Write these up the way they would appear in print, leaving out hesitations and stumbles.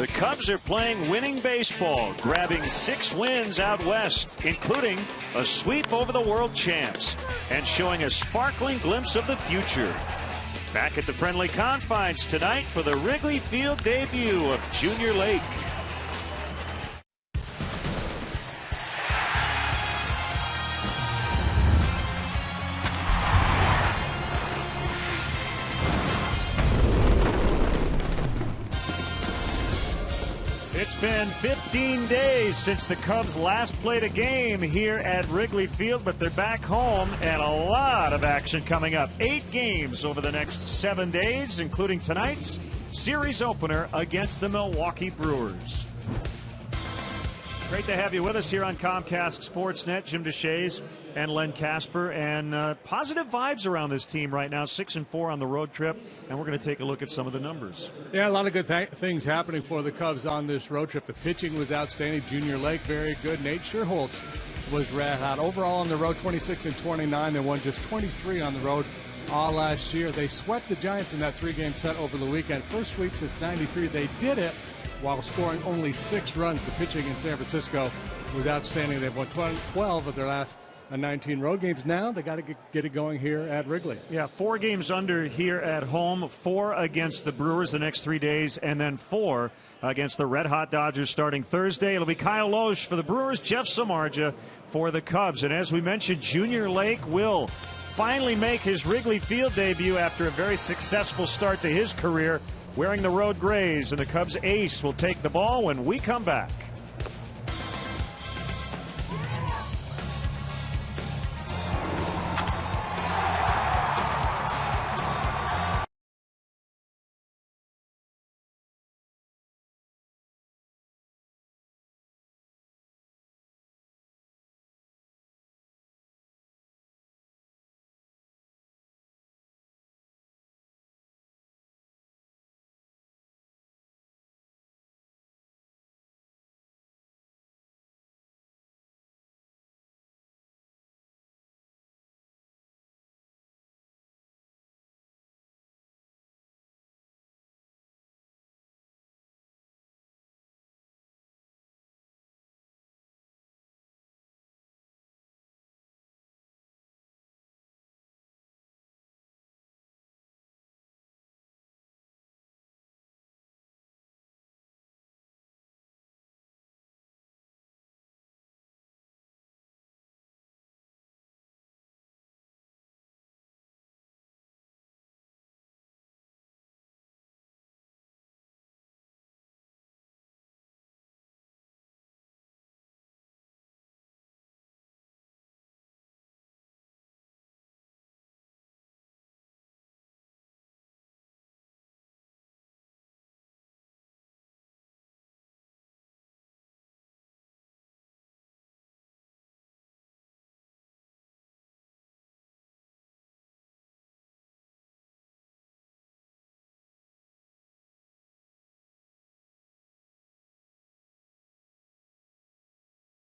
The Cubs are playing winning baseball, grabbing 6 wins out west, including a sweep over the world champs, and showing a sparkling glimpse of the future. Back at the friendly confines tonight for the Wrigley Field debut of Junior Lake. It's been 15 days since the Cubs last played a game here at Wrigley Field, but they're back home and a lot of action coming up. 8 games over the next 7 days, including tonight's series opener against the Milwaukee Brewers. Great to have you with us here on Comcast Sportsnet. Jim DeShays and Len Casper, and positive vibes around this team right now. 6-4 on the road trip, and we're going to take a look at some of the numbers. Yeah, a lot of good things happening for the Cubs on this road trip. The pitching was outstanding. Junior Lake, very good. Nate Scherholtz was red hot. Overall on the road, 26-29. They won just 23 on the road all last year. They swept the Giants in that 3-game set over the weekend. First sweep since '93. They did it while scoring only 6 runs. The pitching in San Francisco was outstanding. They've won 12 of their last 19 road games. Now they got to get it going here at Wrigley. Yeah, 4 games under here at home, 4 against the Brewers the next 3 days, and then 4 against the Red Hot Dodgers starting Thursday. It'll be Kyle Loesch for the Brewers, Jeff Samardzija for the Cubs. And as we mentioned, Junior Lake will finally make his Wrigley Field debut after a very successful start to his career, wearing the road grays, and the Cubs ace will take the ball when we come back.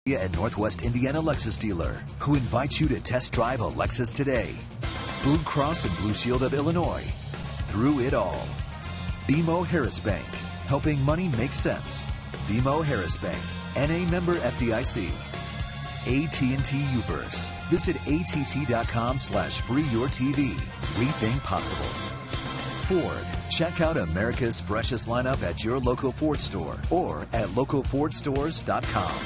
And Northwest Indiana Lexus dealer, who invites you to test drive a Lexus today. Blue Cross and Blue Shield of Illinois. Through it all. BMO Harris Bank, helping money make sense. BMO Harris Bank, NA member FDIC. AT&T Uverse. Visit att.com/freeyourtv. Rethink possible. Ford. Check out America's freshest lineup at your local Ford store or at localfordstores.com.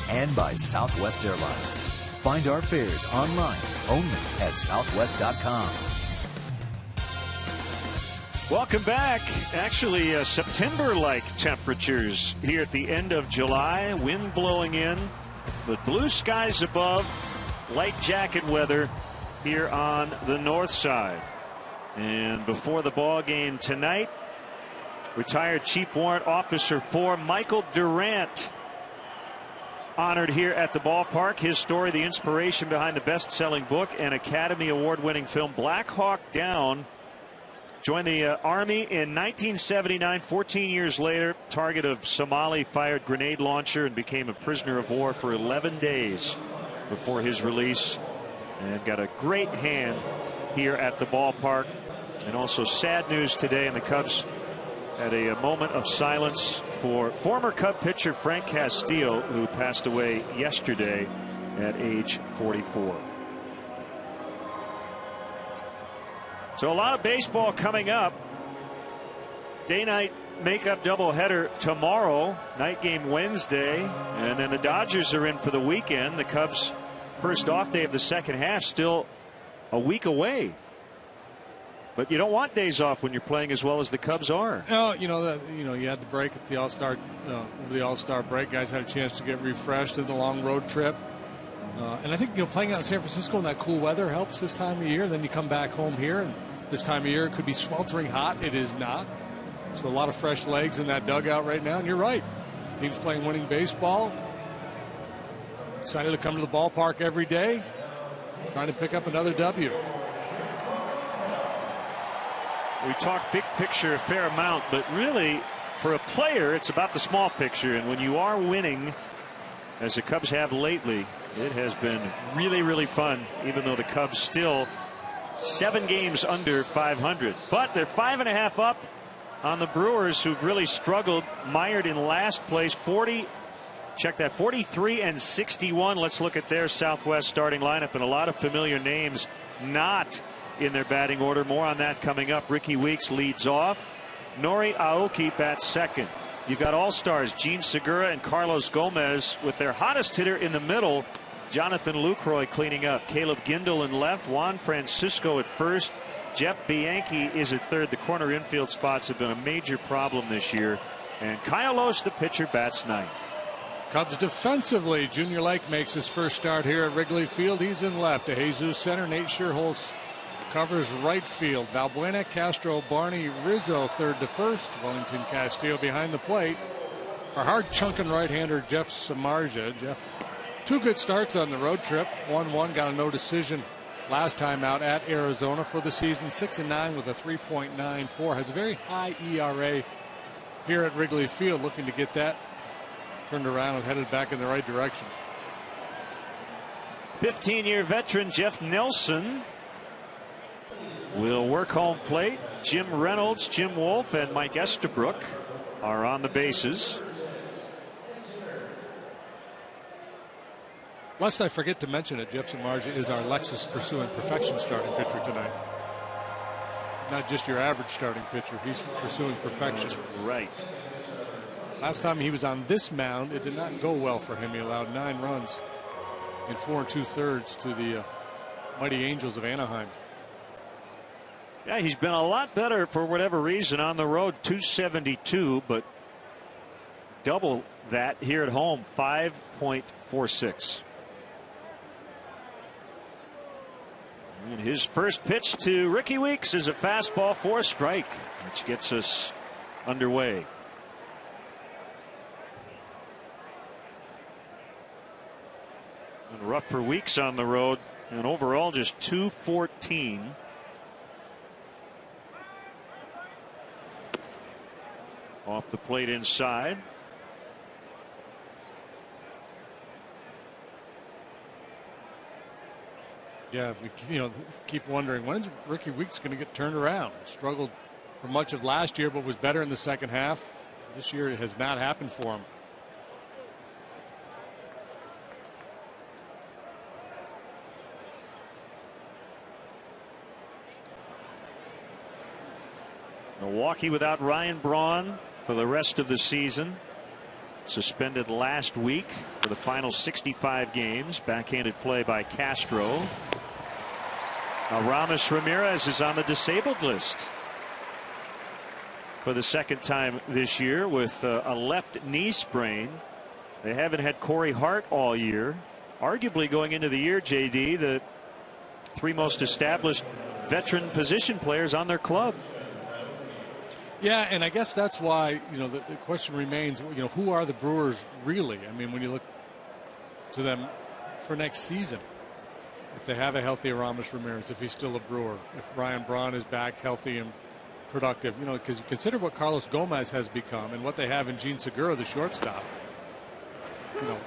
And by Southwest Airlines. Find our fares online only at southwest.com. Welcome back. Actually, September-like temperatures here at the end of July. Wind blowing in, but blue skies above. Light jacket weather here on the north side. And before the ball game tonight, retired Chief Warrant Officer 4 Michael Durant honored here at the ballpark. His story, the inspiration behind the best-selling book and Academy Award-winning film Black Hawk Down. Joined the Army in 1979. 14 years later, target of Somali-fired grenade launcher, and became a prisoner of war for 11 days before his release. And got a great hand here at the ballpark. And also sad news today, and the Cubs at a moment of silence for former Cub pitcher Frank Castillo, who passed away yesterday at age 44. So a lot of baseball coming up. Day-night makeup doubleheader tomorrow, night game Wednesday, and then the Dodgers are in for the weekend. The Cubs' first off day of the second half still a week away. But you don't want days off when you're playing as well as the Cubs are. No, you had the break at the All-Star, over the All-Star break. Guys had a chance to get refreshed in the long road trip. And I think, playing out in San Francisco in that cool weather helps this time of year. Then you come back home here, and this time of year it could be sweltering hot. It is not. So a lot of fresh legs in that dugout right now. And you're right. Teams playing winning baseball. Excited to come to the ballpark every day. Trying to pick up another W. We talk big picture a fair amount, but really for a player it's about the small picture. And when you are winning, as the Cubs have lately, it has been really, really fun, even though the Cubs still 7 games under 500. But they're 5.5 up on the Brewers, who've really struggled, mired in last place, 43 and 61. Let's look at their Southwest starting lineup, and a lot of familiar names not in their batting order. More on that coming up. Ricky Weeks leads off. Nori Aoki bats second. You've got all-stars Gene Segura and Carlos Gomez with their hottest hitter in the middle, Jonathan Lucroy, cleaning up. Caleb Gindel in left, Juan Francisco at first, Jeff Bianchi is at third. The corner infield spots have been a major problem this year, and Kyle Lohse, the pitcher, bats ninth. Cubs defensively, Junior Lake makes his first start here at Wrigley Field. He's in left. De Jesus center. Nate Scherholz covers right field. Valbuena, Castro, Barney, Rizzo third to first. Wellington Castillo behind the plate. For hard chunking right-hander Jeff Samardzija. Jeff, 2 good starts on the road trip. 1-1, got a no decision last time out at Arizona for the season. 6-9 with a 3.94. Has a very high ERA here at Wrigley Field. Looking to get that turned around and headed back in the right direction. 15-year veteran Jeff Nelson will work home plate. Jim Reynolds, Jim Wolf, and Mike Estabrook are on the bases. Lest I forget to mention it, Jeff Samardzija is our Lexus Pursuing Perfection starting pitcher tonight. Not just your average starting pitcher. He's pursuing perfection. That's right. Last time he was on this mound, it did not go well for him. He allowed 9 runs in 4 2/3 to the mighty Angels of Anaheim. Yeah, he's been a lot better for whatever reason on the road. 272, but double that here at home. 5.46. And his first pitch to Ricky Weeks is a fastball for a strike, which gets us underway. And rough for Weeks on the road, and overall just 214. Off the plate inside. Yeah, we keep wondering, when's Ricky Weeks going to get turned around? Struggled for much of last year, but was better in the second half. This year it has not happened for him. Milwaukee without Ryan Braun for the rest of the season. Suspended last week for the final 65 games. Backhanded play by Castro. Now Ramos Ramirez is on the disabled list for the second time this year with a left knee sprain. They haven't had Corey Hart all year. Arguably going into the year, JD, the 3 most established veteran position players on their club. Yeah, and I guess that's why, the question remains, who are the Brewers really? I mean, when you look to them for next season, if they have a healthy Ramos Ramirez, if he's still a Brewer, if Ryan Braun is back healthy and productive, because you consider what Carlos Gomez has become and what they have in Gene Segura, the shortstop.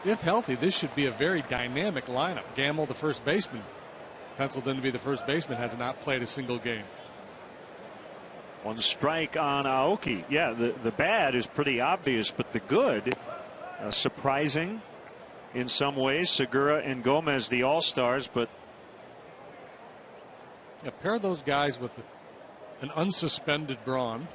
If healthy, this should be a very dynamic lineup. Gamble, the first baseman, penciled in to be the first baseman, has not played a single game. One strike on Aoki. Yeah, the bad is pretty obvious, but the good, surprising in some ways. Segura and Gomez, the all-stars, but pair those guys with an unsuspended Braun,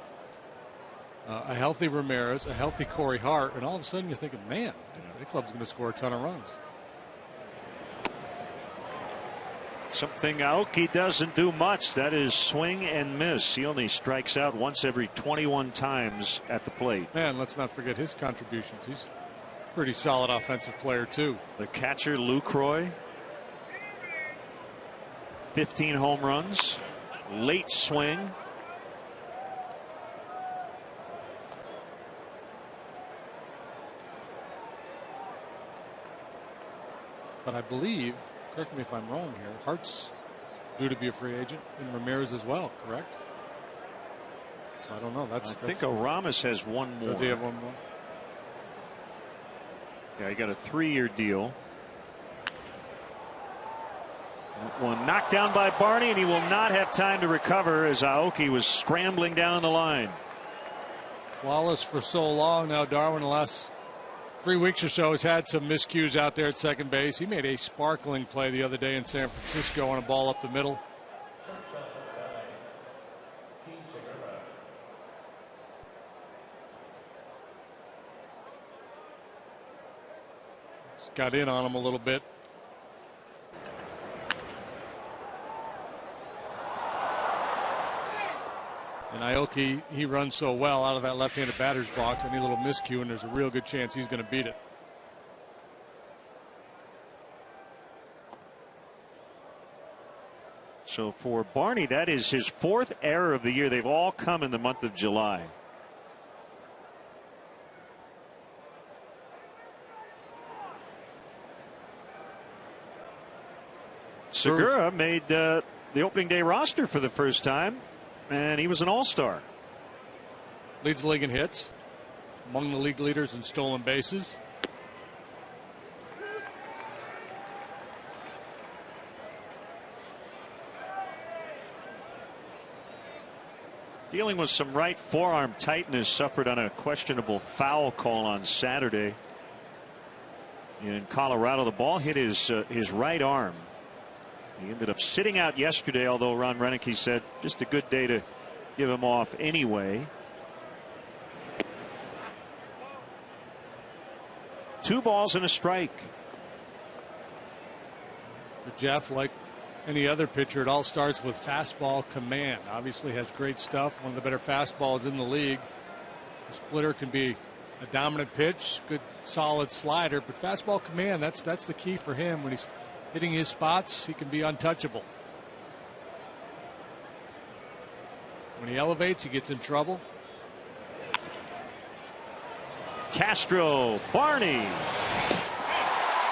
a healthy Ramirez, a healthy Corey Hart, and all of a sudden you're thinking, man, that club's going to score a ton of runs. Something Aoki doesn't do much. That is swing and miss. He only strikes out once every 21 times at the plate. Man, let's not forget his contributions. He's a pretty solid offensive player, too. The catcher, Lucroy, 15 home runs, late swing. But I believe, correct me if I'm wrong here, Hart's due to be a free agent, and Ramirez as well, correct? So I don't know. I think Aramis has one more. Does he have one more? Yeah, he got a 3-year deal. That one knocked down by Barney, and he will not have time to recover as Aoki was scrambling down the line. Flawless for so long now. Darwin, the last 3 weeks or so, has had some miscues out there at second base. He made a sparkling play the other day in San Francisco on a ball up the middle. Just got in on him a little bit. And Aoki, he runs so well out of that left-handed batter's box. Any little miscue, and there's a real good chance he's going to beat it. So for Barney, that is his 4th error of the year. They've all come in the month of July. Segura made the opening day roster for the first time, and he was an all-star. Leads the league in hits, among the league leaders in stolen bases. Dealing with some right forearm tightness suffered on a questionable foul call on Saturday in Colorado. The ball hit his right arm. He ended up sitting out yesterday, although Ron Renicky said just a good day to give him off anyway. 2 balls and a strike. For Jeff, like any other pitcher, it all starts with fastball command. Obviously has great stuff, one of the better fastballs in the league. The splitter can be a dominant pitch, good solid slider, but fastball command, that's the key for him. When he's hitting his spots, he can be untouchable. When he elevates, he gets in trouble. Castro, Barney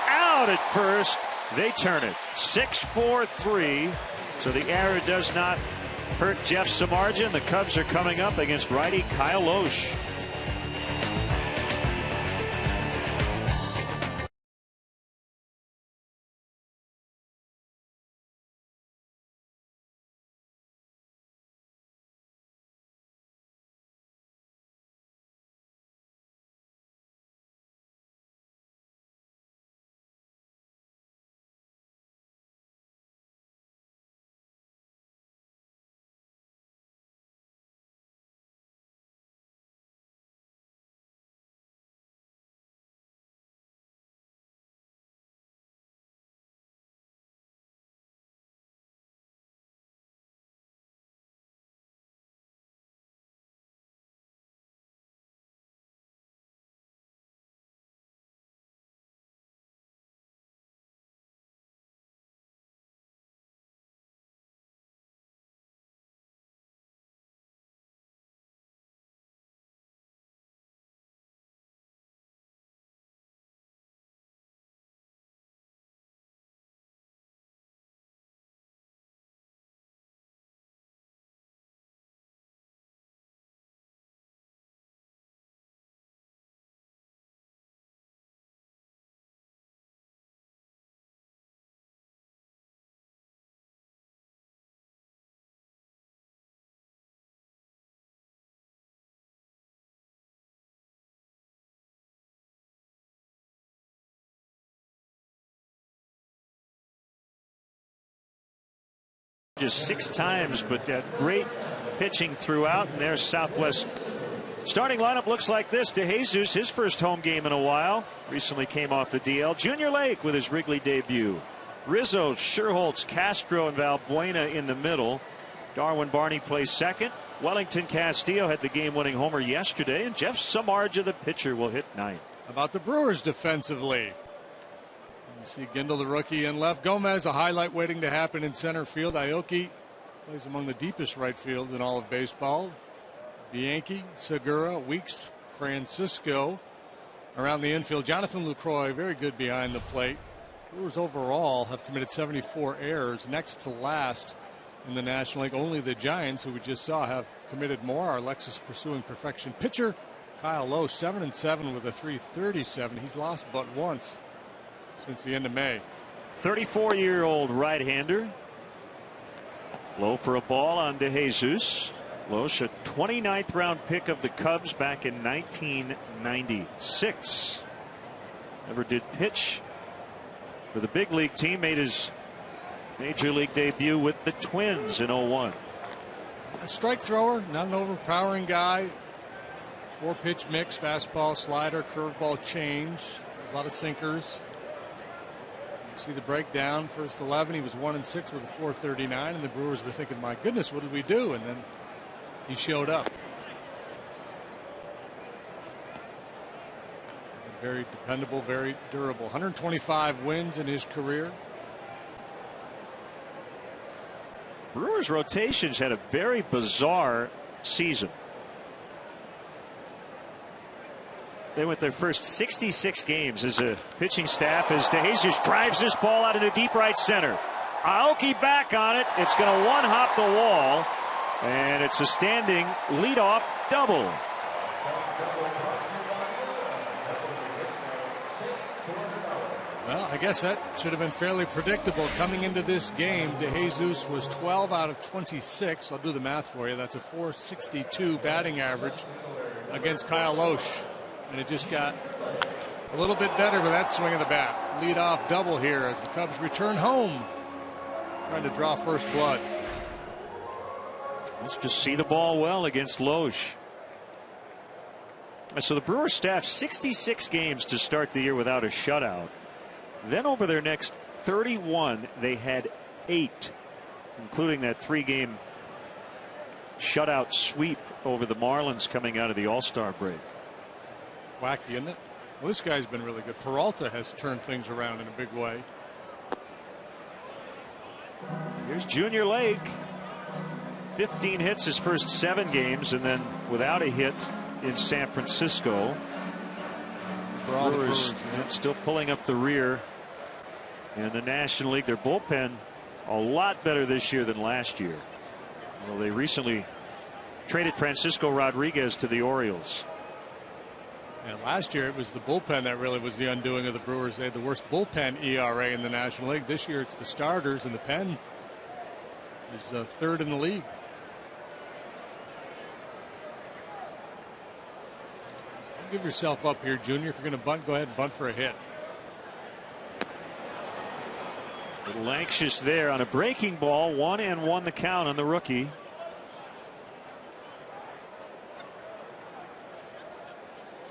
out at first. They turn it 6-4-3. So the error does not hurt Jeff Samardzija. The Cubs are coming up against righty Kyle Lohse. just 6 times, but great pitching throughout. And there's Southwest starting lineup looks like this. DeJesus, his first home game in a while, recently came off the DL. Junior Lake with his Wrigley debut. Rizzo, Sherholtz, Castro, and Valbuena in the middle. Darwin Barney plays second. Wellington Castillo had the game-winning homer yesterday, and Jeff Samardzija, the pitcher, will hit 9th. How about the Brewers defensively? You see Gindel, the rookie, in left. Gomez, a highlight waiting to happen in center field. Aoki plays among the deepest right fields in all of baseball. Bianchi, Segura, Weeks, Francisco around the infield. Jonathan Lucroy, very good behind the plate. Brewers overall have committed 74 errors, next to last in the National League. Only the Giants, who we just saw, have committed more. Our Lexus pursuing perfection pitcher, Kyle Loesch, 7-7 with a 337. He's lost but once since the end of May. 34-year-old right-hander. Low for a ball on DeJesus. Loesch, a 29th round pick of the Cubs back in 1996. Never did pitch for the big league team. Made his major league debut with the Twins in 01. A strike thrower, not an overpowering guy. 4-pitch mix, fastball, slider, curveball, change. A lot of sinkers. You see the breakdown. First 11, he was 1-6 with a 439, and the Brewers were thinking, my goodness, what did we do? And then he showed up. Very dependable, very durable. 125 wins in his career. Brewers rotations had a very bizarre season. They went their first 66 games as a pitching staff as DeJesus drives this ball out into deep right center. Aoki back on it. It's going to one-hop the wall, and it's a standing leadoff double. Well, I guess that should have been fairly predictable coming into this game. DeJesus was 12 out of 26. I'll do the math for you. That's a .462 batting average against Kyle Loesch. And it just got a little bit better with that swing of the bat. Leadoff double here as the Cubs return home, trying to draw first blood. Let's just see the ball well against Loesch. So the Brewers staff 66 games to start the year without a shutout. Then over their next 31, they had 8, including that 3-game shutout sweep over the Marlins coming out of the All-Star break. Wacky, isn't it? Well, this guy's been really good. Peralta has turned things around in a big way. Here's Junior Lake. 15 hits his first 7 games, and then without a hit in San Francisco. Brewers still pulling up the rear in the National League. Their bullpen a lot better this year than last year. Well, they recently traded Francisco Rodriguez to the Orioles. And last year it was the bullpen that really was the undoing of the Brewers. They had the worst bullpen ERA in the National League. This year it's the starters, and the pen is 3rd in the league. Don't give yourself up here, Junior. If you're going to bunt, go ahead and bunt for a hit. A little anxious there on a breaking ball. 1-1 the count on the rookie.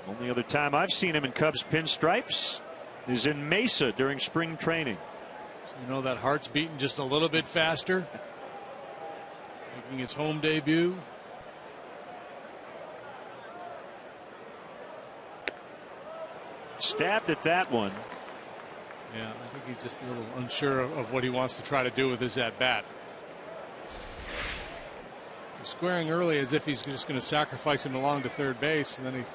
Only other time I've seen him in Cubs pinstripes is in Mesa during spring training. So you know that heart's beating just a little bit faster. Making its home debut. Stabbed at that one. Yeah, I think he's just a little unsure of what he wants to try to do with his at-bat. He's squaring early as if he's just going to sacrifice him along to third base, and then if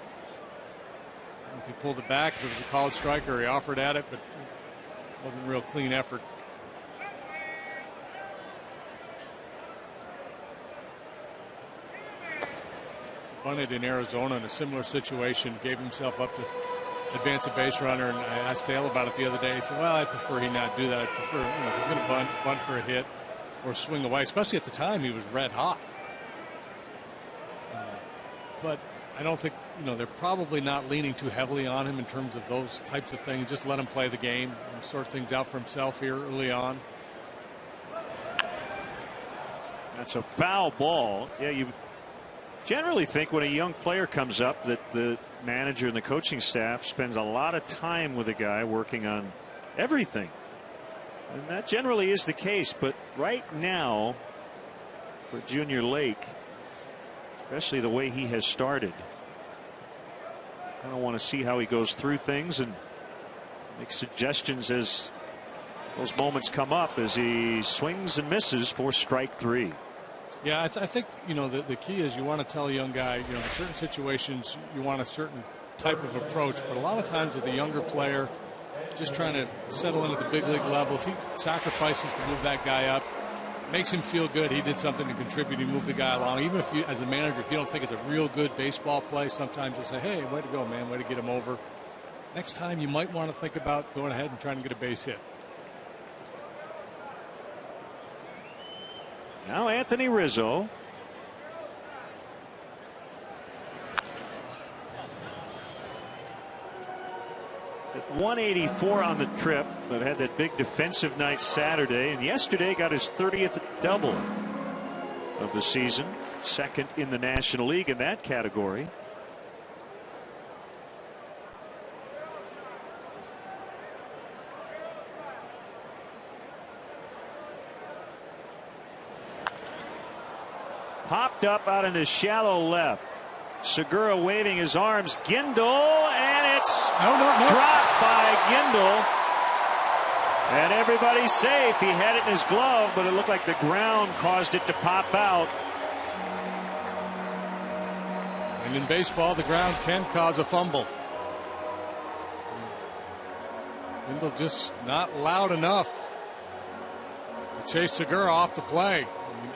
he pulled it back, if it was a called strike, or he offered at it, but it wasn't a real clean effort. Bunted in Arizona in a similar situation, gave himself up to advance a base runner, and I asked Dale about it the other day. He said, well, I prefer he not do that. I prefer, if he's going to bunt for a hit or swing away, especially at the time he was red hot. But I don't think, they're probably not leaning too heavily on him in terms of those types of things. Just let him play the game and sort things out for himself here early on. That's a foul ball. Yeah, you generally think when a young player comes up that the manager and the coaching staff spends a lot of time with a guy working on everything. And that generally is the case. But right now, for Junior Lake, especially the way he has started, kind of want to see how he goes through things and make suggestions as those moments come up, as he swings and misses for strike three. Yeah, I think, you know, the key is you want to tell a young guy, you know, in certain situations you want a certain type of approach, but a lot of times with a younger player just trying to settle in at the big league level, if he sacrifices to move that guy up, makes him feel good, he did something to contribute, he moved the guy along. Even if you, as a manager, if you don't think it's a real good baseball play, sometimes you'll say, hey, way to go, man, way to get him over. Next time you might want to think about going ahead and trying to get a base hit. Now Anthony Rizzo. At 184 on the trip, but had that big defensive night Saturday, and yesterday got his 30th double of the season, second in the National League in that category. Popped up out into shallow left. Segura waving his arms. Gindel, and it's dropped by Gindel. And everybody's safe. He had it in his glove, but it looked like the ground caused it to pop out. And in baseball, the ground can cause a fumble. Gindel just not loud enough to chase Segura off the play.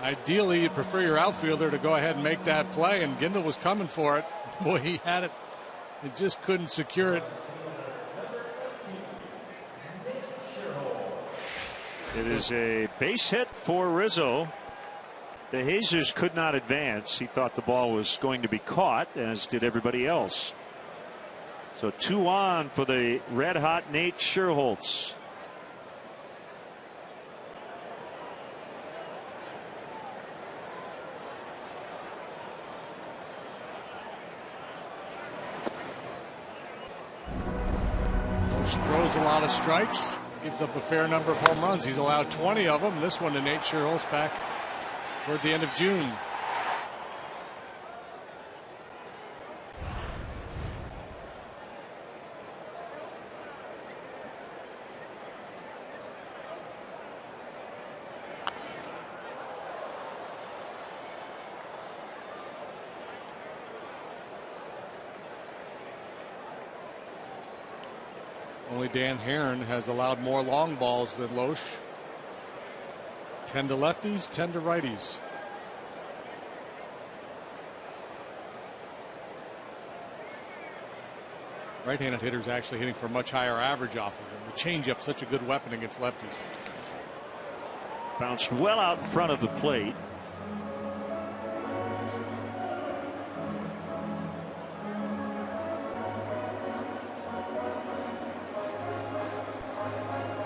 Ideally, you'd prefer your outfielder to go ahead and make that play, and Gindel was coming for it. Boy, he had it. He just couldn't secure it. It is a base hit for Rizzo. De Jesus could not advance. He thought the ball was going to be caught, as did everybody else. So 2 on for the red-hot Nate Scherholz. Throws a lot of strikes, gives up a fair number of home runs. He's allowed 20 of them. This one to Nate Scherholz back toward the end of June. Only Dan Heron has allowed more long balls than Loesch. 10 to lefties, 10 to righties. Right-handed hitters actually hitting for a much higher average off of him. The changeup, such a good weapon against lefties. Bounced well out in front of the plate.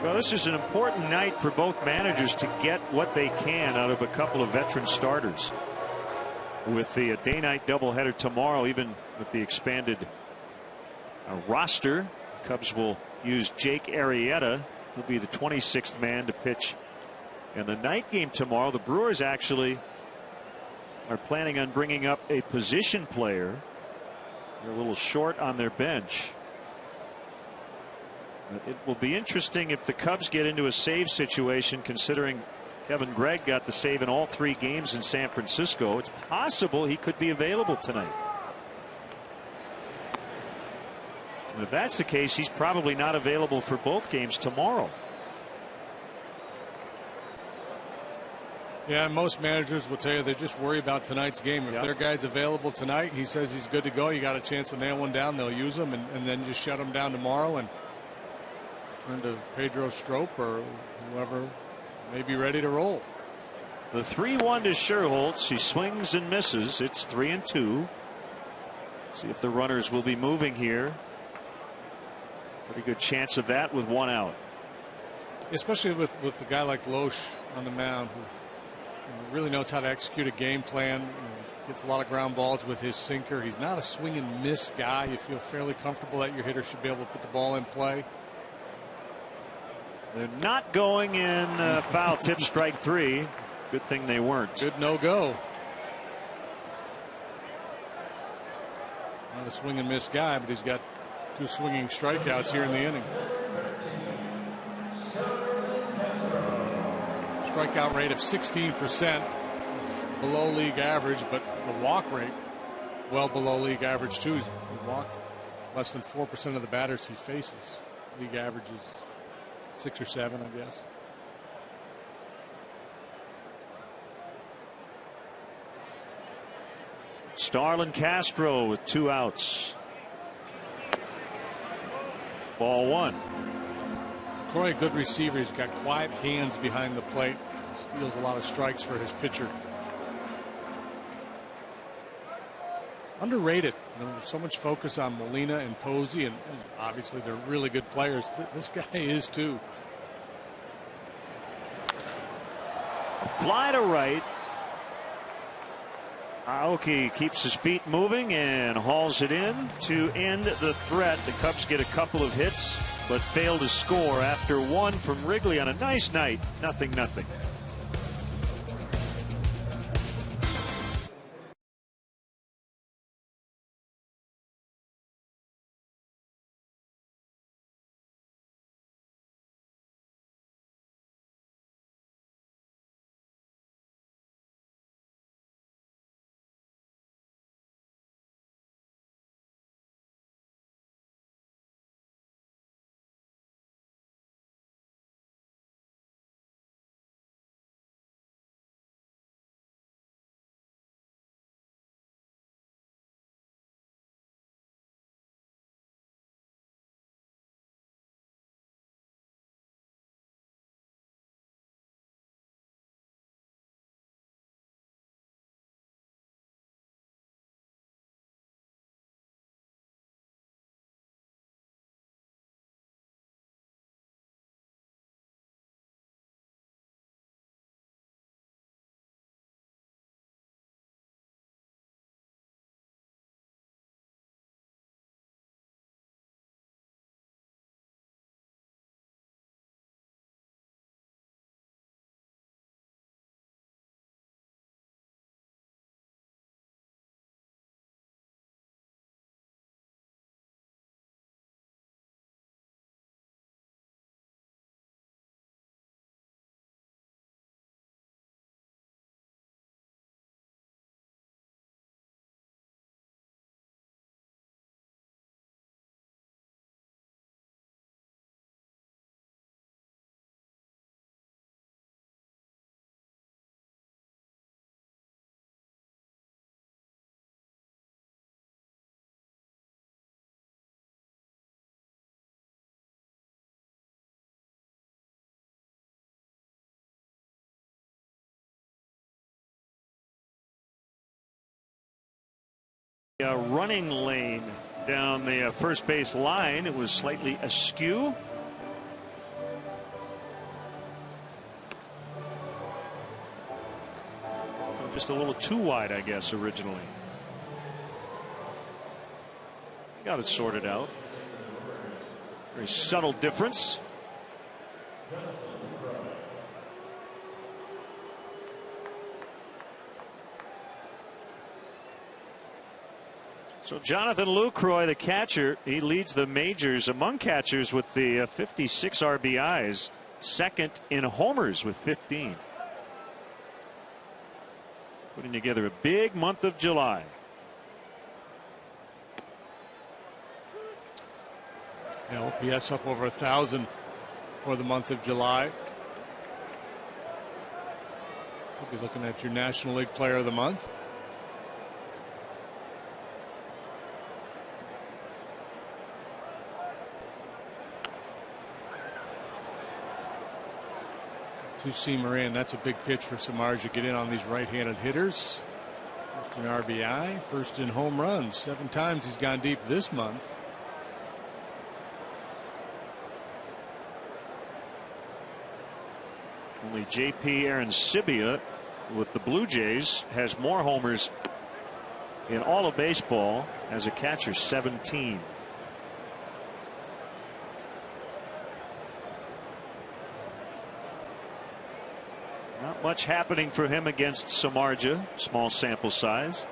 Well, this is an important night for both managers to get what they can out of a couple of veteran starters. With the day-night doubleheader tomorrow, even with the expanded roster, Cubs will use Jake Arrieta. He'll be the 26th man to pitch in the night game tomorrow. The Brewers actually are planning on bringing up a position player. They're a little short on their bench. It will be interesting if the Cubs get into a save situation, considering Kevin Gregg got the save in all 3 games in San Francisco. It's possible he could be available tonight. And if that's the case, he's probably not available for both games tomorrow. Yeah, most managers will tell you they just worry about tonight's game. If their guy's available tonight, he says he's good to go, you got a chance to nail one down, they'll use him, and then just shut him down tomorrow and turn to Pedro Strop or whoever may be ready to roll. The 3-1 to Scherholz. He swings and misses. It's 3-2. See if the runners will be moving here. Pretty good chance of that with 1 out. Especially with a guy like Loesch on the mound, who He really knows how to execute a game plan. Gets a lot of ground balls with his sinker. He's not a swing and miss guy. You feel fairly comfortable that your hitter should be able to put the ball in play. They're not going in foul tip strike 3. Good thing they weren't. Good no-go. Not a swing and miss guy, but he's got 2 swinging strikeouts here in the inning. Strikeout rate of 16%. Below league average, but the walk rate well below league average too. He's walked less than 4% of the batters he faces. League average is 6 or 7, I guess. Starlin Castro with 2 outs. Ball 1. Troy, a good receiver. He's got quiet hands behind the plate. Steals a lot of strikes for his pitcher. Underrated. So much focus on Molina and Posey, and obviously they're really good players. This guy is too. Fly to right. Aoki keeps his feet moving and hauls it in to end the threat. The Cubs get a couple of hits but fail to score after 1 from Wrigley on a nice night. 0-0. A running lane down the first base line. It was slightly askew. Just a little too wide, I guess, originally. Got it sorted out. Very subtle difference. So Jonathan Lucroy, the catcher, he leads the majors among catchers with the 56 RBIs, second in homers with 15. Putting together a big month of July. OPS up over 1,000 for the month of July. Could be looking at your National League Player of the Month. Two-seamer in. That's a big pitch for Samardzija. Get in on these right-handed hitters. First in RBI, first in home runs. 7 times he's gone deep this month. Only J.P. Arancibia with the Blue Jays, has more homers in all of baseball as a catcher, 17. Not much happening for him against Samardzija. Small sample size.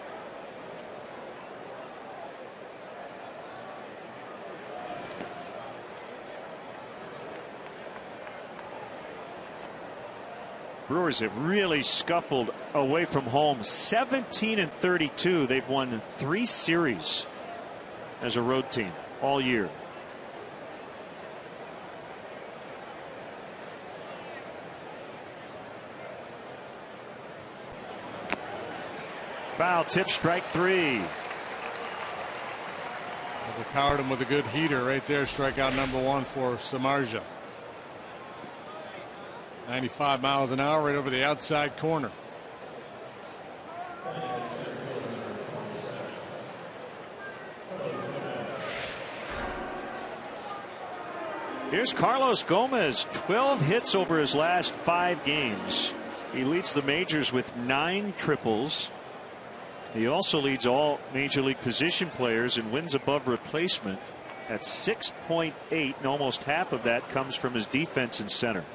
Brewers have really scuffled away from home. 17-32. They've won 3 series as a road team all year. Foul tip, strike 3. Overpowered him with a good heater right there. Strikeout number 1 for Samardzija. 95 miles an hour right over the outside corner. Here's Carlos Gomez. 12 hits over his last 5 games. He leads the majors with 9 triples. He also leads all major league position players in wins above replacement at 6.8, and almost half of that comes from his defense in center.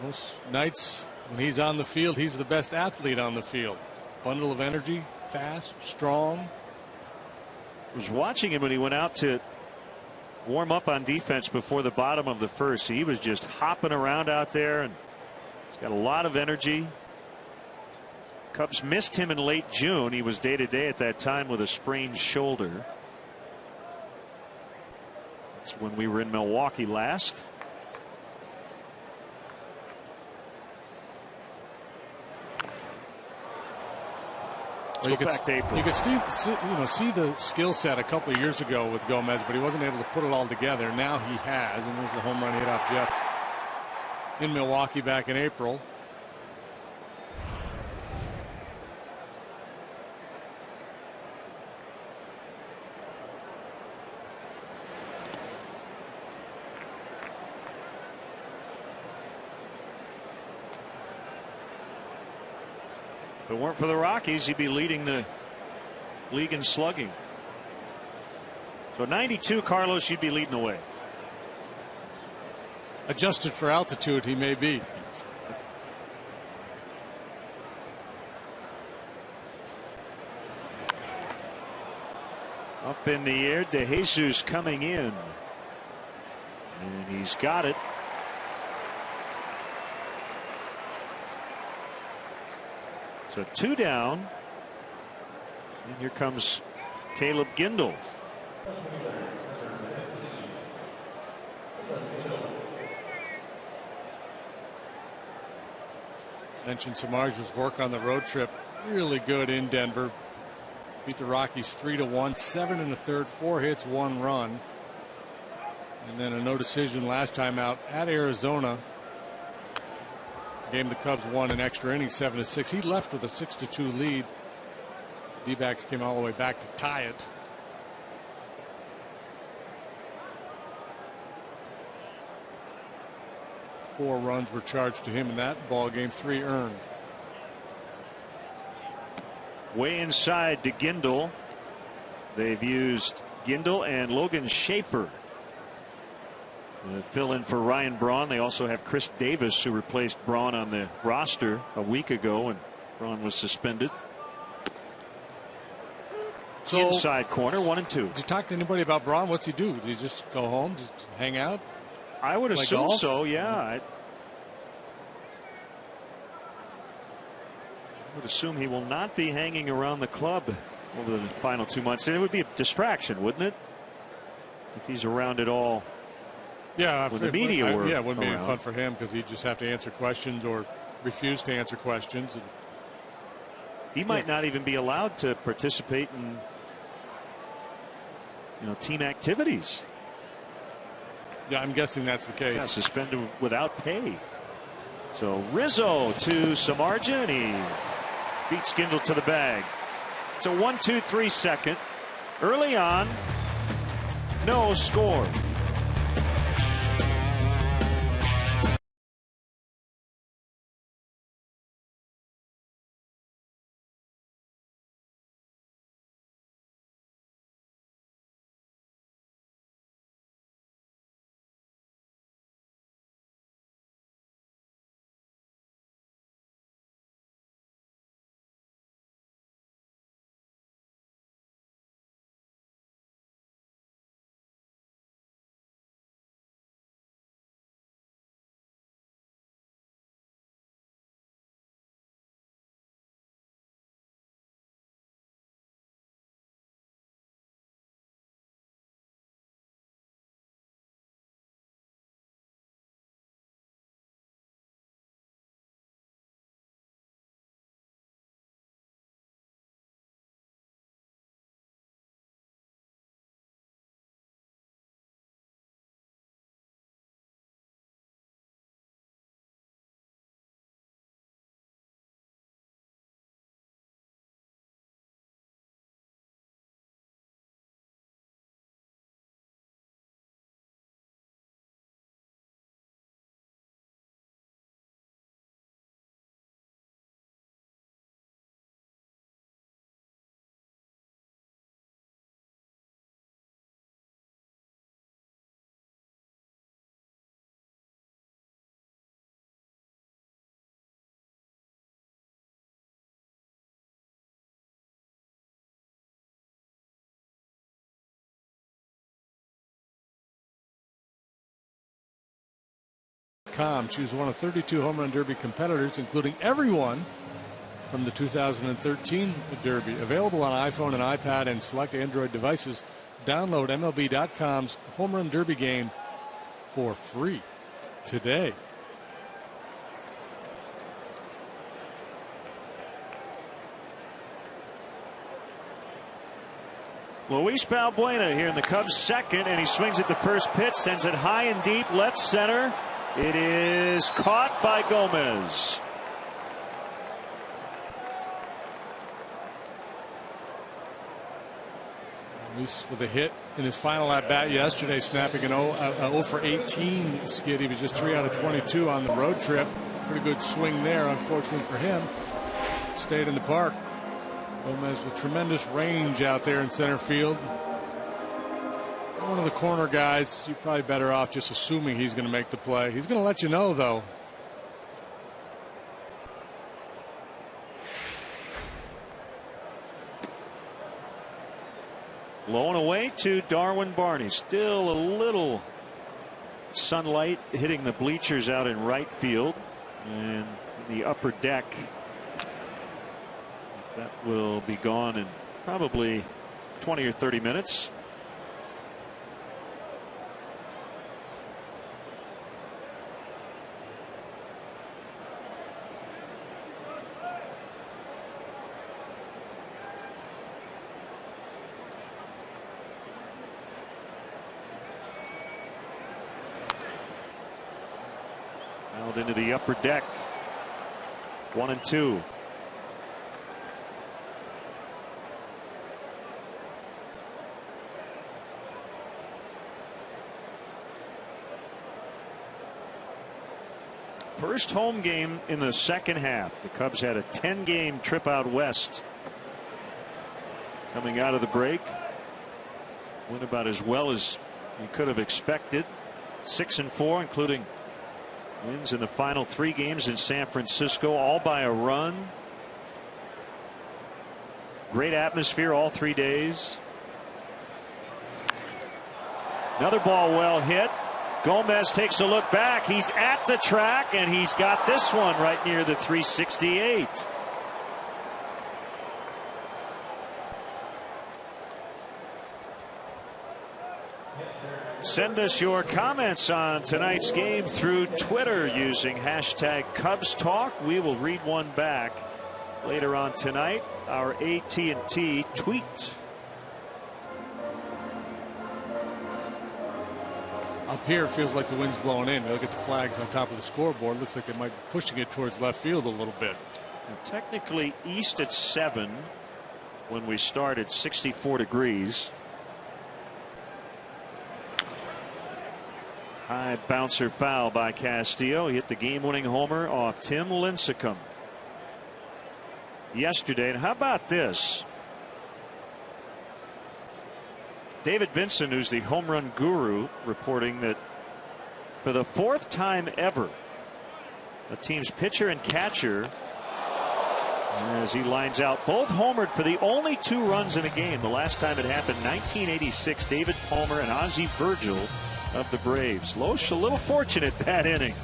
Most nights when he's on the field, he's the best athlete on the field. Bundle of energy, fast, strong. I was watching him when he went out to warm up on defense before the bottom of the first. He was just hopping around out there, and he's got a lot of energy. Cubs missed him in late June. He was day-to-day at that time with a sprained shoulder. That's when we were in Milwaukee last. Well, you could see the skill set a couple of years ago with Gomez, but he wasn't able to put it all together. Now he has, and there's the home run hit off Jeff in Milwaukee back in April. If it weren't for the Rockies, he'd be leading the league in slugging. So 92, Carlos, you'd be leading the way. Adjusted for altitude, he may be. Up in the air, De Jesus coming in. And he's got it. So 2 down. And here comes Caleb Gindel. Mentioned Samardzija's work on the road trip. Really good in Denver. Beat the Rockies 3-1, 7 1/3, 4 hits, 1 run. And then a no decision last time out at Arizona. Game the Cubs won an extra inning, 7-6. He left with a 6-2 lead. The D-backs came all the way back to tie it. Four runs were charged to him in that ball game, 3 earned. Way inside to Gindel. They've used Gindel and Logan Schaefer to fill in for Ryan Braun. They also have Chris Davis, who replaced Braun on the roster a week ago, and Braun was suspended. So inside corner, 1-2. Did you talk to anybody about Braun? What's he do? Did he just go home, just hang out? I would assume golf? so, yeah. I would assume he will not be hanging around the club over the final 2 months. And it would be a distraction, wouldn't it? If he's around at all. Yeah, when the media were yeah, it wouldn't around. be fun for him because he'd just have to answer questions or refuse to answer questions. And he might not even be allowed to participate in team activities. Yeah, I'm guessing that's the case. Yeah, suspended without pay. So Rizzo to Samardzija, and he beats Gindel to the bag. It's a 1-2-3 second. Early on, no score. AT-CHN. Choose one of 32 Home Run Derby competitors, including everyone from the 2013 Derby. Available on iPhone and iPad and select Android devices. Download MLB.com's Home Run Derby game for free today. Luis Valbuena here in the Cubs' second, and he swings at the first pitch, sends it high and deep left center. It is caught by Gomez. Luis with a hit in his final at bat yesterday, snapping an 0 for 18 skid. He was just 3 out of 22 on the road trip. Pretty good swing there, unfortunately for him. Stayed in the park. Gomez with tremendous range out there in center field. One of the corner guys, you're probably better off just assuming he's going to make the play. He's going to let you know, though. Low and away to Darwin Barney. Still a little sunlight hitting the bleachers out in right field and the upper deck. That will be gone in probably 20 or 30 minutes. Out into the upper deck. 1-2. First home game in the second half. The Cubs had a 10-game trip out west. Coming out of the break. Went about as well as you could have expected. 6-4, including wins in the final 3 games in San Francisco, all by a run. Great atmosphere all 3 days. Another ball well hit. Gomez takes a look back. He's at the track, and he's got this one right near the 368. Send us your comments on tonight's game through Twitter using hashtag Cubs Talk. We will read one back later on tonight. Our AT&T tweet. Up here, it feels like the wind's blowing in. Look at the flags on top of the scoreboard. Looks like they might be pushing it towards left field a little bit. Now, technically east at 7 when we started, 64 degrees. High bouncer foul by Castillo. He hit the game-winning homer off Tim Lincecum yesterday. And how about this? David Vincent, who's the home run guru, reporting that for the 4th time ever, a team's pitcher and catcher, as he lines out, both homered for the only 2 runs in a game. The last time it happened, 1986, David Palmer and Ozzie Virgil of the Braves. Loesch a little fortunate that inning.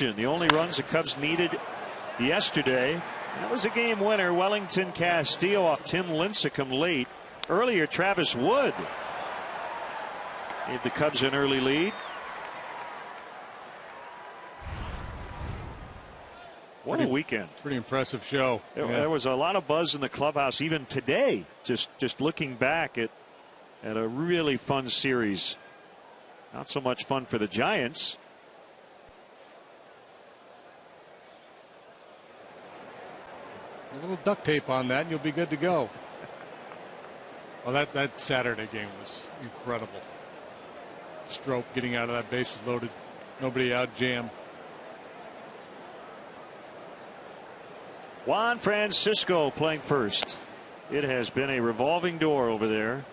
action. The only runs the Cubs needed yesterday. That was a game winner. Wellington Castillo off Tim Lincecum late. Earlier, Travis Wood gave the Cubs an early lead. What a weekend. Pretty impressive show. There was a lot of buzz in the clubhouse even today. Just looking back at a really fun series. Not so much fun for the Giants. A little duct tape on that and you'll be good to go. Well, that Saturday game was incredible. Strop getting out of that bases loaded, nobody out jam. Juan Francisco playing first. It has been a revolving door over there.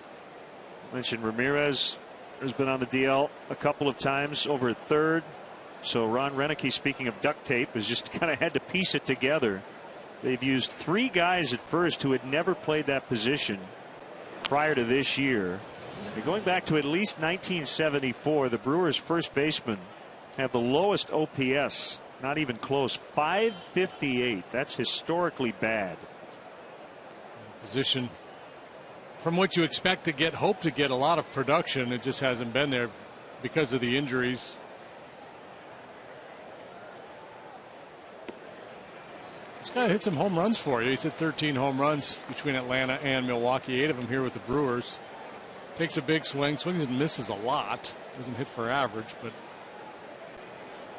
I mentioned Ramirez has been on the DL a couple of times over at third. So Ron Renicky, speaking of duct tape, has just kind of had to piece it together. They've used 3 guys at first who had never played that position prior to this year. And going back to at least 1974, the Brewers' first basemen have the lowest OPS. Not even close. 558. That's historically bad. Position from which you expect to hope to get a lot of production. It just hasn't been there because of the injuries. This guy hit some home runs for you. He's hit 13 home runs between Atlanta and Milwaukee. 8 of them here with the Brewers. Takes a big swing. Swings and misses a lot. Doesn't hit for average, but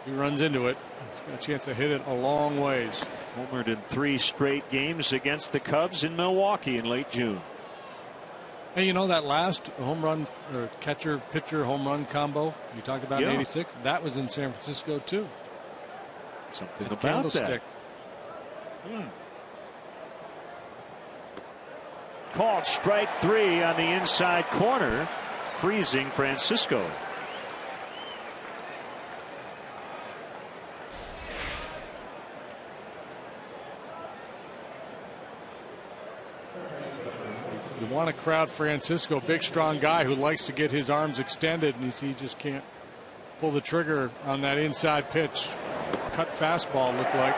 if he runs into it, he's got a chance to hit it a long ways. Homered in 3 straight games against the Cubs in Milwaukee in late June. Hey, you know that last home run or catcher pitcher home run combo you talked about in '86? That was in San Francisco too. Something the about candlestick. that. Called strike 3 on the inside corner, freezing Francisco. You want to crowd Francisco, big strong guy who likes to get his arms extended, and he just can't pull the trigger on that inside pitch. Cut fastball looked like.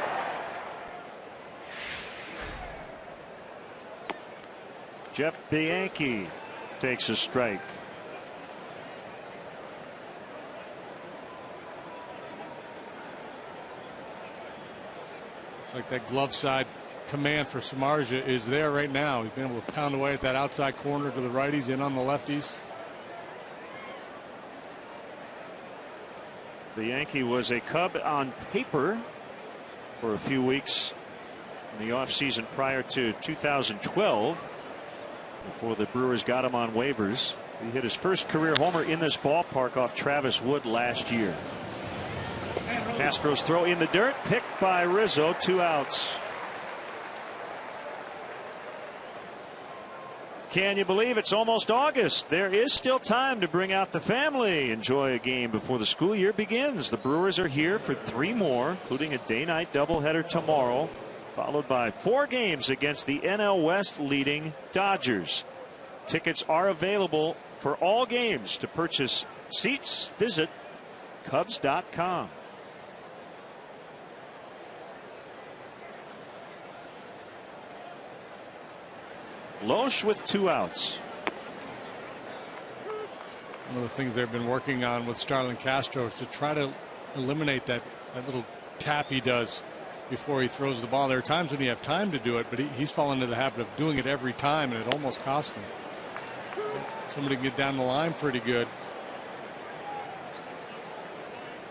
Jeff Bianchi takes a strike. It's like that glove side command for Samardzija is there right now. He's been able to pound away at that outside corner to the righties, in on the lefties. Bianchi was a Cub on paper for a few weeks in the offseason prior to 2012. Before the Brewers got him on waivers. He hit his first career homer in this ballpark off Travis Wood last year. Castro's throw in the dirt, picked by Rizzo, 2 outs. Can you believe it's almost August? There is still time to bring out the family. Enjoy a game before the school year begins. The Brewers are here for 3 more, including a day-night doubleheader tomorrow, followed by 4 games against the NL West leading Dodgers. Tickets are available for all games. To purchase seats, visit Cubs.com. Loesch with 2 outs. One of the things they've been working on with Starlin Castro is to try to eliminate that little tap he does before he throws the ball. There are times when you have time to do it, but he's fallen into the habit of doing it every time, and it almost cost him. Somebody can get down the line pretty good.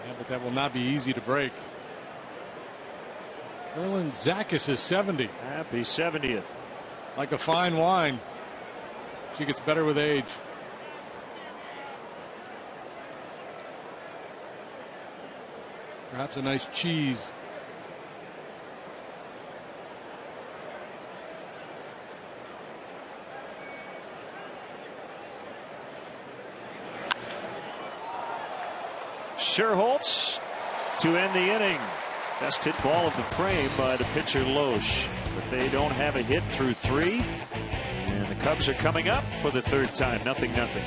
Yeah, but that will not be easy to break. Carolyn Zakis is 70. Happy 70th. Like a fine wine. She gets better with age. Perhaps a nice cheese. Sherholtz to end the inning. Best hit ball of the frame by the pitcher Loesch. But they don't have a hit through 3. And the Cubs are coming up for the 3rd time. 0-0.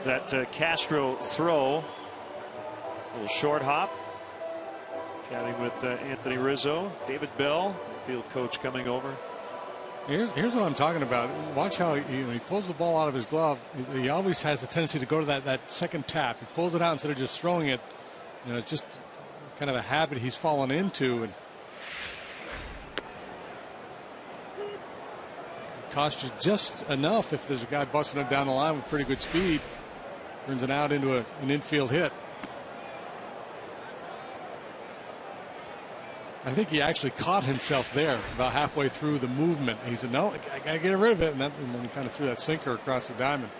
That Castro throw. A little short hop. Chatting with Anthony Rizzo. David Bell, field coach, coming over. Here's what I'm talking about. Watch how he pulls the ball out of his glove. He always has a tendency to go to that second tap. He pulls it out instead of just throwing it. It's just kind of a habit he's fallen into. And it costs you just enough if there's a guy busting it down the line with pretty good speed. Turns it out into an infield hit. I think he actually caught himself there about halfway through the movement. He said, no, I got to get rid of it. And then kind of threw that sinker across the diamond.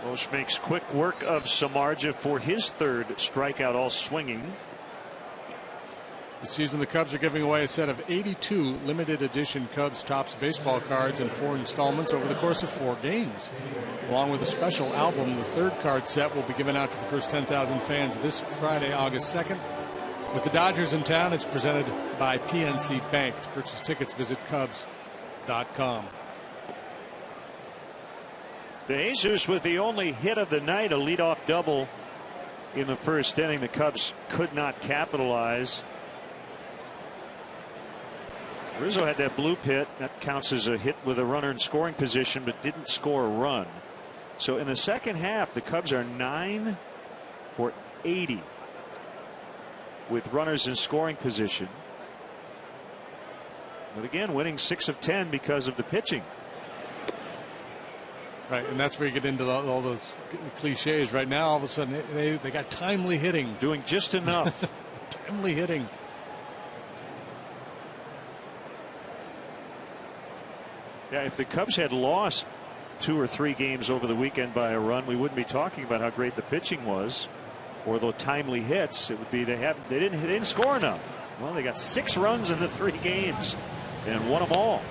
Walsh makes quick work of Samardzija for his third strikeout, all swinging. This season, the Cubs are giving away a set of 82 limited edition Cubs Topps baseball cards in 4 installments over the course of 4 games. Along with a special album, the third card set will be given out to the first 10,000 fans this Friday, August 2nd. With the Dodgers in town, it's presented by PNC Bank. To purchase tickets, visit Cubs.com. De Jesus with the only hit of the night, a leadoff double in the first inning. The Cubs could not capitalize. Rizzo had that bloop hit. That counts as a hit with a runner in scoring position, but didn't score a run. So in the second half, the Cubs are 9 for 80 with runners in scoring position. But again, winning 6 of 10 because of the pitching. Right, and that's where you get into all those cliches. Right now, all of a sudden, they got timely hitting. Doing just enough. Timely hitting. Yeah, if the Cubs had lost 2 or 3 games over the weekend by a run, we wouldn't be talking about how great the pitching was or the timely hits. It would be they didn't score enough. Well, they got 6 runs in the 3 games and won them all.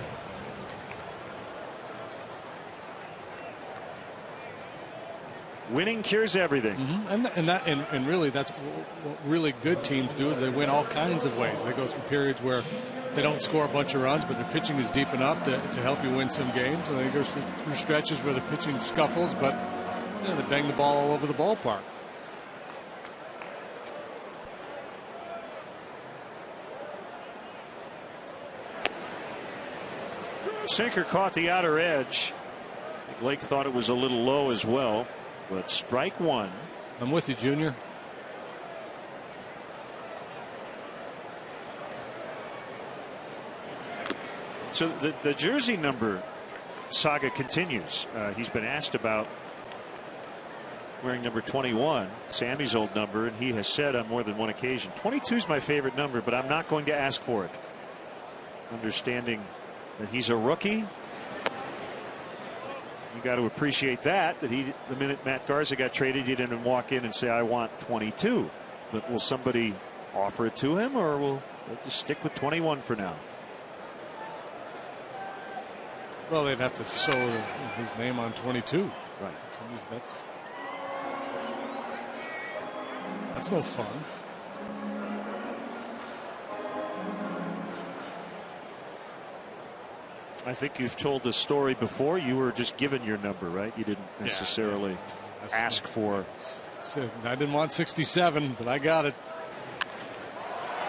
Winning cures everything. And really, that's what really good teams do, is they win all kinds of ways. They go through periods where they don't score a bunch of runs, but their pitching is deep enough to help you win some games. And they go through stretches where the pitching scuffles, but they bang the ball all over the ballpark. Sinker caught the outer edge. Blake thought it was a little low as well, but strike 1. I'm with you, Junior. So the jersey number saga continues. He's been asked about wearing number 21, Sammy's old number, and he has said on more than one occasion, 22 is my favorite number, but I'm not going to ask for it. Understanding that he's a rookie. You got to appreciate that the minute Matt Garza got traded, he didn't walk in and say, I want 22. But will somebody offer it to him, or will they just stick with 21 for now? Well, they'd have to sew his name on 22. Right. That's no fun. I think you've told the story before. You were just given your number, right? You didn't necessarily ask for. I didn't want 67, but I got it.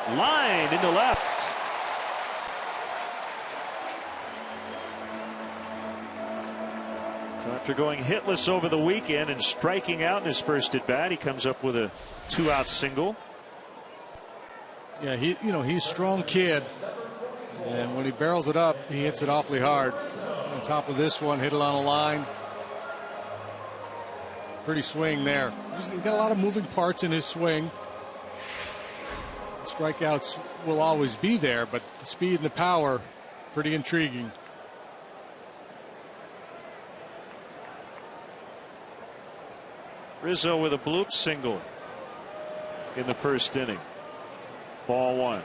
Line into left. So after going hitless over the weekend and striking out in his first at bat, he comes up with a 2-out single. Yeah, he's a strong kid, and when he barrels it up, he hits it awfully hard. On top of this one, hit it on a line. Pretty swing there. He's got a lot of moving parts in his swing. Strikeouts will always be there, but the speed and the power, pretty intriguing. Rizzo with a bloop single in the first inning. Ball 1.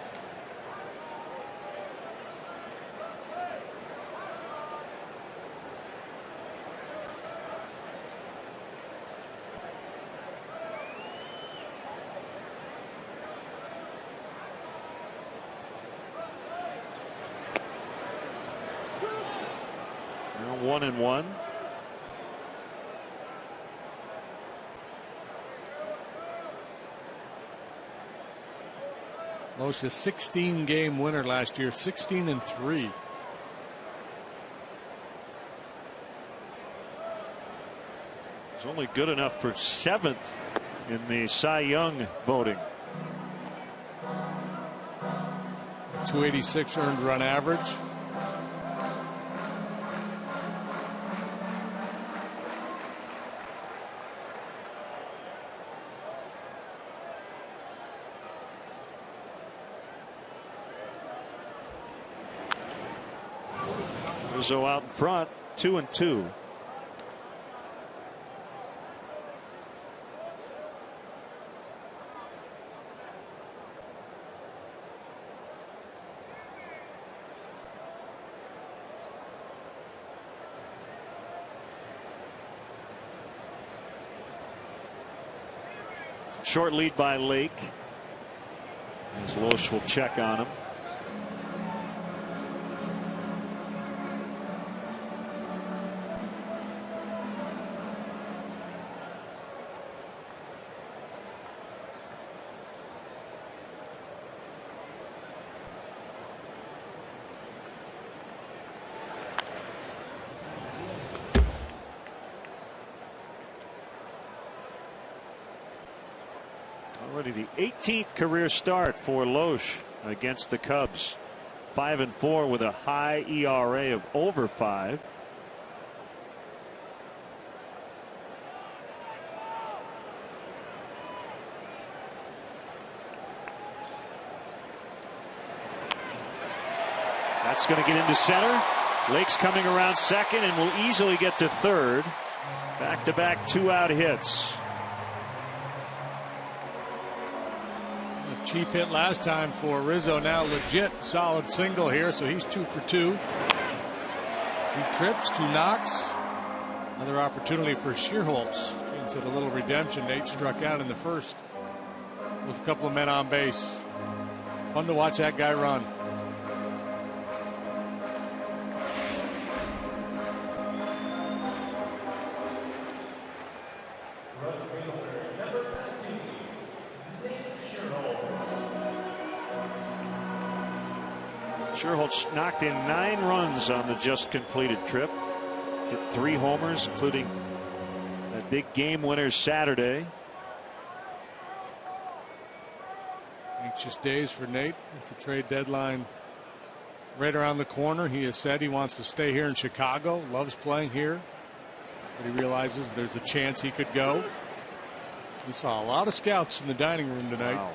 Now 1-1. Loesch, a 16-game winner last year, 16-3. It's only good enough for 7th in the Cy Young voting. 286 earned run average. Rizzo out in front, 2-2. Short lead by Lake, as Loesch will check on him. Already the 18th career start for Loesch against the Cubs. 5-4 with a high ERA of over 5. That's going to get into center. Lake's coming around second and will easily get to third. Back-to-back 2-out hits. Cheap hit last time for Rizzo. Now legit solid single here, so he's 2 for 2. 2 trips, 2 knocks. Another opportunity for Shearholtz. James had a little redemption. Nate struck out in the first with a couple of men on base. Fun to watch that guy run. Shearholtz knocked in 9 runs on the just completed trip. Hit 3 homers, including that big game winner Saturday. Anxious days for Nate with the trade deadline right around the corner. He has said he wants to stay here in Chicago, loves playing here, but he realizes there's a chance he could go. We saw a lot of scouts in the dining room tonight. Wow.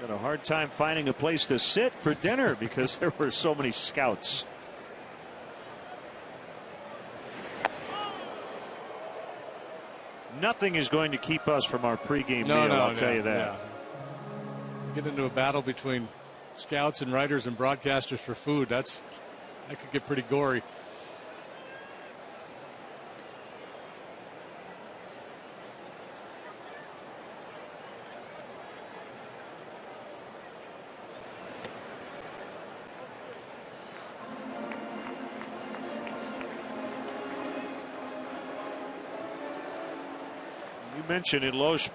Had a hard time finding a place to sit for dinner because there were so many scouts. Nothing is going to keep us from our pregame meal, I'll tell you that. Yeah. Get into a battle between scouts and writers and broadcasters for food. That could get pretty gory. mentioned it, Loesch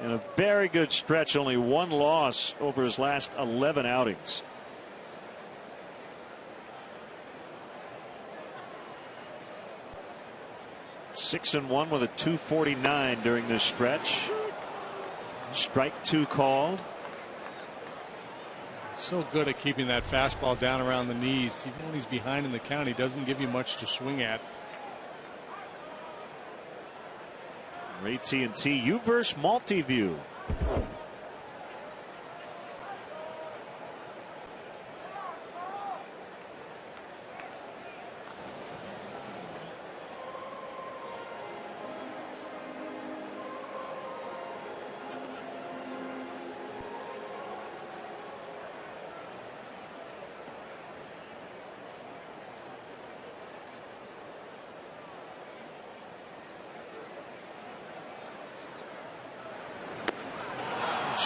in a very good stretch, only one loss over his last 11 outings. .6-1 with a .249 during this stretch. Strike two called. So good at keeping that fastball down around the knees. Even when he's behind in the count, he doesn't give you much to swing at. AT&T UVerse Multiview.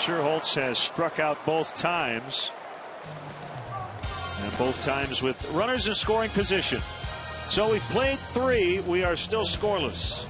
Scherholtz has struck out both times. And both times with runners in scoring position. So we've played 3. We are still scoreless.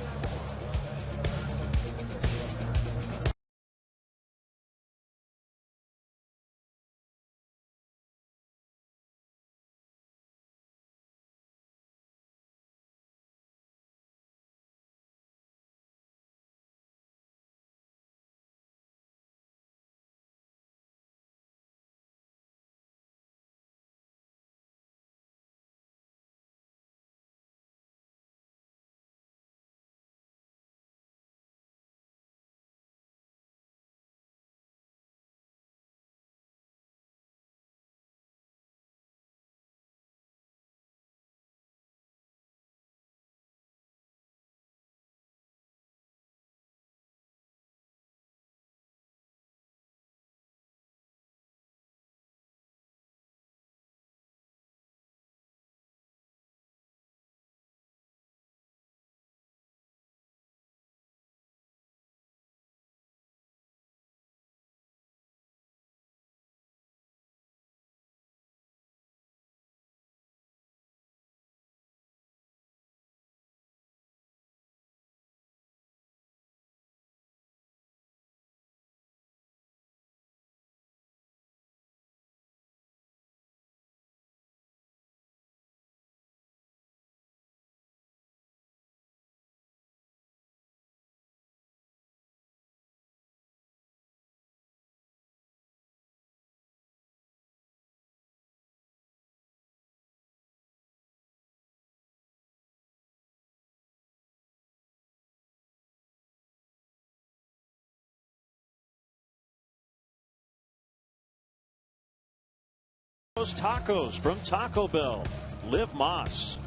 Those tacos from Taco Bell. Liv Moss.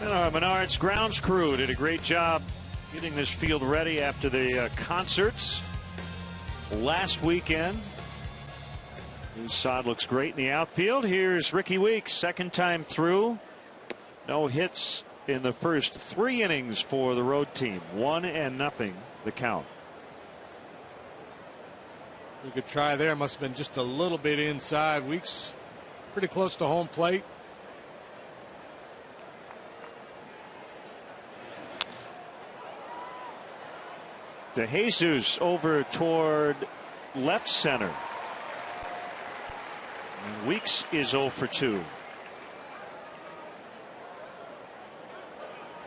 And our Menards grounds crew did a great job getting this field ready after the concerts last weekend. New sod looks great in the outfield. Here's Ricky Weeks, second time through. No hits in the first 3 innings for the road team. 1-0 the count. We could try there. Must have been just a little bit inside. Weeks pretty close to home plate. DeJesus over toward left center. And Weeks is 0 for 2.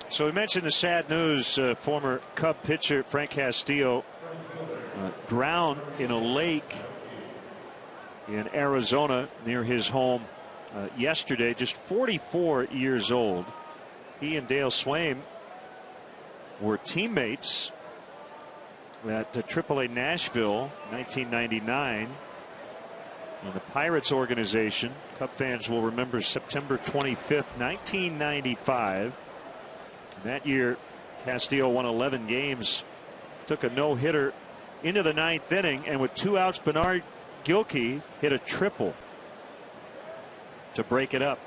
So we mentioned the sad news. Former Cub pitcher Frank Castillo drowned in a lake in Arizona near his home yesterday, just 44 years old. He and Dale Swaim were teammates at AAA Nashville 1999 in the Pirates organization. Cub fans will remember September 25th, 1995. That year Castillo won 11 games, took a no-hitter into the 9th inning, and with 2 outs, Bernard Gilkey hit a triple to break it up.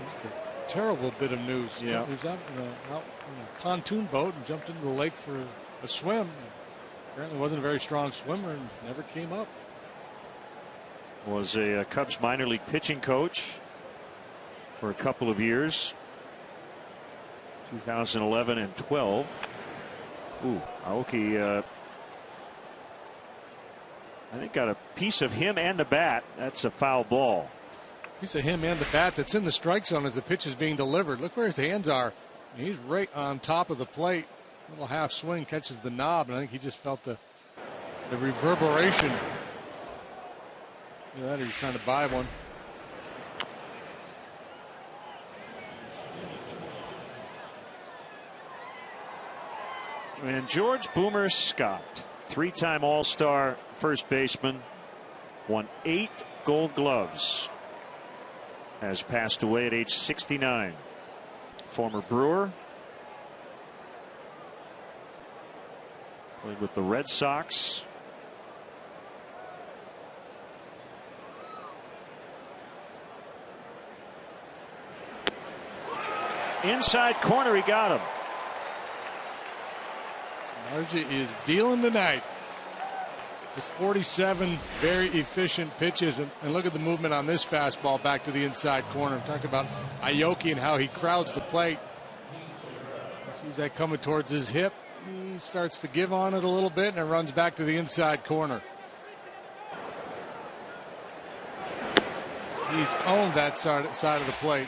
Just a terrible bit of news. Yeah. He was out in a pontoon boat and jumped into the lake for a swim. Apparently wasn't a very strong swimmer and never came up. Was a Cubs minor league pitching coach for a couple of years. 2011 and 12. Ooh, Aoki, I think got a piece of him and the bat. That's a foul ball. Piece of him and the bat that's in the strike zone as the pitch is being delivered. Look where his hands are. He's right on top of the plate. A little half swing, catches the knob, and I think he just felt the reverberation. Look at that, he's trying to buy one. And George Boomer Scott, 3-time All-Star first baseman, won 8 Gold Gloves, has passed away at age 69. Former Brewer, played with the Red Sox. Inside corner, he got him. Margie is dealing tonight. Just 47 very efficient pitches. And look at the movement on this fastball back to the inside corner. Talk about Aoki and how he crowds the plate. Sees that coming towards his hip. He starts to give on it a little bit and it runs back to the inside corner. He's owned that side of the plate.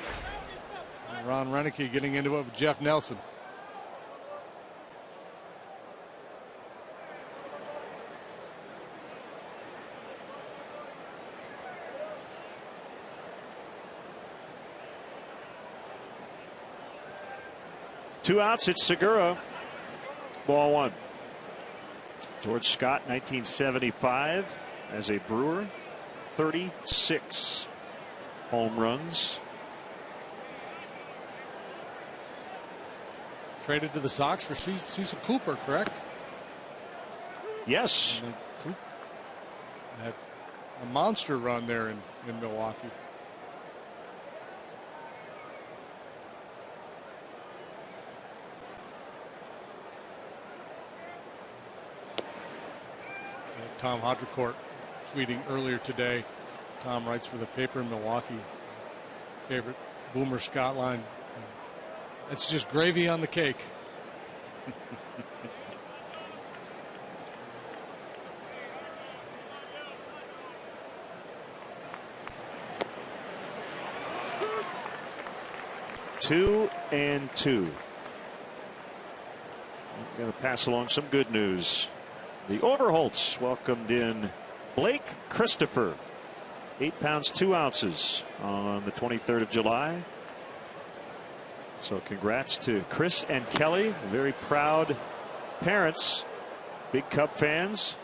And Ron Renicky getting into it with Jeff Nelson. Two outs, it's Segura. Ball one. George Scott, 1975, as a Brewer, 36 home runs. Traded to the Sox for Cecil Cooper, correct? Yes. Had a monster run there in Milwaukee. Tom Hodricourt tweeting earlier today. Tom writes for the paper in Milwaukee. Favorite Boomer Scott line. It's just gravy on the cake. Two and two. I'm going to pass along some good news. The Overholts welcomed in Blake Christopher, 8 pounds 2 ounces on the 23rd of July. So congrats to Chris and Kelly, very proud parents, big Cub fans.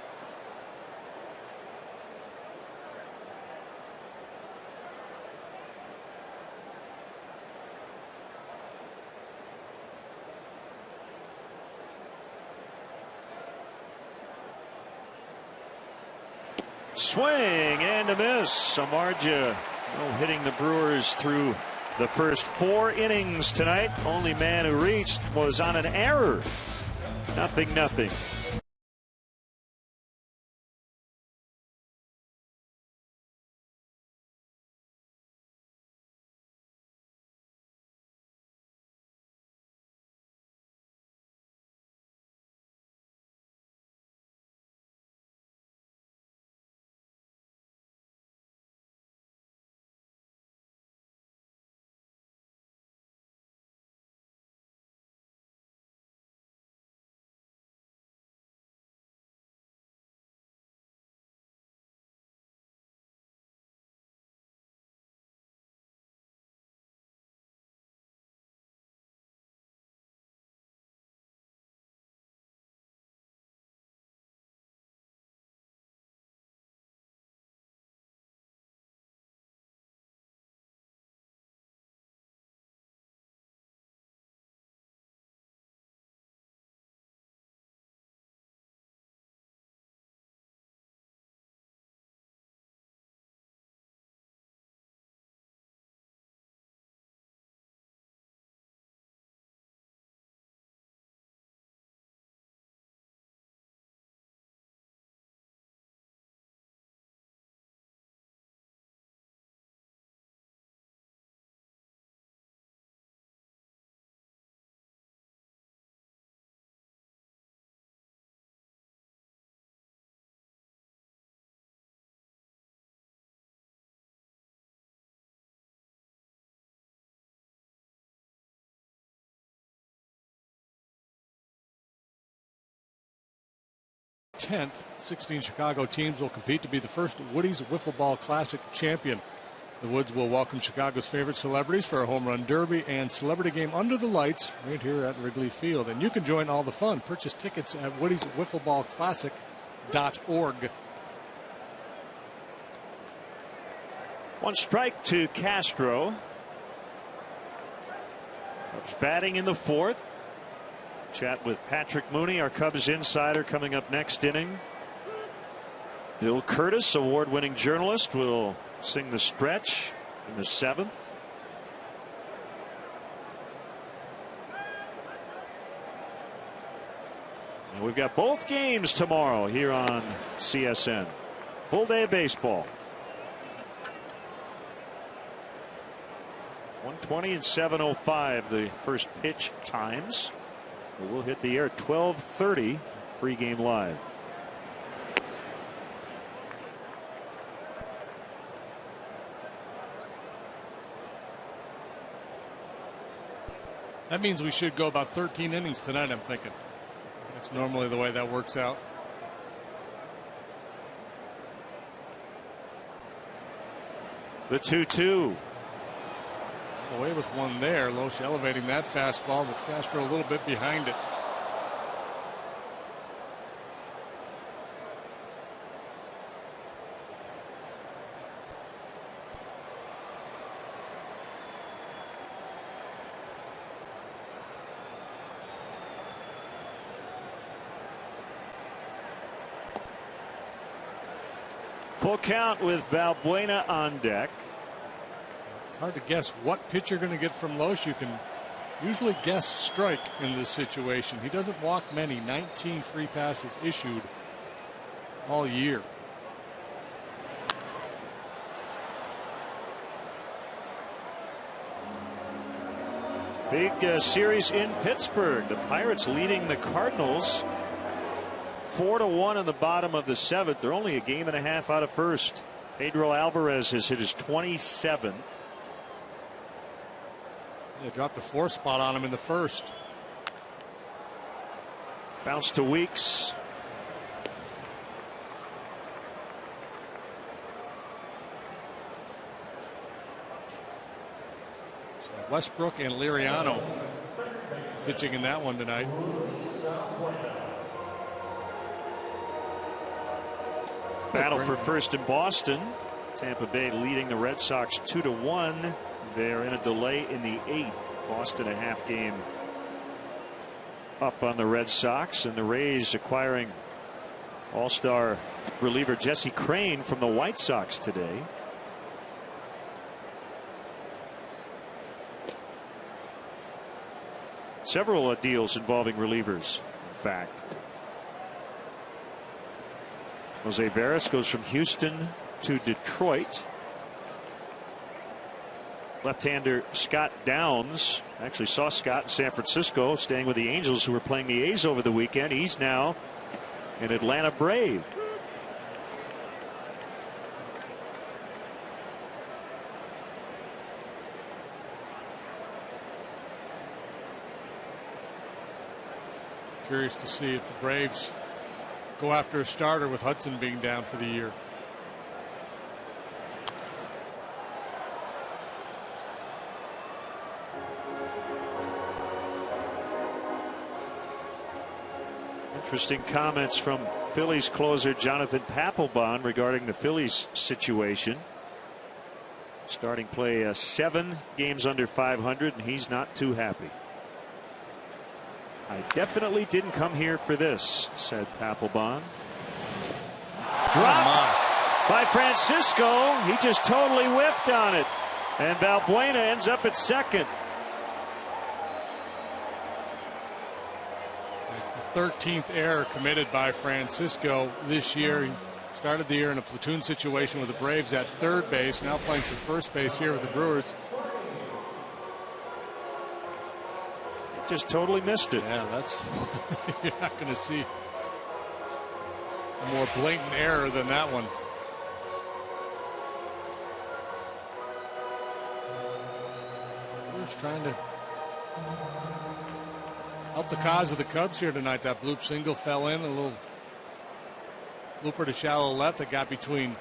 Swing and a miss. Samardzija hitting the Brewers through the first 4 innings tonight. Only man who reached was on an error. 0-0. '10th, 16 Chicago teams will compete to be the first Woody's Wiffle Ball Classic champion. The Woods will welcome Chicago's favorite celebrities for a home run derby and celebrity game under the lights right here at Wrigley Field. And you can join all the fun. Purchase tickets at woodyswiffleballclassic.org. One strike to Castro. Cubs batting in the 4th. Chat with Patrick Mooney, our Cubs insider, coming up next inning. Bill Curtis, award-winning journalist, will sing the stretch in the 7th. And we've got both games tomorrow here on CSN. Full day of baseball. 1:20 and 7:05 the first pitch times. We'll hit the air at 12:30 pregame live. That means we should go about 13 innings tonight, I'm thinking. That's normally the way that works out. The 2-2. Away with one there. Loesch elevating that fastball, but Castro a little bit behind it. Full count with Valbuena on deck. It's hard to guess what pitch you're going to get from Loesch. You can usually guess strike in this situation. He doesn't walk many. 19 free passes issued all year. Big series in Pittsburgh. The Pirates leading the Cardinals 4-1 in the bottom of the 7th. They're only a game and a half out of first. Pedro Alvarez has hit his 27th. They dropped a 4 spot on him in the first. Bounce to Weeks. So Westbrook and Liriano pitching in that one tonight. Battle for first in Boston. Tampa Bay leading the Red Sox 2-1. They're in a delay in the 8th. Boston a half game up on the Red Sox, and the Rays acquiring all-star reliever Jesse Crane from the White Sox today. Several deals involving relievers, in fact. Jose Veras goes from Houston to Detroit. Left-hander Scott Downs, actually saw Scott in San Francisco, staying with the Angels, who were playing the A's over the weekend. He's now an Atlanta Brave. Curious to see if the Braves go after a starter with Hudson being down for the year. Interesting comments from Phillies closer Jonathan Papelbon regarding the Phillies situation. Starting play 7 games under 500, and he's not too happy. I definitely didn't come here for this, said Papelbon. Dropped by Francisco. He just totally whiffed on it. And Valbuena ends up at second. The 13th error committed by Francisco this year. He started the year in a platoon situation with the Braves at third base, now playing some first base here with the Brewers. Just totally missed it. Yeah, that's you're not going to see a more blatant error than that one. Brewers trying to help the cause of the Cubs here tonight. That bloop single fell in, a little looper to shallow left that got between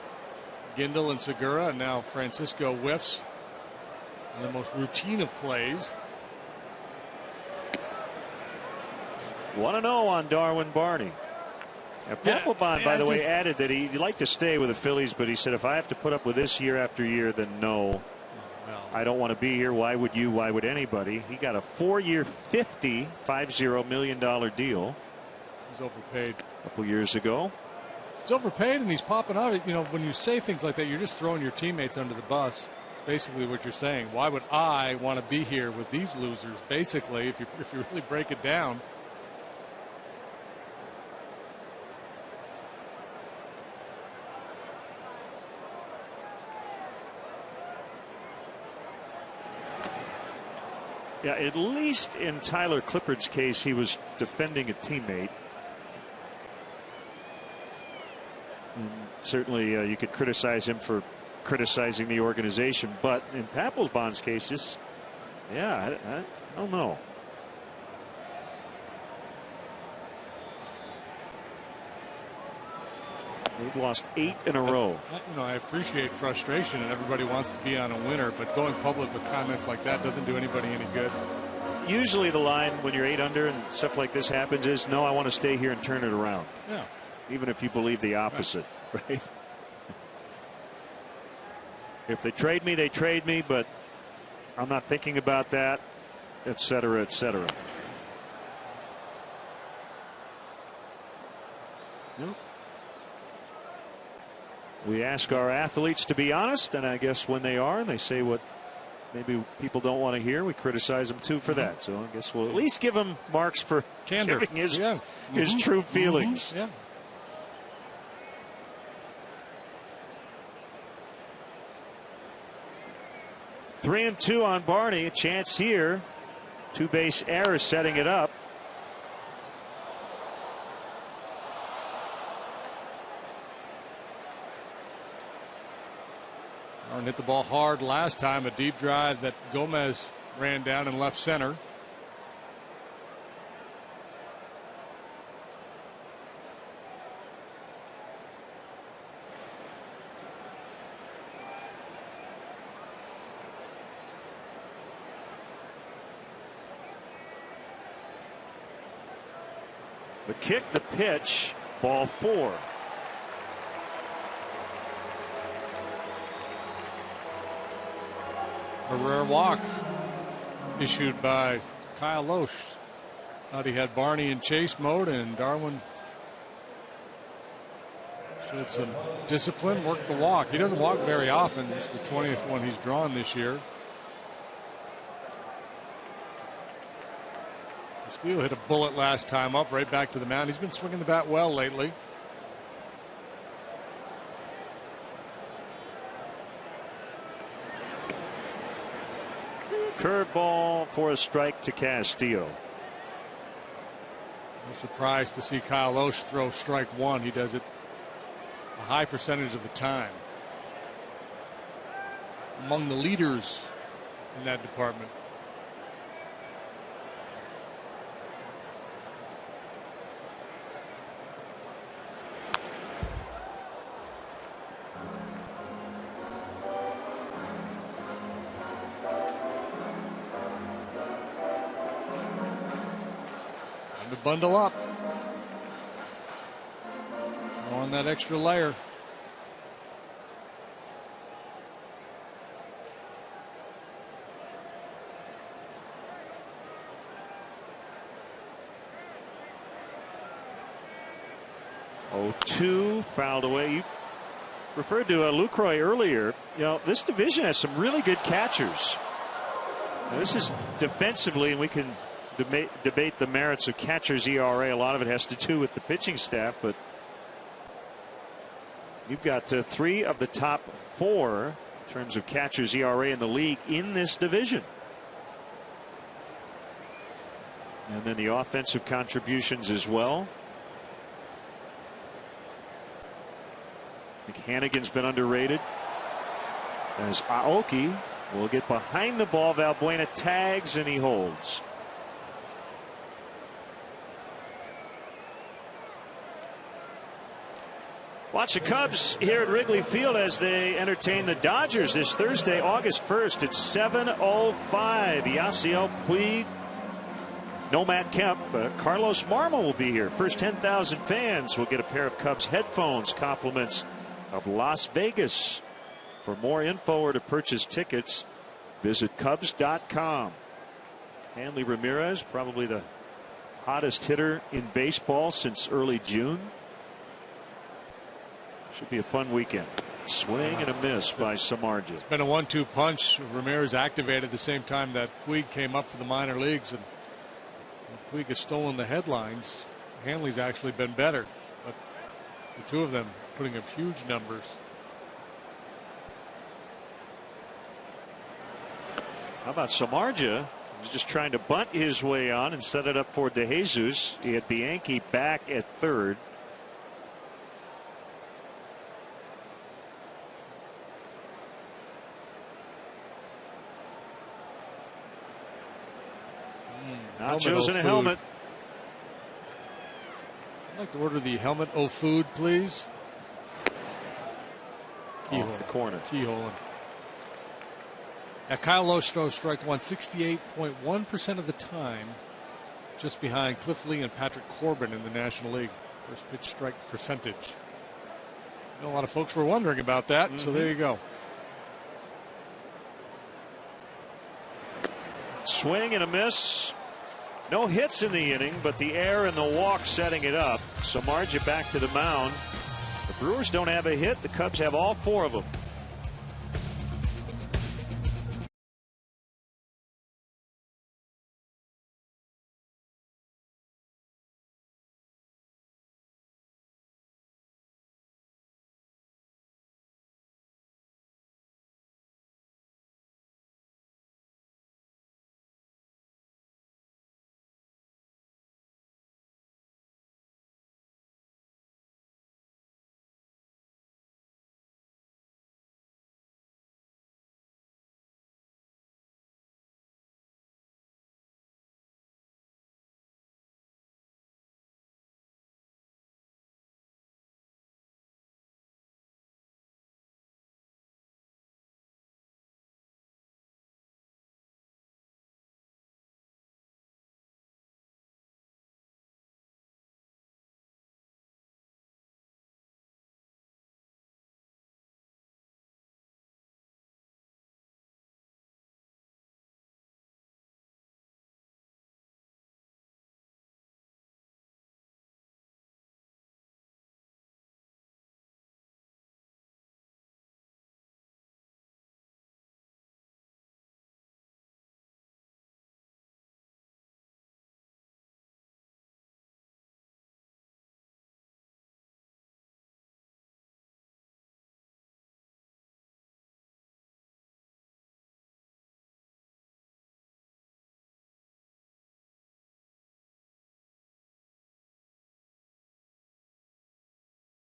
Gindel and Segura, and now Francisco whiffs in the most routine of plays. 1-0 on Darwin Barney. Papelbon, by the way, added that he'd like to stay with the Phillies, but he said, if I have to put up with this year after year, then no. I don't want to be here. Why would you? Why would anybody? He got a 4-year, $50 million deal. He's overpaid. A couple years ago. He's overpaid, and he's popping out. You know, when you say things like that, you're just throwing your teammates under the bus. Basically what you're saying. Why would I want to be here with these losers? Basically, if you really break it down. Yeah, at least in Tyler Clippard's case, he was defending a teammate. And certainly you could criticize him for criticizing the organization, but in Papelbon's case, just, yeah, I don't know. They've lost 8 in a row. I appreciate frustration and everybody wants to be on a winner, but going public with comments like that doesn't do anybody any good. Usually the line when you're 8 under and stuff like this happens is, no, I want to stay here and turn it around. Yeah. Even if you believe the opposite, right? If they trade me, they trade me, but I'm not thinking about that, et cetera, et cetera. Nope. We ask our athletes to be honest, and I guess when they are and they say what maybe people don't want to hear, we criticize them too for that. So I guess we'll at least give him marks for candor, giving his true feelings. Yeah. 3-2 on Barney. A chance here. 2-base error setting it up. Aaron hit the ball hard last time. A deep drive that Gomez ran down in left center. The kick, the pitch, ball 4. A rare walk issued by Kyle Loesch. Thought he had Barney in chase mode, and Darwin showed some discipline, worked the walk. He doesn't walk very often. It's the 20th one he's drawn this year. Steele hit a bullet last time up, right back to the mound. He's been swinging the bat well lately. Curveball for a strike to Castillo. I'm surprised to see Kyle Loesch throw strike 1. He does it a high percentage of the time. Among the leaders in that department. Bundle up on that extra layer. Oh, 2 fouled away. You referred to Lucroy earlier. You know, this division has some really good catchers. Now, this is defensively, and we can debate the merits of catcher's ERA. A lot of it has to do with the pitching staff, but you've got 3 of the top 4 in terms of catcher's ERA in the league in this division. And then the offensive contributions as well. I think Hannigan's been underrated, as Aoki will get behind the ball. Valbuena tags and he holds. Watch the Cubs here at Wrigley Field as they entertain the Dodgers this Thursday, August 1st at 7:05. Yasiel Puig, no Matt Kemp, Carlos Marmol will be here. First 10,000 fans will get a pair of Cubs headphones, compliments of Las Vegas. For more info or to purchase tickets, visit Cubs.com. Hanley Ramirez, probably the hottest hitter in baseball since early June. Should be a fun weekend. Swing and a miss by Samardzija. It's been a 1-2 punch. Ramirez activated at the same time that Puig came up for the minor leagues, and Puig has stolen the headlines. Hanley's actually been better, but the two of them putting up huge numbers. How about Samardzija He's just trying to bunt his way on and set it up for DeJesus. He had Bianchi back at third. Nachos and a helmet. I'd like to order the helmet o food, please. Keyhole. Off the corner. Keyhole. Kyle Lostro strike one 68.1% of the time, just behind Cliff Lee and Patrick Corbin in the National League. First pitch strike percentage. I know a lot of folks were wondering about that, so there you go. Swing and a miss. No hits in the inning, but the error and the walk setting it up. Samardzija back to the mound. The Brewers don't have a hit. The Cubs have all four of them.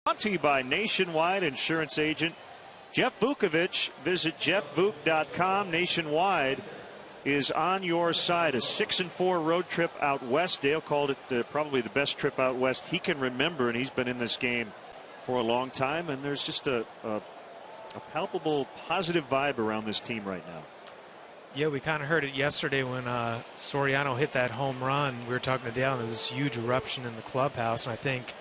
Brought to you by Nationwide Insurance Agent Jeff Vukovich. Visit jeffvuk.com. Nationwide is on your side. A 6-4 road trip out west. Dale called it probably the best trip out west he can remember, and he's been in this game for a long time. And there's just a palpable positive vibe around this team right now. Yeah, we kind of heard it yesterday when Soriano hit that home run. We were talking to Dale, and there was this huge eruption in the clubhouse, and I think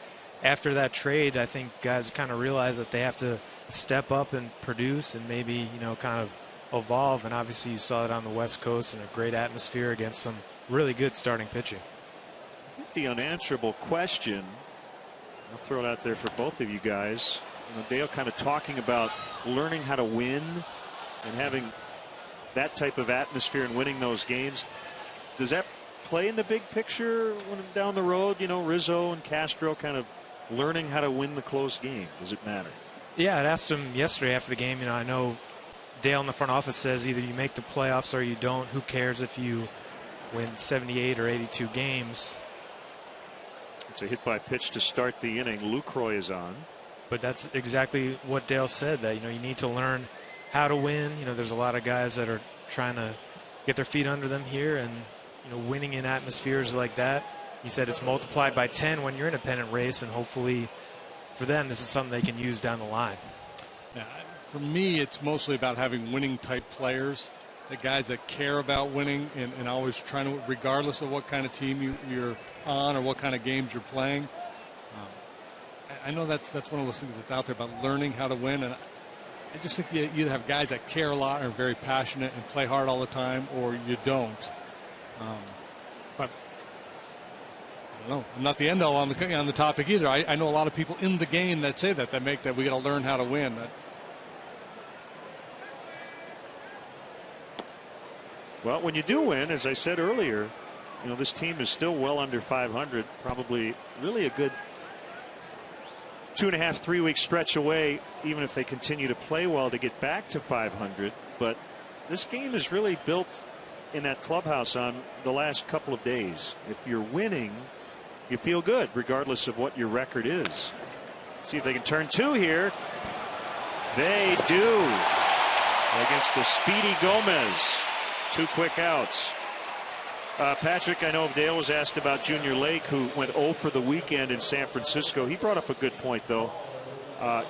after that trade, I think guys kind of realize that they have to step up and produce and maybe, you know, kind of evolve. And obviously you saw it on the West Coast in a great atmosphere against some really good starting pitching. I think the unanswerable question, I'll throw it out there for both of you guys. You know, Dale kind of talking about learning how to win and having that type of atmosphere and winning those games. Does that play in the big picture when down the road, you know, Rizzo and Castro kind of learning how to win the close game? Does it matter? Yeah, I asked him yesterday after the game. You know, I know Dale in the front office says either you make the playoffs or you don't. Who cares if you win 78 or 82 games? It's a hit by pitch to start the inning. Lucroy is on. But that's exactly what Dale said, that, you know, you need to learn how to win. You know, there's a lot of guys that are trying to get their feet under them here, and, you know, winning in atmospheres like that, he said it's multiplied by 10 when you're in a pennant race, and hopefully for them this is something they can use down the line. Yeah, for me, it's mostly about having winning type players, the guys that care about winning and always trying to, regardless of what kind of team you're on or what kind of games you're playing. I know that's one of those things that's out there about learning how to win, and I just think you either have guys that care a lot and are very passionate and play hard all the time, or you don't. But I don't know. I'm not the end all on the topic either. I know a lot of people in the game that say that make that we got to learn how to win. Well, when you do win, as I said earlier, you know, this team is still well under 500. Probably really a good 2.5, 3 week stretch away, even if they continue to play well, to get back to 500. But this game is really built in that clubhouse on the last couple of days. If you're winning, you feel good regardless of what your record is. See if they can turn two here. They do against the speedy Gomez. 2 quick outs. Patrick, I know Dale was asked about Junior Lake, who went 0 for the weekend in San Francisco. He brought up a good point, though.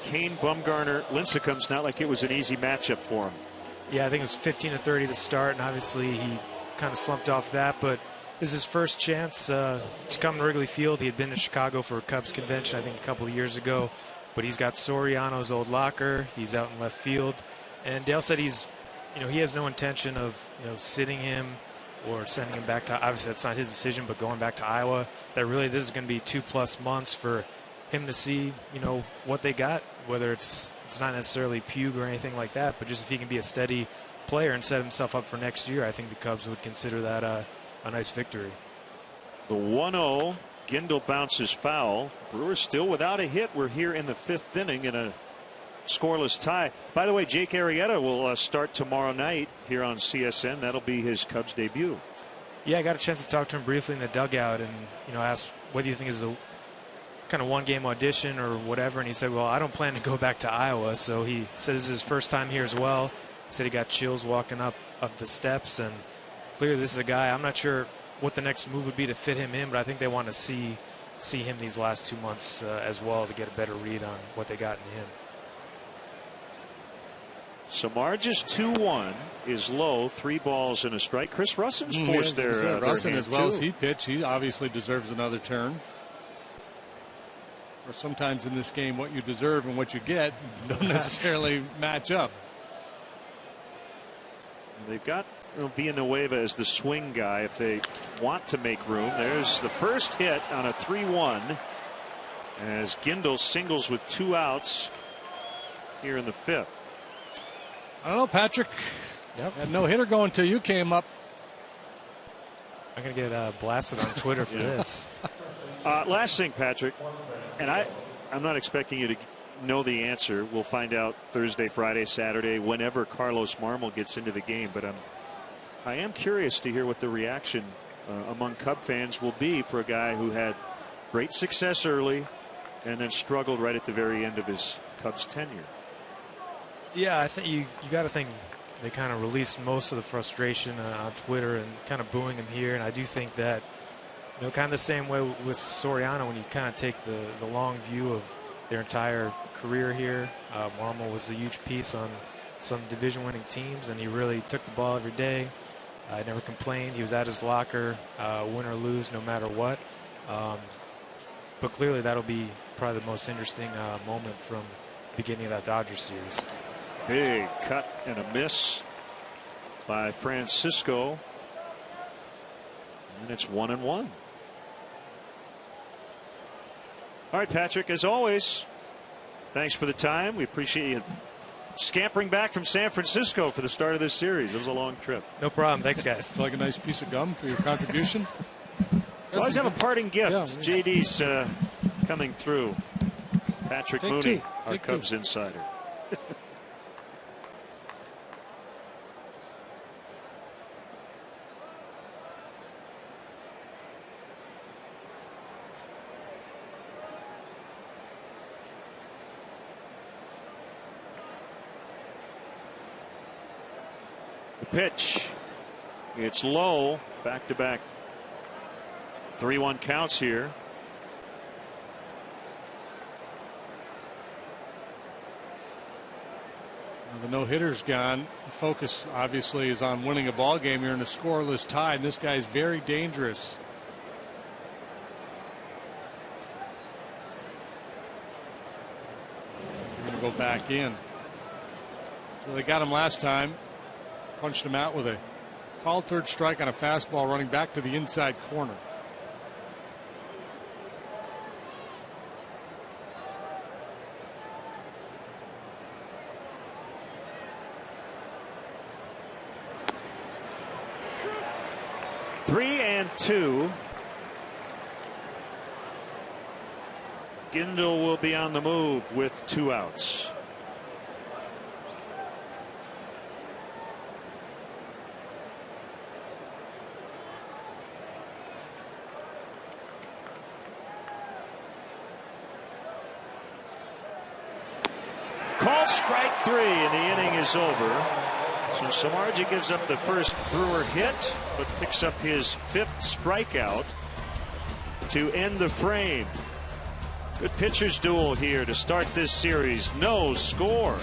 Kane, Bumgarner, Lincecum's not like it was an easy matchup for him. Yeah, I think it was 15-30 to start, and obviously he kind of slumped off that, but this is his first chance to come to Wrigley Field. He had been to Chicago for a Cubs convention, I think, a couple of years ago, but he's got Soriano's old locker. He's out in left field, and Dale said he has no intention of sitting him or sending him back to, obviously that's not his decision, but going back to Iowa. That really, this is going to be 2+ months for him to see what they got, whether it's not necessarily Pugue or anything like that, but just if he can be a steady player and set himself up for next year, I think the Cubs would consider that a nice victory. The 1-0, Gindel bounces foul. Brewers still without a hit. We're here in the 5th inning in a scoreless tie. By the way, Jake Arrieta will start tomorrow night here on CSN. That'll be his Cubs debut. Yeah, I got a chance to talk to him briefly in the dugout and asked whether you think this is a kind of one-game audition or whatever, and he said, well, I don't plan to go back to Iowa. So he said this is his first time here as well. He said he got chills walking up the steps, and clearly this is a guy, I'm not sure what the next move would be to fit him in, but I think they want to see him these last 2 months as well to get a better read on what they got in him. Samardzij's 2-1 is low, 3 balls and a strike. Chris Russin's forced their Russin, as well as too. he pitched, he obviously deserves another turn. Or sometimes in this game, what you deserve and what you get don't necessarily match up. They've got Villanueva as the swing guy if they want to make room. There's the first hit on a 3-1 as Gindel singles with 2 outs here in the 5th. I don't know, Patrick. Yep. Had no hitter going till you came up. I'm going to get blasted on Twitter for this. Last thing, Patrick, and I'm not expecting you to know the answer. We'll find out Thursday, Friday, Saturday, whenever Carlos Marmol gets into the game. But I am curious to hear what the reaction among Cub fans will be for a guy who had great success early and then struggled right at the very end of his Cubs tenure. Yeah, I think you got to think they kind of released most of the frustration on Twitter and kind of booing him here. And I do think that, kind of the same way with Soriano, when you kind of take the long view of their entire career here. Marmol was a huge piece on some division-winning teams, and he really took the ball every day. I never complained. He was at his locker, win or lose, no matter what. But clearly that'll be probably the most interesting moment from the beginning of that Dodgers series. Big cut and a miss by Francisco. And it's 1-1. All right, Patrick, as always, thanks for the time. We appreciate you scampering back from San Francisco for the start of this series. It was a long trip. No problem. Thanks, guys. It's like a nice piece of gum for your contribution. We always have a parting gift. Yeah. JD's coming through. Patrick Take Mooney, two. our Take Cubs two. insider. The pitch. It's low. Back-to-back 3-1 counts here. The no-hitter's gone. Focus obviously is on winning a ball game. You're in a scoreless tie, and this guy's very dangerous. They're going to go back in. So they got him last time. Punched him out with a called third strike on a fastball running back to the inside corner. Three and two. Gindel will be on the move with 2 outs. called strike 3, and the inning is over. So Samardzija gives up the first Brewer hit, but picks up his 5th strikeout to end the frame. Good pitchers duel here to start this series. No score.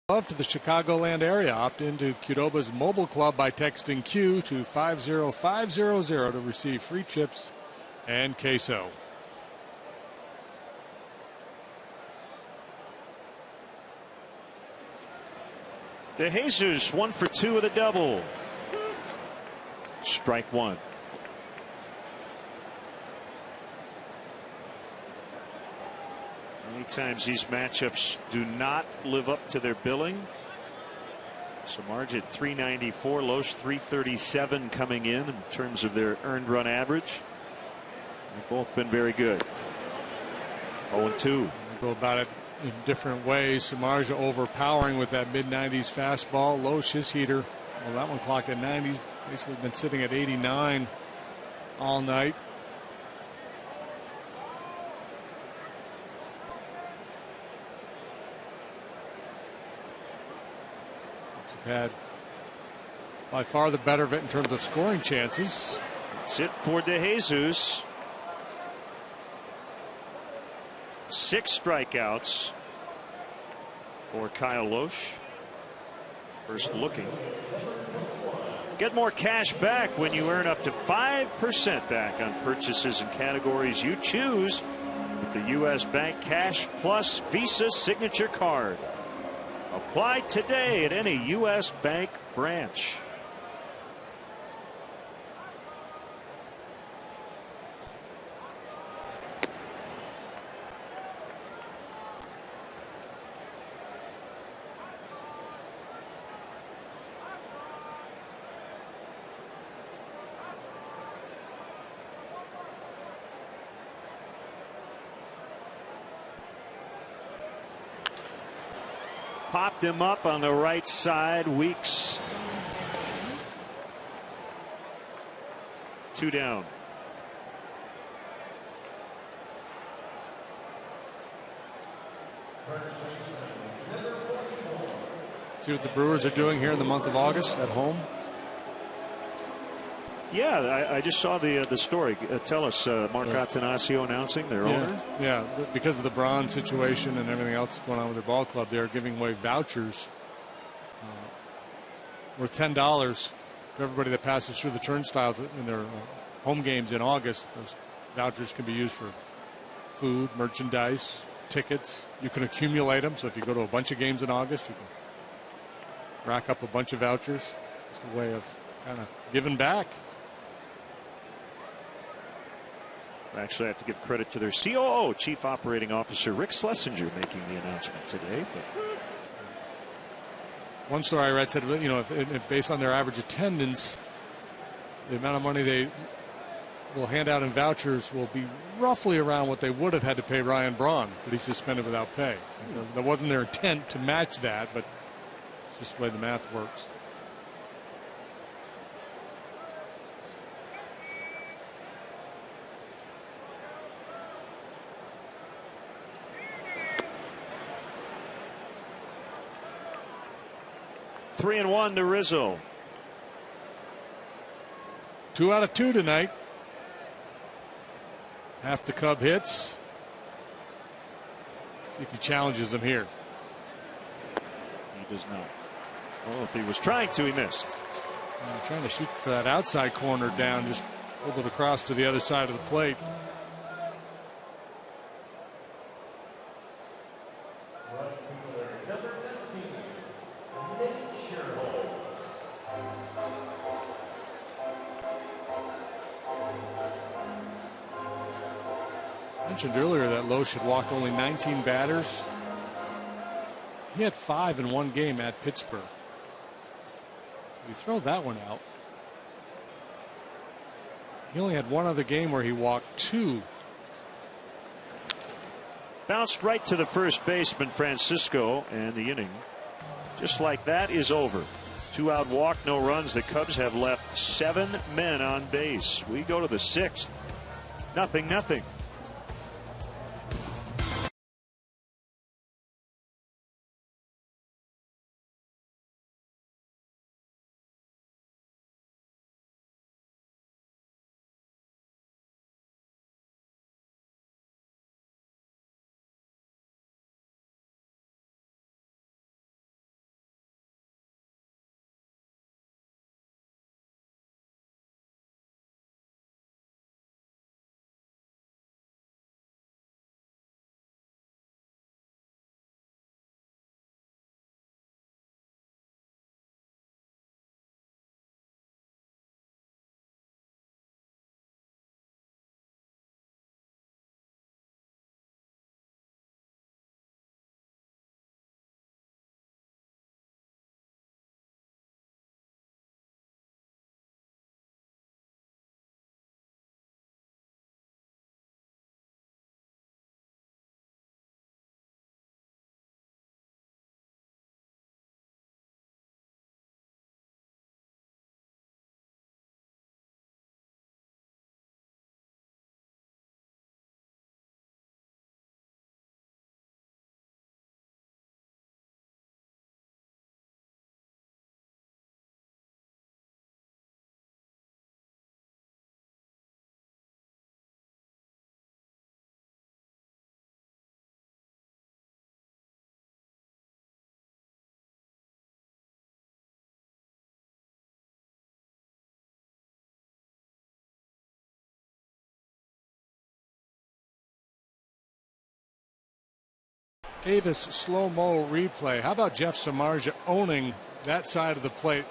Love to the Chicagoland area. Opt into Qdoba's mobile club by texting Q to 50500 to receive free chips and queso. DeJesus 1 for 2 with a double. Strike 1. Many times these matchups do not live up to their billing. Samardzija at 394, Loesch 337 coming in terms of their earned run average. They've both been very good. 0-2. Go about it in different ways. Samardzija overpowering with that mid-90s fastball. Loesch, his heater, well, that one clocked at 90. Basically been sitting at 89 all night. Had by far the better of it in terms of scoring chances. That's it for DeJesus. 6 strikeouts for Kyle Loesch. First looking. Get more cash back when you earn up to 5% back on purchases in categories you choose with the U.S. Bank Cash Plus Visa Signature Card. Apply today at any U.S. Bank branch. Popped him up on the right side. Weeks. 2 down. See what the Brewers are doing here in the month of August at home. Yeah, I just saw the story. Tell us, Mark Attanasio announcing their owner. Yeah, because of the Braun situation and everything else going on with their ball club, they're giving away vouchers worth $10 to everybody that passes through the turnstiles in their home games in August. Those vouchers can be used for food, merchandise, tickets. You can accumulate them. So if you go to a bunch of games in August, you can rack up a bunch of vouchers. It's a way of kind of giving back. Actually, I have to give credit to their COO, Chief Operating Officer Rick Schlesinger, making the announcement today. But one story I read said, you know, if based on their average attendance, the amount of money they will hand out in vouchers will be roughly around what they would have had to pay Ryan Braun, but he's suspended without pay. So that wasn't their intent to match that, but it's just the way the math works. Three and one to Rizzo. 2 out of 2 tonight. Half the Cub hits. See if he challenges them here. He does not. Well, if he was trying to, he missed. Trying to shoot for that outside corner down, just pulled it across to the other side of the plate. Mentioned earlier that Loesch had walked only 19 batters. He had 5 in one game at Pittsburgh. So you throw that one out. He only had one other game where he walked 2. Bounced right to the first baseman, Francisco, and the inning, just like that, is over. 2-out walk, no runs. The Cubs have left 7 men on base. We go to the 6th. 0-0. Davis slow-mo replay. How about Jeff Samardzija owning that side of the plate?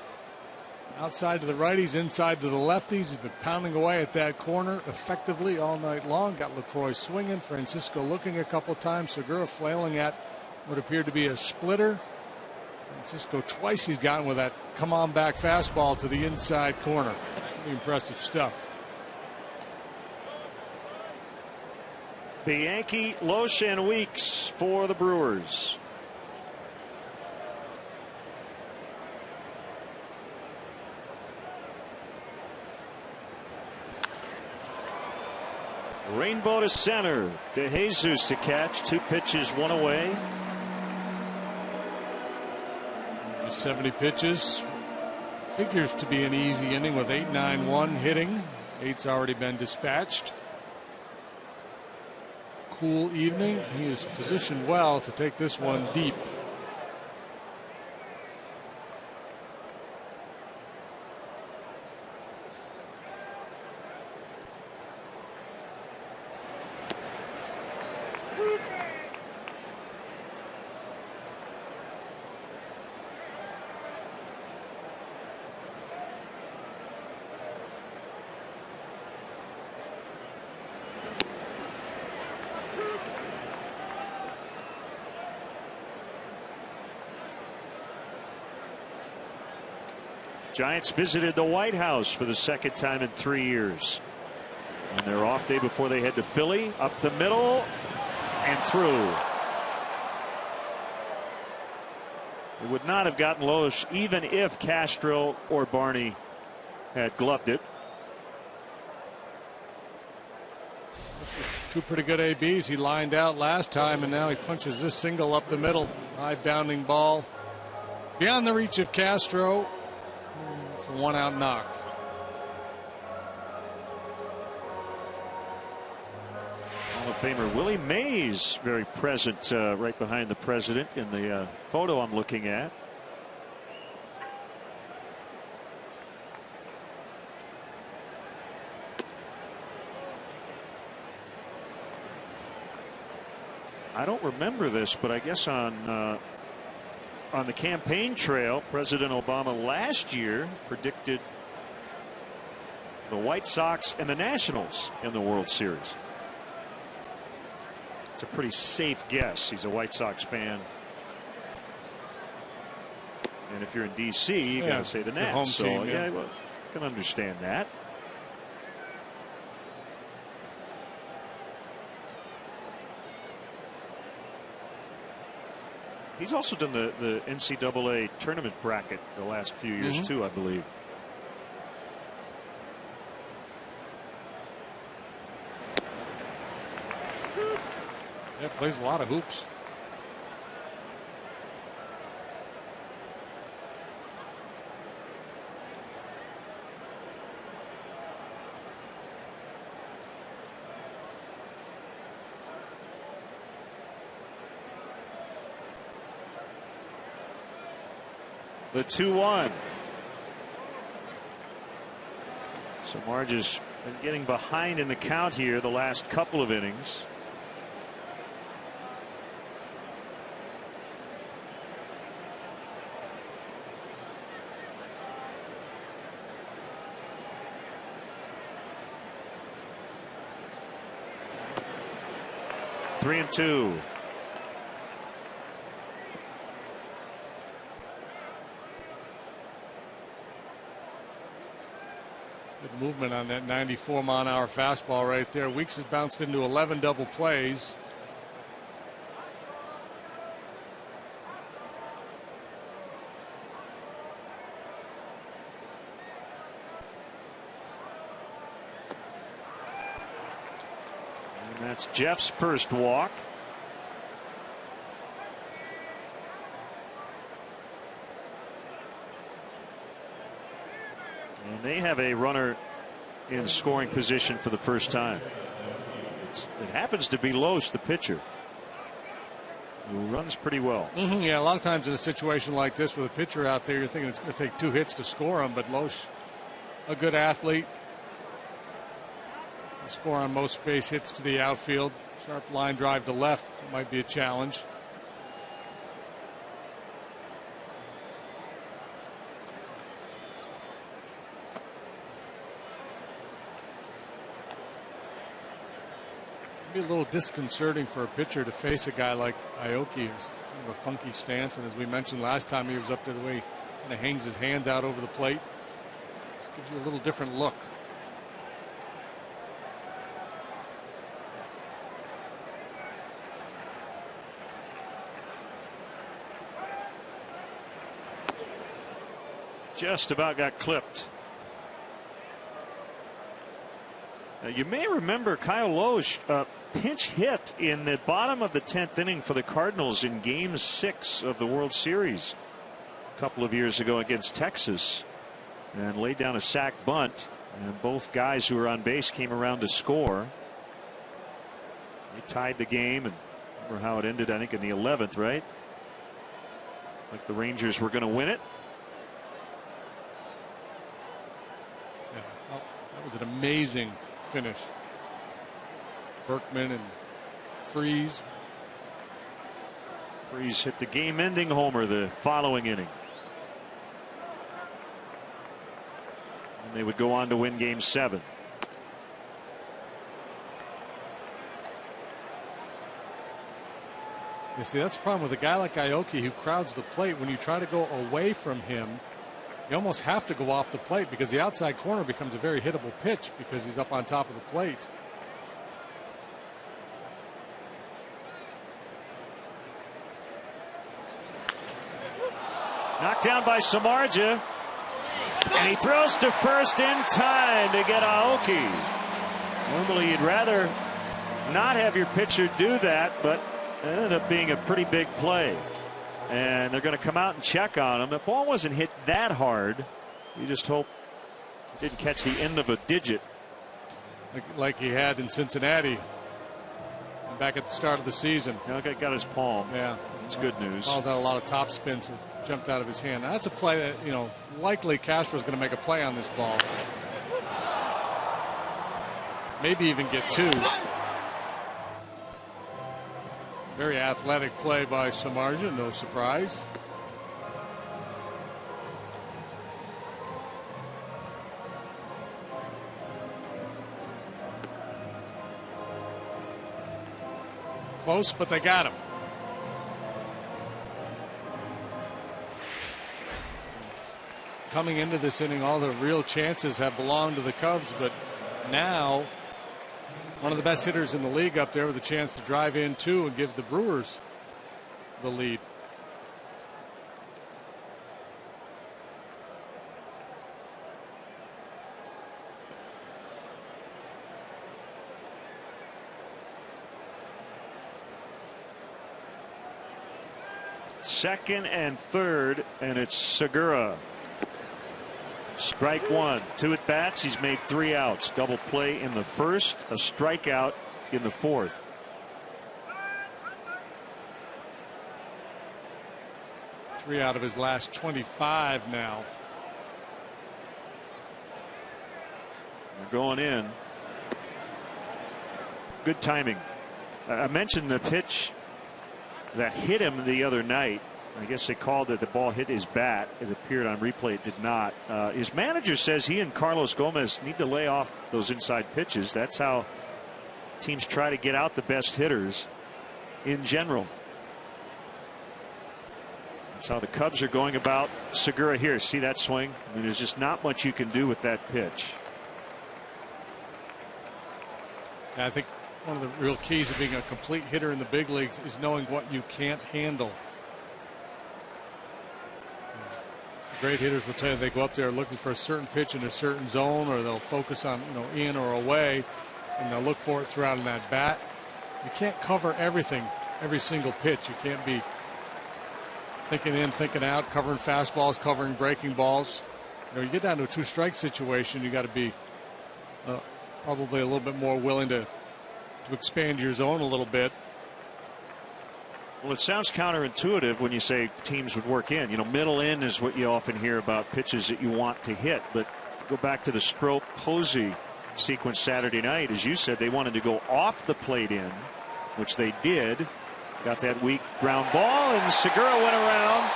Outside to the righties, inside to the lefties. He's been pounding away at that corner effectively all night long. Got LaCroix swinging. Francisco looking a couple times. Segura flailing at what appeared to be a splitter. Francisco twice he's gotten with that come on back fastball to the inside corner. Pretty impressive stuff. Bianchi, Loesch, and Weeks for the Brewers. Rainbow to center. De Jesus to catch. 2 pitches, 1 away. 70 pitches. Figures to be an easy inning with 8-9-1 hitting. 8's already been dispatched. Cool evening. He is positioned well to take this one deep. Giants visited the White House for the second time in 3 years. On their off day before they head to Philly, up the middle and through. It would not have gotten Loesch even if Castro or Barney had gloved it. Two pretty good ABs. He lined out last time, and now he punches this single up the middle. High bounding ball. Beyond the reach of Castro. It's a 1-out knock. Hall of Famer Willie Mays very present right behind the president in the photo I'm looking at. I don't remember this, but I guess on the campaign trail, President Obama last year predicted the White Sox and the Nationals in the World Series. It's a pretty safe guess. He's a White Sox fan. And if you're in D.C., you got to say the Nats. Home so, team, yeah, well, can understand that. He's also done the NCAA tournament bracket the last few years, too, I believe. Yeah, plays a lot of hoops. The 2-1. So Marge has been getting behind in the count here the last couple of innings. Three and two. Good movement on that 94-mile-an-hour fastball right there. Weeks has bounced into 11 double plays. And that's Jeff's first walk. And they have a runner in scoring position for the first time. It happens to be Loesch, the pitcher, who runs pretty well. Yeah, a lot of times in a situation like this with a pitcher out there, you're thinking it's going to take 2 hits to score him, but Loesch, a good athlete. Score on most base hits to the outfield. Sharp line drive to left might be a challenge. Be a little disconcerting for a pitcher to face a guy like Aoki, who's kind of a funky stance, and as we mentioned last time he was up there, the way he kind of hangs his hands out over the plate, just gives you a little different look. Just about got clipped. You may remember Kyle Loesch pinch hit in the bottom of the 10th inning for the Cardinals in Game 6 of the World Series a couple of years ago against Texas, and laid down a sac bunt, and both guys who were on base came around to score. They tied the game, and remember how it ended, I think in the 11th, right? Like the Rangers were going to win it. Yeah, well, that was an amazing finish. Berkman and Freese. Freese hit the game-ending homer the following inning. And they would go on to win Game 7. You see, that's the problem with a guy like Aoki who crowds the plate. When you try to go away from him, You almost have to go off the plate because the outside corner becomes a very hittable pitch because he's up on top of the plate. Knocked down by Samardzija. And he throws to first in time to get Aoki. Normally you'd rather not have your pitcher do that, but it ended up being a pretty big play. And they're going to come out and check on him. The ball wasn't hit that hard. You just hope it didn't catch the end of a digit. Like he had in Cincinnati back at the start of the season. Got his palm. Yeah. It's good news. Ball's had a lot of top spins. Jumped out of his hand. Now, that's a play that, likely Castro's going to make a play on this ball. Maybe even get two. Very athletic play by Samardzija, no surprise. Close, but they got him. Coming into this inning, all the real chances have belonged to the Cubs, but now one of the best hitters in the league up there with a chance to drive in two and give the Brewers the lead. Second and third, and it's Segura. Strike one. 2 at bats. He's made 3 outs. Double play in the first, a strikeout in the fourth. Three out of his last 25 now. They're going in. Good timing. I mentioned the pitch that hit him the other night. I guess they called it the ball hit his bat. It appeared on replay it did not. His manager says he and Carlos Gomez need to lay off those inside pitches. That's how teams try to get out the best hitters in general. That's how the Cubs are going about Segura here. See that swing? I mean, there's just not much you can do with that pitch. I think one of the real keys of being a complete hitter in the big leagues is knowing what you can't handle. Great hitters will tell you they go up there looking for a certain pitch in a certain zone, or they'll focus on in or away, and they'll look for it throughout an at bat. You can't cover everything, every single pitch. You can't be thinking in, thinking out, covering fastballs, covering breaking balls. You get down to a 2-strike situation, you got to be probably a little bit more willing to expand your zone a little bit. Well, it sounds counterintuitive when you say teams would work in. Middle in is what you often hear about pitches that you want to hit. But go back to the Strop-Posey sequence Saturday night. As you said, they wanted to go off the plate in, which they did. Got that weak ground ball, and Segura went around.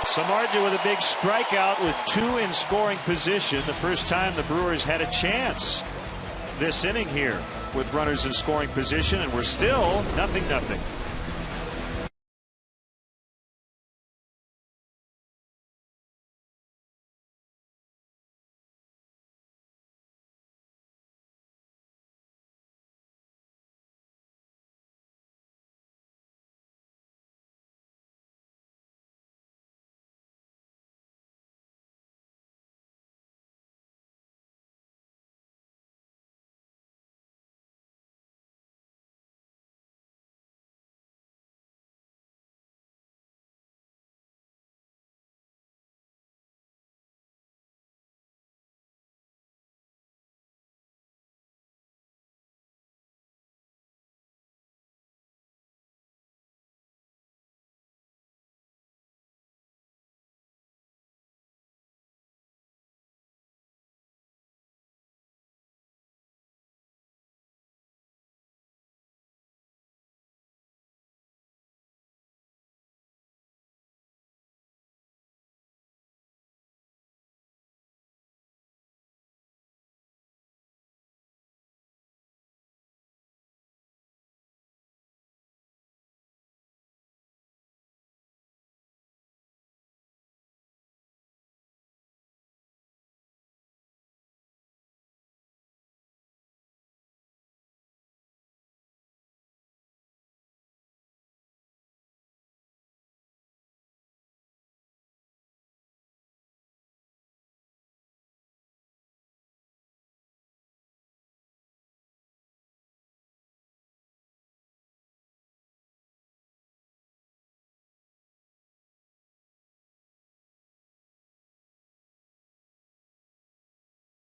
Samardzija with a big strikeout with 2 in scoring position. The first time the Brewers had a chance this inning here with runners in scoring position, and we're still 0-0.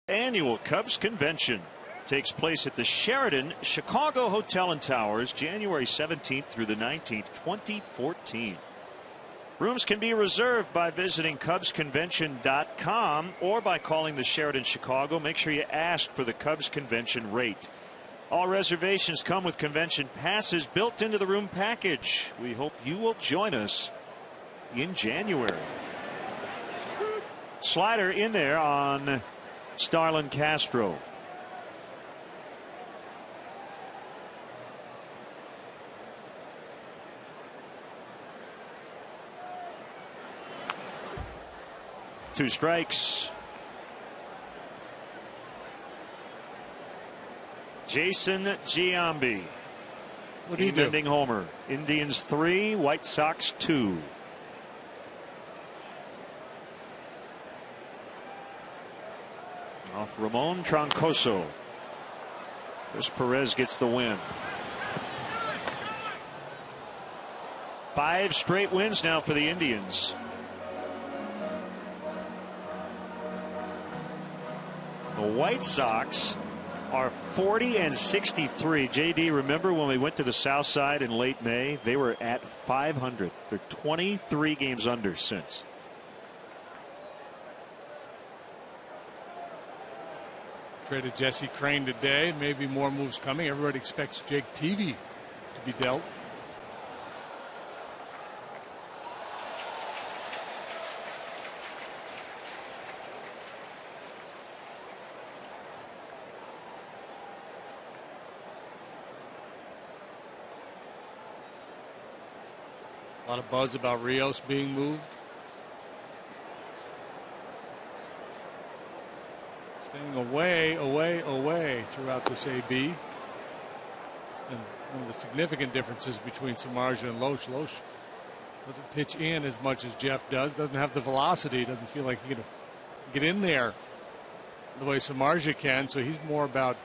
Annual Cubs convention takes place at the Sheraton Chicago Hotel and Towers, January 17th through the 19th, 2014. Rooms can be reserved by visiting CubsConvention.com or by calling the Sheraton Chicago. Make sure you ask for the Cubs convention rate. All reservations come with convention passes built into the room package. We hope you will join us in January. Slider in there on Starlin Castro. Two strikes. Jason Giambi. What do you do? Ending homer. Indians 3, White Sox 2. Off Ramon Troncoso. Chris Perez gets the win. 5 straight wins now for the Indians. The White Sox are 40-63. JD, remember when we went to the South Side in late May? They were at 500. They're 23 games under since. Traded Jesse Crain today. Maybe more moves coming. Everybody expects Jake Peavy to be dealt. A lot of buzz about Rios being moved. Staying away throughout this AB. And one of the significant differences between Samardzija and Loesch. Loesch doesn't pitch in as much as Jeff does. Doesn't have the velocity. Doesn't feel like he can get in there the way Samardzija can. So he's more about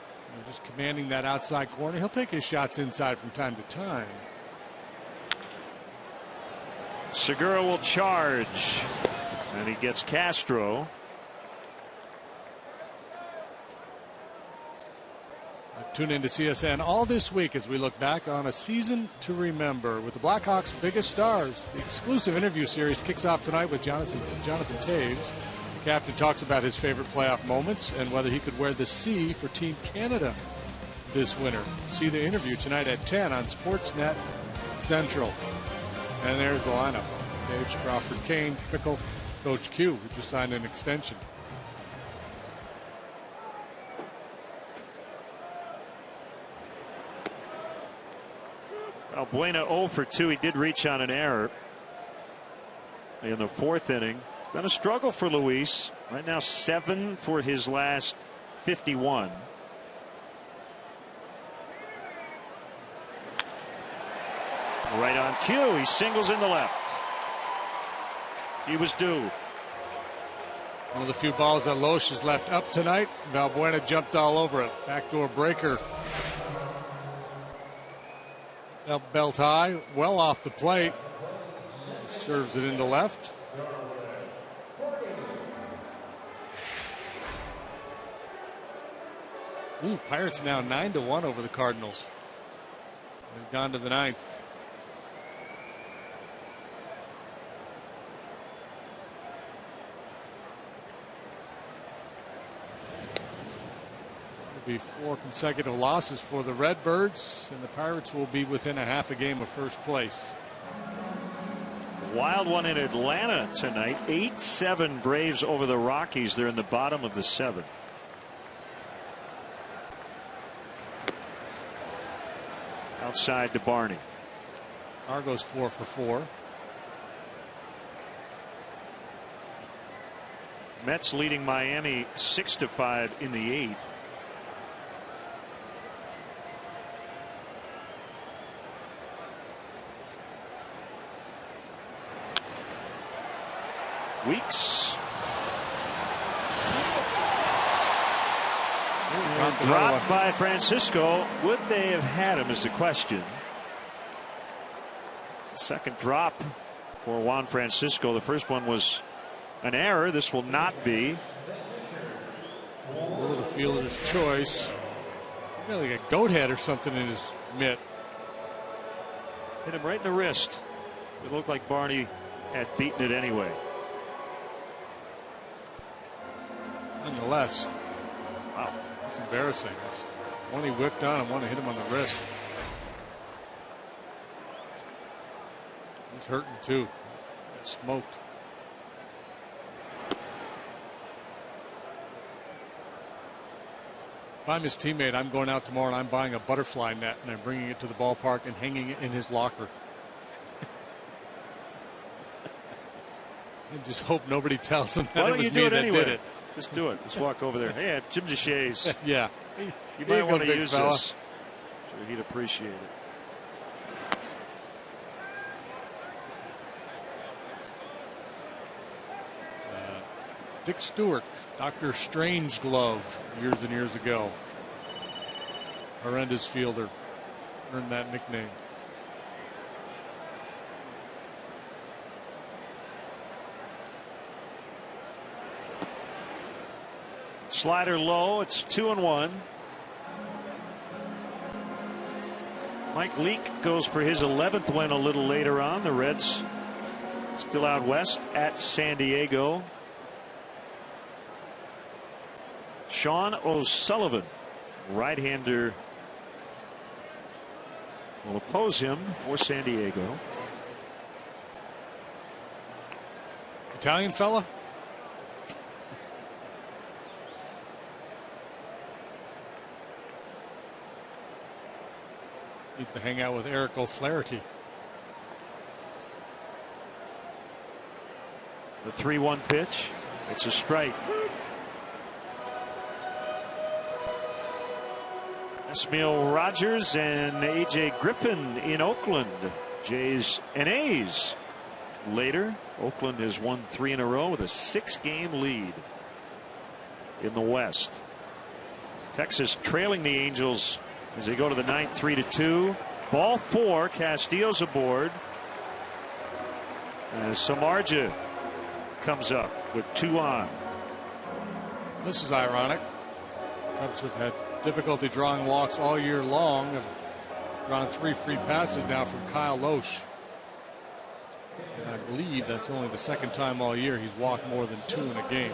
just commanding that outside corner. He'll take his shots inside from time to time. Segura will charge, and he gets Castro. Tune in to CSN all this week as we look back on a season to remember with the Blackhawks' biggest stars. The exclusive interview series kicks off tonight with Jonathan Taves. The captain talks about his favorite playoff moments and whether he could wear the C for Team Canada this winter. See the interview tonight at 10 on Sportsnet Central. And there's the lineup. Gage, Crawford, Kane, Pickle, Coach Q, who just signed an extension. Albuena 0 for 2. He did reach on an error in the 4th inning. It's been a struggle for Luis. Right now 7 for his last 51. Right on cue. He singles in the left. He was due. One of the few balls that Loesch has left up tonight. Valbuena jumped all over it. Backdoor breaker. Belt high, well off the plate. Serves it into left. Ooh, Pirates now 9-1 over the Cardinals. They've gone to the 9th. Be 4 consecutive losses for the Redbirds, and the Pirates will be within a half a game of first place. Wild one in Atlanta tonight. 8-7 Braves over the Rockies. They're in the bottom of the 7th. Outside to Barney. Argo's 4 for 4. Mets leading Miami 6-5 in the 8th. Weeks. Dropped by Francisco. Would they have had him is the question. It's a second drop for Juan Francisco. The first one was an error. This will not be. A little fielder's choice. Got like a goat head or something in his mitt. Hit him right in the wrist. It looked like Barney had beaten it anyway. Nonetheless, wow, that's embarrassing. One he whiffed on and one hit him on the wrist. He's hurting too. Got smoked. If I'm his teammate, I'm going out tomorrow and I'm buying a butterfly net and I'm bringing it to the ballpark and hanging it in his locker. And just hope nobody tells him that it was me that did it. Just do it. Just walk over there. Hey, Jim DeShay's. Yeah. You might want to use this. Sure, he'd appreciate it. Dick Stewart, Dr. Strangeglove, years and years ago. Horrendous fielder. Earned that nickname. Slider low. It's 2-1. Mike Leake goes for his 11th win a little later on. The Reds still out west at San Diego. Sean O'Sullivan, right-hander, will oppose him for San Diego. Italian fella? Needs to hang out with Eric O'Flaherty. The 3-1 pitch. It's a strike. Esmail Rogers and A.J. Griffin in Oakland. Jays and A's later. Oakland has won 3 in a row with a 6-game lead in the West. Texas trailing the Angels as they go to the 9th, 3-2. Ball 4. Castillo's aboard. As Samardzija comes up with 2 on. This is ironic. Cubs have had difficulty drawing walks all year long. Have drawn 3 free passes now from Kyle Loesch. And I believe that's only the 2nd time all year he's walked more than 2 in a game.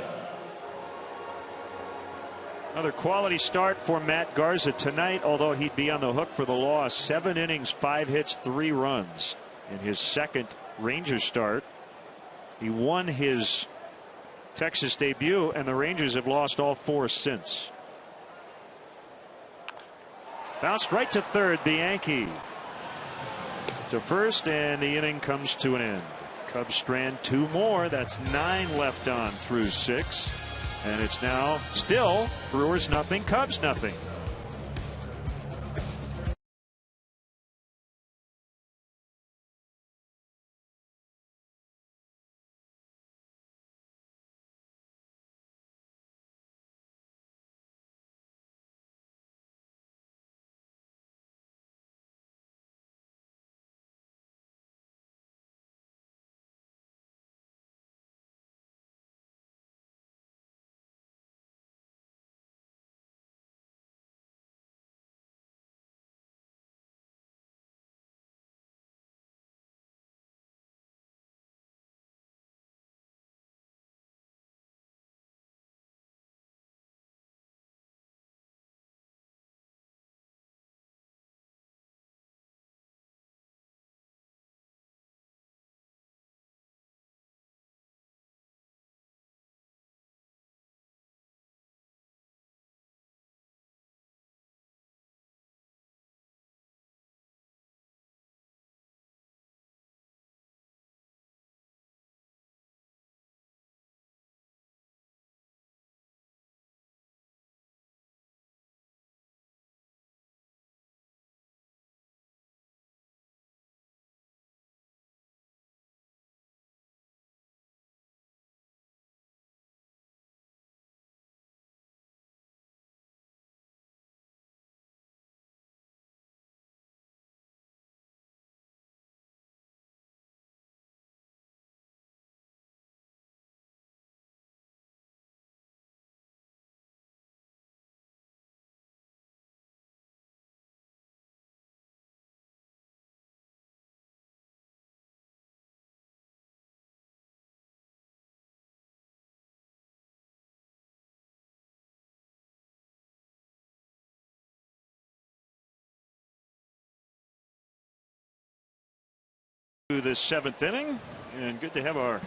Another quality start for Matt Garza tonight, although he'd be on the hook for the loss. 7 innings, 5 hits, 3 runs in his 2nd Rangers start. He won his Texas debut, and the Rangers have lost all 4 since. Bounced right to third. Bianchi to first, and the inning comes to an end. Cubs strand 2 more. That's 9 left on through 6. And it's now still Brewers nothing, Cubs nothing. This 7th inning, and good to have our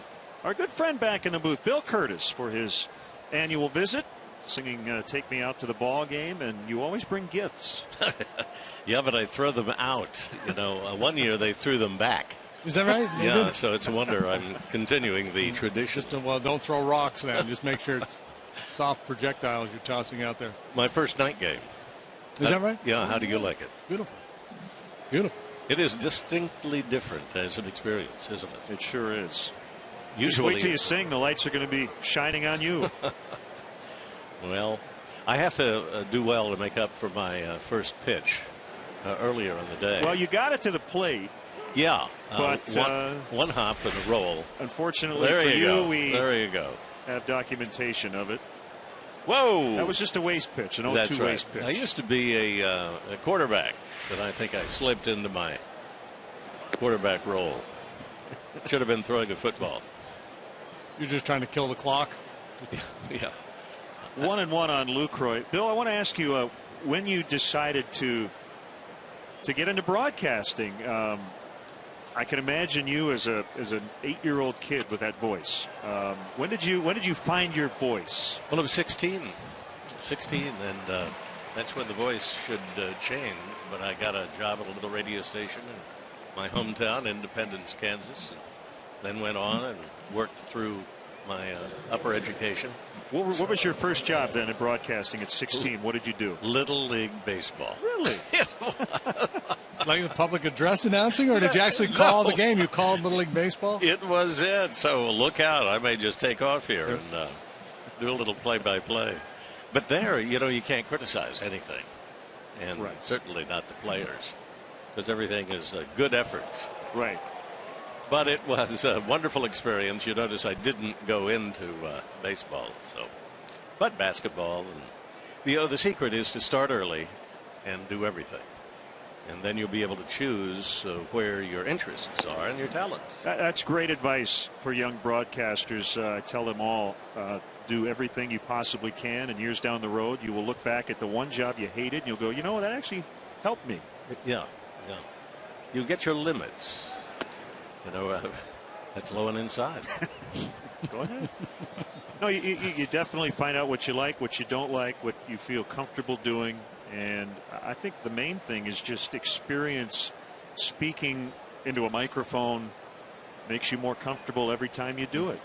good friend back in the booth, Bill Curtis, for his annual visit, singing "Take Me Out to the Ball Game," and you always bring gifts. Yeah, but I throw them out. You know, one year they threw them back. Is that right? Yeah, so it's a wonder I'm continuing the tradition. Well, don't throw rocks then. Just make sure it's soft projectiles you're tossing out there. My first night game. Is that right? Yeah, how do you like it? Beautiful. Beautiful. It is distinctly different as an experience, isn't it? It sure is. Usually, just wait till you sing. The lights are going to be shining on you. Well, I have to do well to make up for my first pitch earlier in the day. Well, you got it to the plate. Yeah, but one hop and a roll. Unfortunately there for you, we there you go. Have documentation of it. Whoa! That was just a waste pitch, an 0-2 That's right. waste pitch. I used to be a quarterback, but I think I slipped into my quarterback role. Should have been throwing a football. You're just trying to kill the clock. Yeah. 1-1 on Lucroy. Bill, I want to ask you when you decided to get into broadcasting. I can imagine you as an 8-year-old kid with that voice. When did you find your voice? Well, I was 16, and that's when the voice should change. But I got a job at a little radio station in my hometown, Independence, Kansas, and then went on and worked through my upper education. What was your first job then at broadcasting at 16? What did you do? Little League Baseball. Really? Like the public address announcing, or did you actually call the game? You called Little League Baseball? It was it. So look out. I may just take off here and do a little play-by-play. But there, you can't criticize anything. And certainly not the players, because everything is a good effort. Right. But it was a wonderful experience. You notice I didn't go into baseball. But basketball. And the secret is to start early and do everything. And then you'll be able to choose where your interests are and your talent. That's great advice for young broadcasters. I tell them all, do everything you possibly can, and years down the road you will look back at the one job you hated and you'll go, that actually helped me. Yeah. You get your limits. That's low and inside. Go ahead. No, you definitely find out what you like, what you don't like, what you feel comfortable doing. And I think the main thing is just experience. Speaking into a microphone makes you more comfortable every time you do it.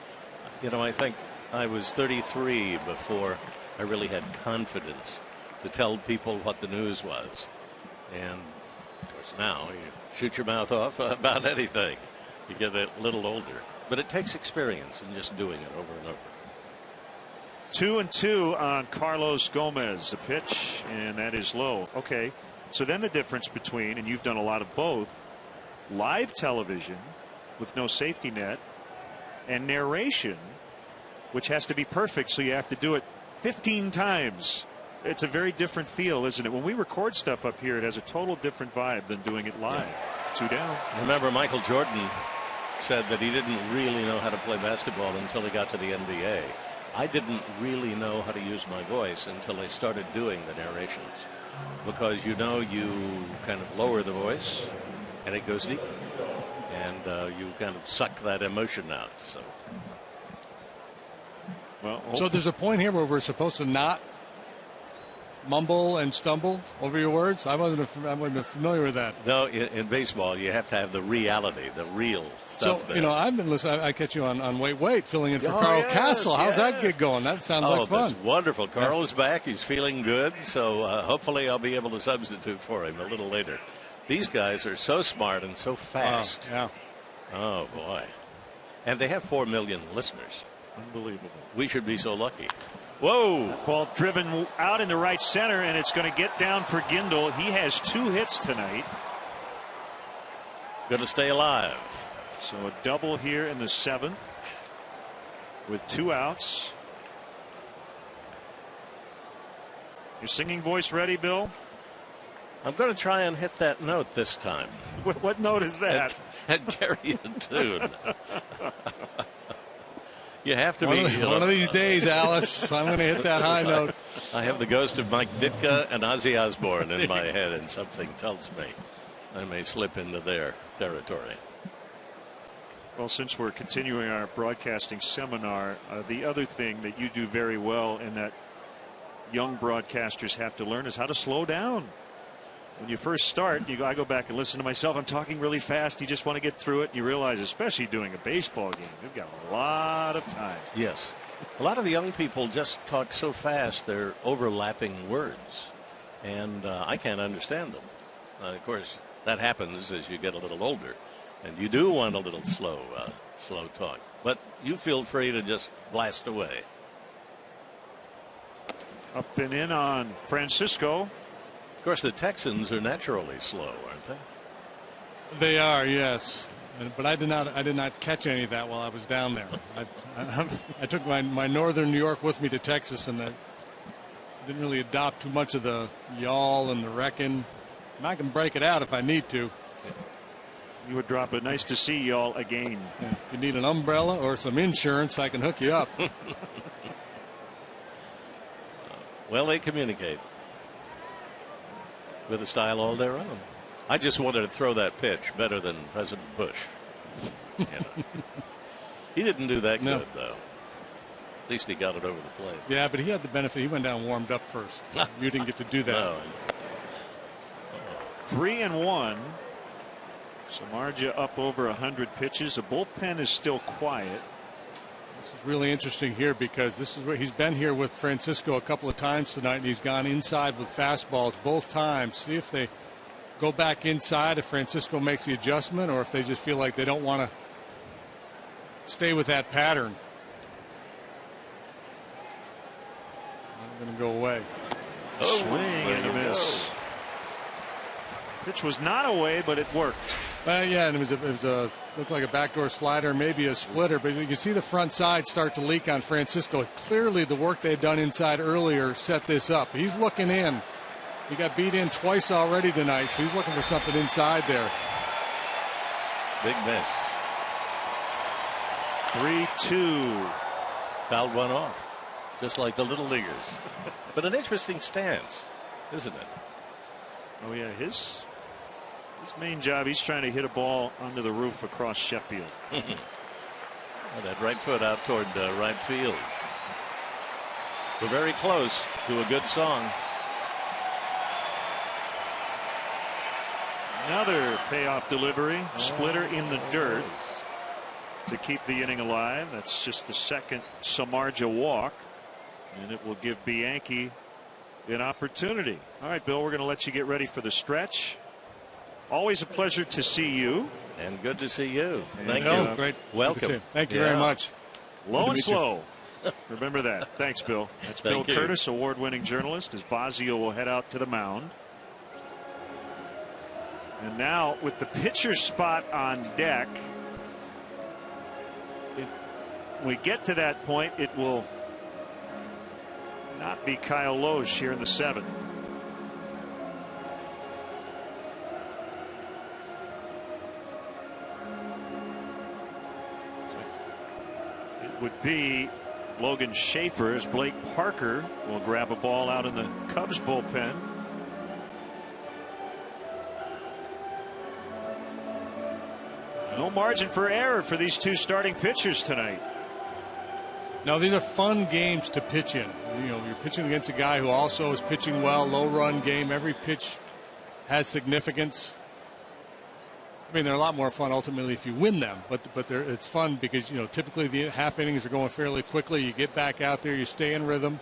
I think I was 33 before I really had confidence to tell people what the news was. And of course now you shoot your mouth off about anything. You get a little older, but it takes experience in just doing it over and over. 2-2 on Carlos Gomez. A pitch, and that is low. Okay, so then the difference between, and you've done a lot of both, live television with no safety net and narration, which has to be perfect, so you have to do it 15 times. It's a very different feel, isn't it? When we record stuff up here, it has a total different vibe than doing it live. Yeah. 2 down. Remember, Michael Jordan said that he didn't really know how to play basketball until he got to the NBA. I didn't really know how to use my voice until I started doing the narrations, because you kind of lower the voice and it goes deeper, and you kind of suck that emotion out. So there's a point here where we're supposed to not mumble and stumble over your words. I wasn't familiar with that. No, in baseball you have to have the reality, the real stuff. So I've been listening. I catch you on Wait, filling in for Carl Castle. How's that gig going? That sounds like fun. That's wonderful. Carl's back. He's feeling good. So hopefully I'll be able to substitute for him a little later. These guys are so smart and so fast. Yeah. Oh boy. And they have 4 million listeners. Unbelievable. We should be so lucky. Whoa. Ball driven out into right center, and it's going to get down for Gindel. He has 2 hits tonight. Going to stay alive. So a double here in the 7th with 2 outs. Your singing voice ready, Bill? I'm going to try and hit that note this time. What note is that? And carry a tune. You have to one be. One of these days, Alice, I'm going to hit that high note. I have the ghost of Mike Ditka and Ozzy Osbourne in my head, and something tells me I may slip into their territory. Well, since we're continuing our broadcasting seminar, the other thing that you do very well and that young broadcasters have to learn is how to slow down. When you first start, I go back and listen to myself. I'm talking really fast. You just want to get through it. And you realize, especially doing a baseball game, you've got a lot of time. Yes. A lot of the young people just talk so fast, they're overlapping words. And I can't understand them. Of course, that happens as you get a little older. And you do want a little slow talk. But you feel free to just blast away. Up and in on Francisco. Of course, the Texans are naturally slow, aren't they? They are, yes. But I did not catch any of that while I was down there. I took my northern New York with me to Texas, and I didn't really adopt too much of the y'all and the reckon. And I can break it out if I need to. You would drop it. Nice to see y'all again. Yeah, if you need an umbrella or some insurance, I can hook you up. Well, they communicate with a style all their own. I just wanted to throw that pitch better than President Bush. You know. He didn't do that good, though. At least he got it over the plate. Yeah, but he had the benefit. He went down and warmed up first. You didn't get to do that. No. 3-1. Samardzija up over 100 pitches. The bullpen is still quiet. This is really interesting here because this is where he's been here with Francisco a couple of times tonight, and he's gone inside with fastballs both times. See if they go back inside, if Francisco makes the adjustment, or if they just feel like they don't want to stay with that pattern. I'm going to go away. Swing and a miss. Pitch was not away, but it worked. Yeah, and it was a looked like a backdoor slider, maybe a splitter, but you can see the front side start to leak on Francisco. Clearly, the work they had done inside earlier set this up. He's looking in. He got beat in twice already tonight, so he's looking for something inside there. Big miss. 3-2. Fouled one off, just like the little leaguers. But an interesting stance, isn't it? Oh yeah, his main job, he's trying to hit a ball under the roof across Sheffield. That right foot out toward right field. We're very close to a good song. Another payoff delivery, splitter in the dirt to keep the inning alive. That's just the second Samardzija walk, and it will give Bianchi an opportunity. All right, Bill, we're going to let you get ready for the stretch. Always a pleasure to see you. And good to see you. Thank you. you. Great. Welcome. Thank you very much. Low and slow. Remember that. Thanks, Bill. That's Bill Curtis, award-winning journalist, as Bosio will head out to the mound. And now with the pitcher's spot on deck, if we get to that point, it will not be Kyle Loesch here in the 7th. It would be Logan Schaefer as Blake Parker will grab a ball out in the Cubs bullpen. No margin for error for these two starting pitchers tonight. No, these are fun games to pitch in. You know, you're pitching against a guy who also is pitching well, low run game. Every pitch has significance. I mean, they're a lot more fun ultimately if you win them, but it's fun because, you know, typically the half innings are going fairly quickly. You get back out there, you stay in rhythm.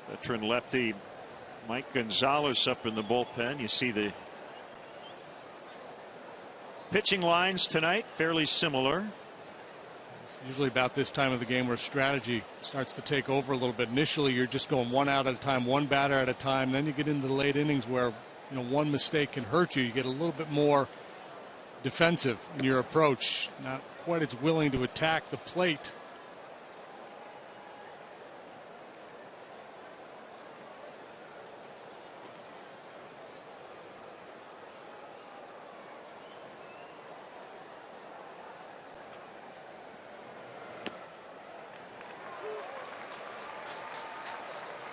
Veteran lefty Mike Gonzalez up in the bullpen. You see the pitching lines tonight fairly similar. It's usually about this time of the game where strategy starts to take over a little bit. Initially, you're just going one out at a time, one batter at a time. Then you get into the late innings where, you know, one mistake can hurt you. You get a little bit more defensive in your approach, not quite as willing to attack the plate.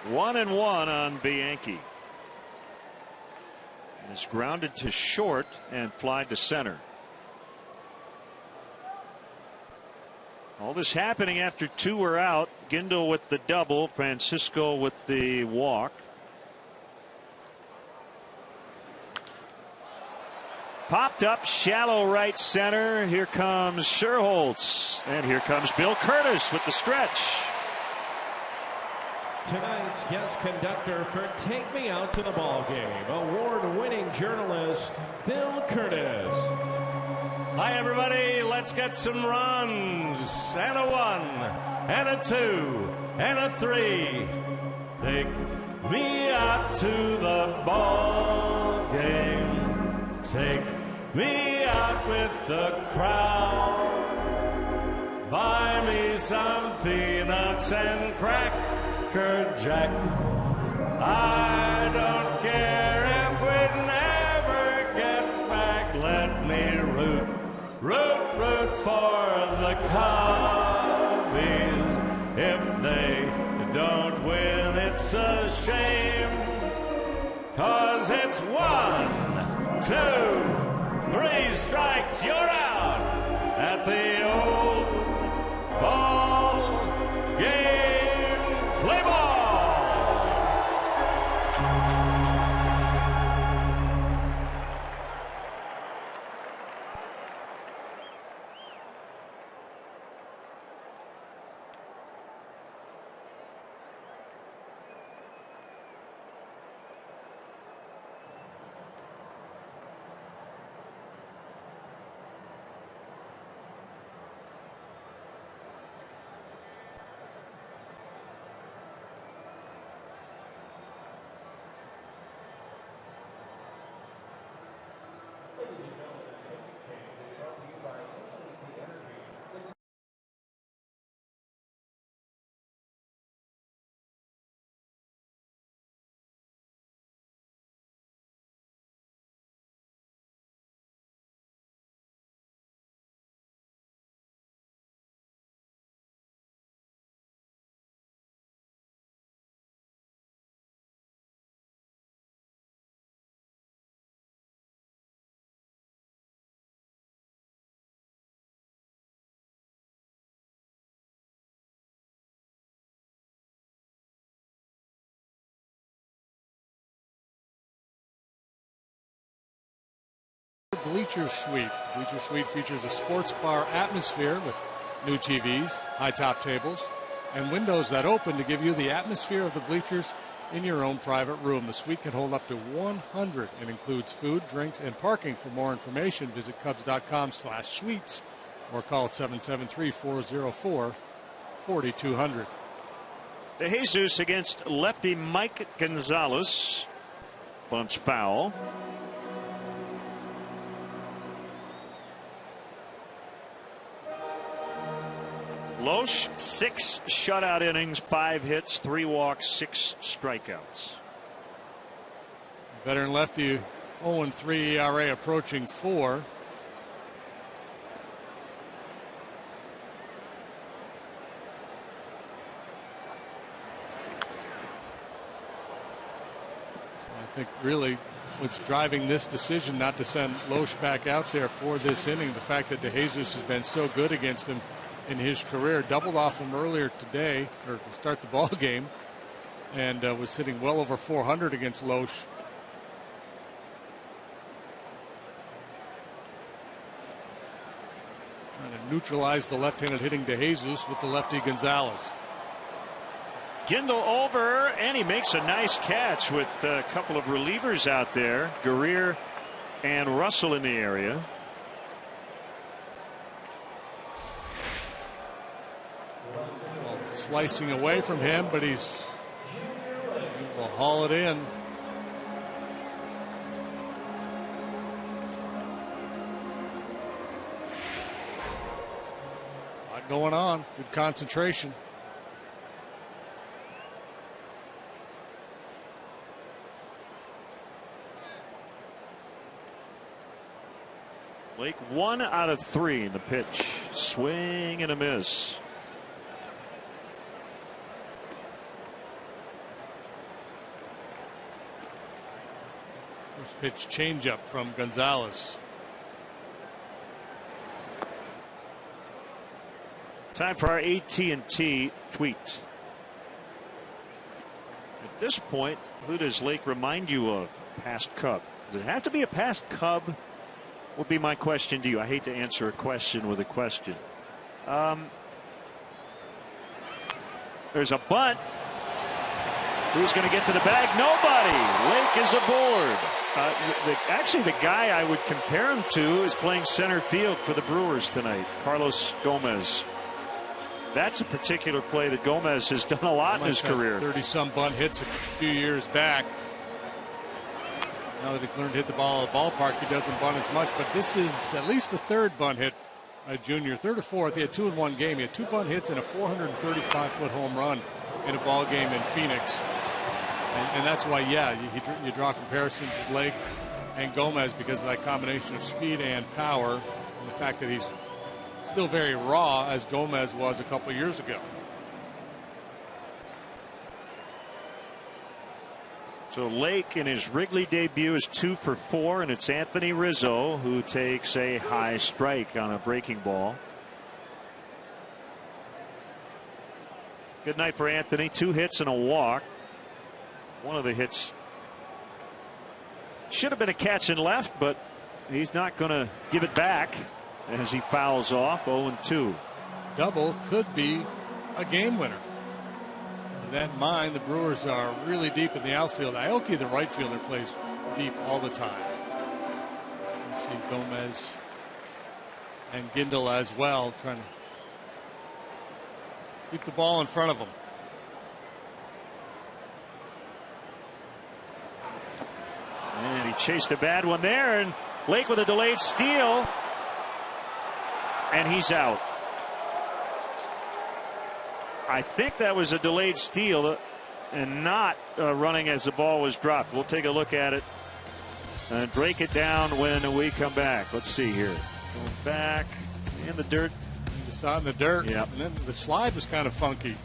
One 1-1 on Bianchi. It's grounded to short and fly to center. All this happening after 2 were out. Gindel with the double, Francisco with the walk. Popped up shallow right center. Here comes Sherholtz, and here comes Bill Curtis with the stretch. Tonight's guest conductor for Take Me Out to the Ball Game, award-winning journalist Bill Curtis. Hi everybody, let's get some runs. And a 1, and a 2, and a 3. Take me out to the ball game. Take me out with the crowd. Buy me some peanuts and cracker jack. I don't care if we never get back. Let me root for the Cubbies. If they don't win, it's a shame. 'Cause it's 1, 2, 3 strikes, you're out at the old ball game. Play ball. Bleacher Suite. Bleacher Suite features a sports bar atmosphere with new TVs, high top tables, and windows that open to give you the atmosphere of the bleachers in your own private room. The suite can hold up to 100 and includes food, drinks, and parking. For more information, visit Cubs.com/suites or call 773-404-4200. DeJesus against lefty Mike Gonzalez. Bunts foul. Loesch, 6 shutout innings, 5 hits, 3 walks, 6 strikeouts. Veteran lefty, 0-3 ERA, approaching 4. I think really what's driving this decision not to send Loesch back out there for this inning, the fact that DeJesus has been so good against him in his career. Doubled off him earlier today, or to start the ball game, and was hitting well over 400 against Loesch. Trying to neutralize the left-handed hitting DeJesus with the lefty Gonzalez. Gindel over, and he makes a nice catch with a couple of relievers out there, Guerrier and Russell in the area. Slicing away from him, but he will haul it in. A lot going on. Good concentration. Blake 1 out of 3 in the pitch. Swing and a miss. First pitch changeup from Gonzalez. Time for our AT&T tweet. At this point, who does Lake remind you of? Past Cub. Does it have to be a past Cub? Would be my question to you. I hate to answer a question with a question. There's a bunt. Who's going to get to the bag? Nobody. Lake is aboard. Actually, the guy I would compare him to is playing center field for the Brewers tonight, Carlos Gomez. That's a particular play that Gomez has done a lot in his career. 30-some bunt hits a few years back. Now that he's learned to hit the ball at the ballpark, he doesn't bunt as much. But this is at least the third bunt hit by Junior. Third or fourth. He had 2 in one game. He had 2 bunt hits and a 435-foot home run in a ball game in Phoenix. And that's why, yeah, you draw comparisons with Lake and Gomez because of that combination of speed and power, and the fact that he's still very raw as Gomez was a couple years ago. So Lake in his Wrigley debut is 2 for 4, and it's Anthony Rizzo who takes a high strike on a breaking ball. Good night for Anthony. 2 hits and a walk. One of the hits should have been a catch and left, but he's not going to give it back as he fouls off. 0-2. Double could be a game winner. With that in mind, the Brewers are really deep in the outfield. Aoki, the right fielder, plays deep all the time. You see Gomez and Gindel as well, trying to keep the ball in front of them. And he chased a bad one there, and Lake with a delayed steal, and he's out. I think that was a delayed steal and not running as the ball was dropped. We'll take a look at it and break it down when we come back. Let's see here. Going back in the dirt. He saw it in the dirt. Yep. And then the slide was kind of funky.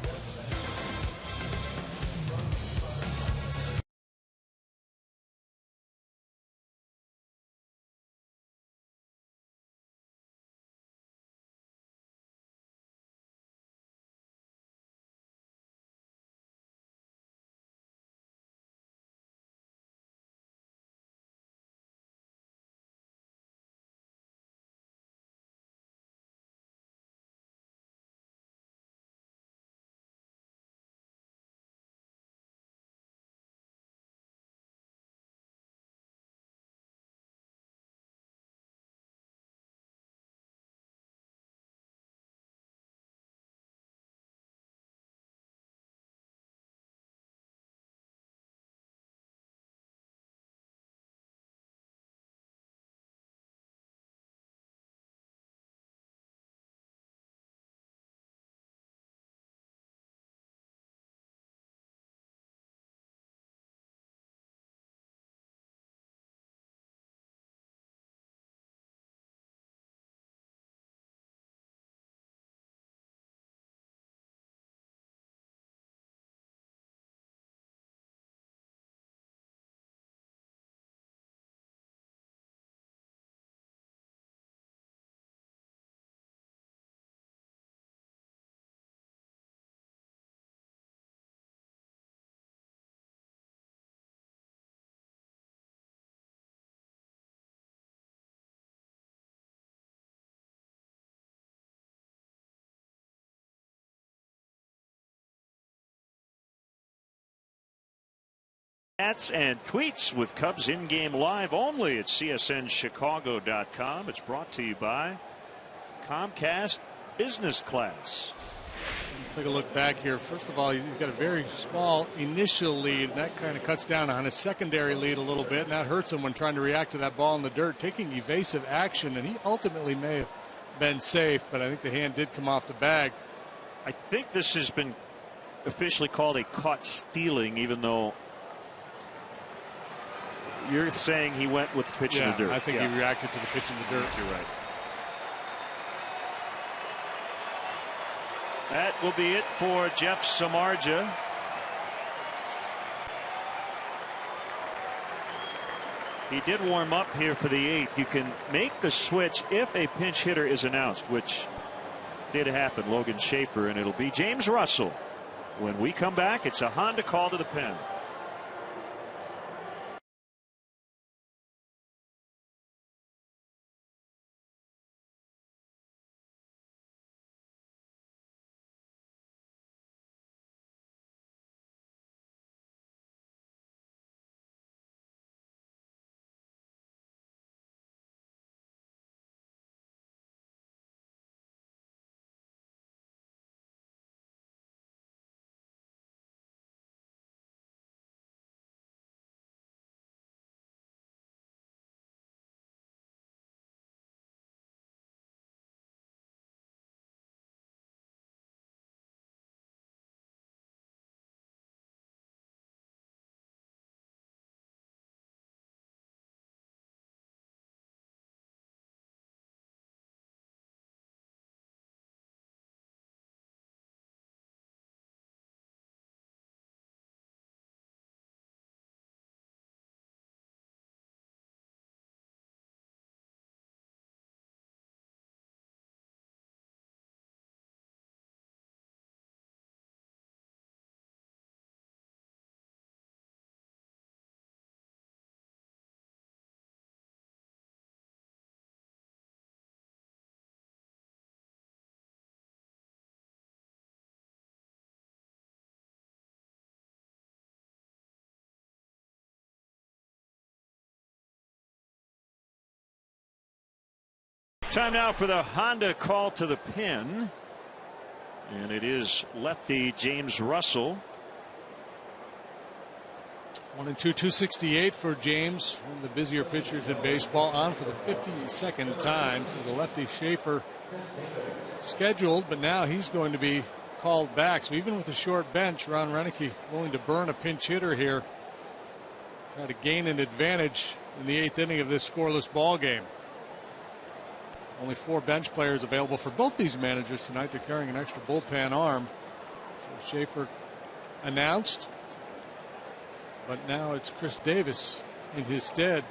Chats and tweets with Cubs in-game live only at csnchicago.com. It's brought to you by Comcast Business Class. Let's take a look back here. First of all, he's got a very small initial lead, and that kind of cuts down on his secondary lead a little bit, and that hurts him when trying to react to that ball in the dirt, taking evasive action, and he ultimately may have been safe, but I think the hand did come off the bag. I think this has been officially called a caught stealing, even though you're saying he went with the pitch in the dirt. I think he reacted to the pitch in the dirt. You're right. That will be it for Jeff Samardzija. He did warm up here for the 8th. You can make the switch if a pinch hitter is announced, which did happen. Logan Schaefer, and it'll be James Russell. When we come back, it's a Honda call to the pen. Time now for the Honda call to the pin. And it is lefty James Russell. 1-2, 268 for James, one of the busier pitchers in baseball, on for the 52nd time. So the lefty Schaefer scheduled, but now he's going to be called back. So even with a short bench, Ron Renicky willing to burn a pinch hitter here, try to gain an advantage in the 8th inning of this scoreless ball game. Only 4 bench players available for both these managers tonight. They're carrying an extra bullpen arm. So Schaefer announced, but now it's Chris Davis in his stead.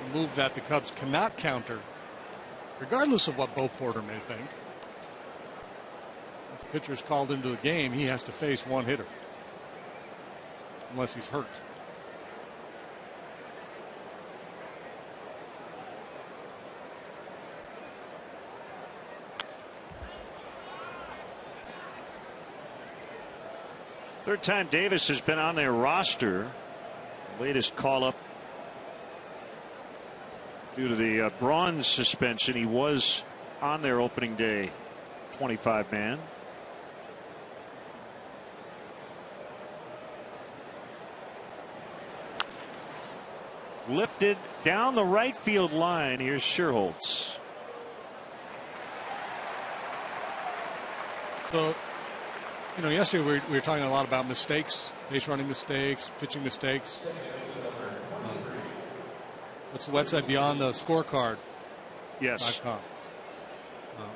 A move that the Cubs cannot counter, regardless of what Bo Porter may think. Once the pitcher is called into the game, he has to face one hitter, unless he's hurt. Third time Davis has been on their roster. Latest call up due to the Braun suspension. He was on their opening day 25 man. Lifted down the right field line. Here's Scherholtz. So, you know, yesterday we were talking a lot about mistakes, base running mistakes, pitching mistakes. What's the website Beyond the Scorecard? Yes.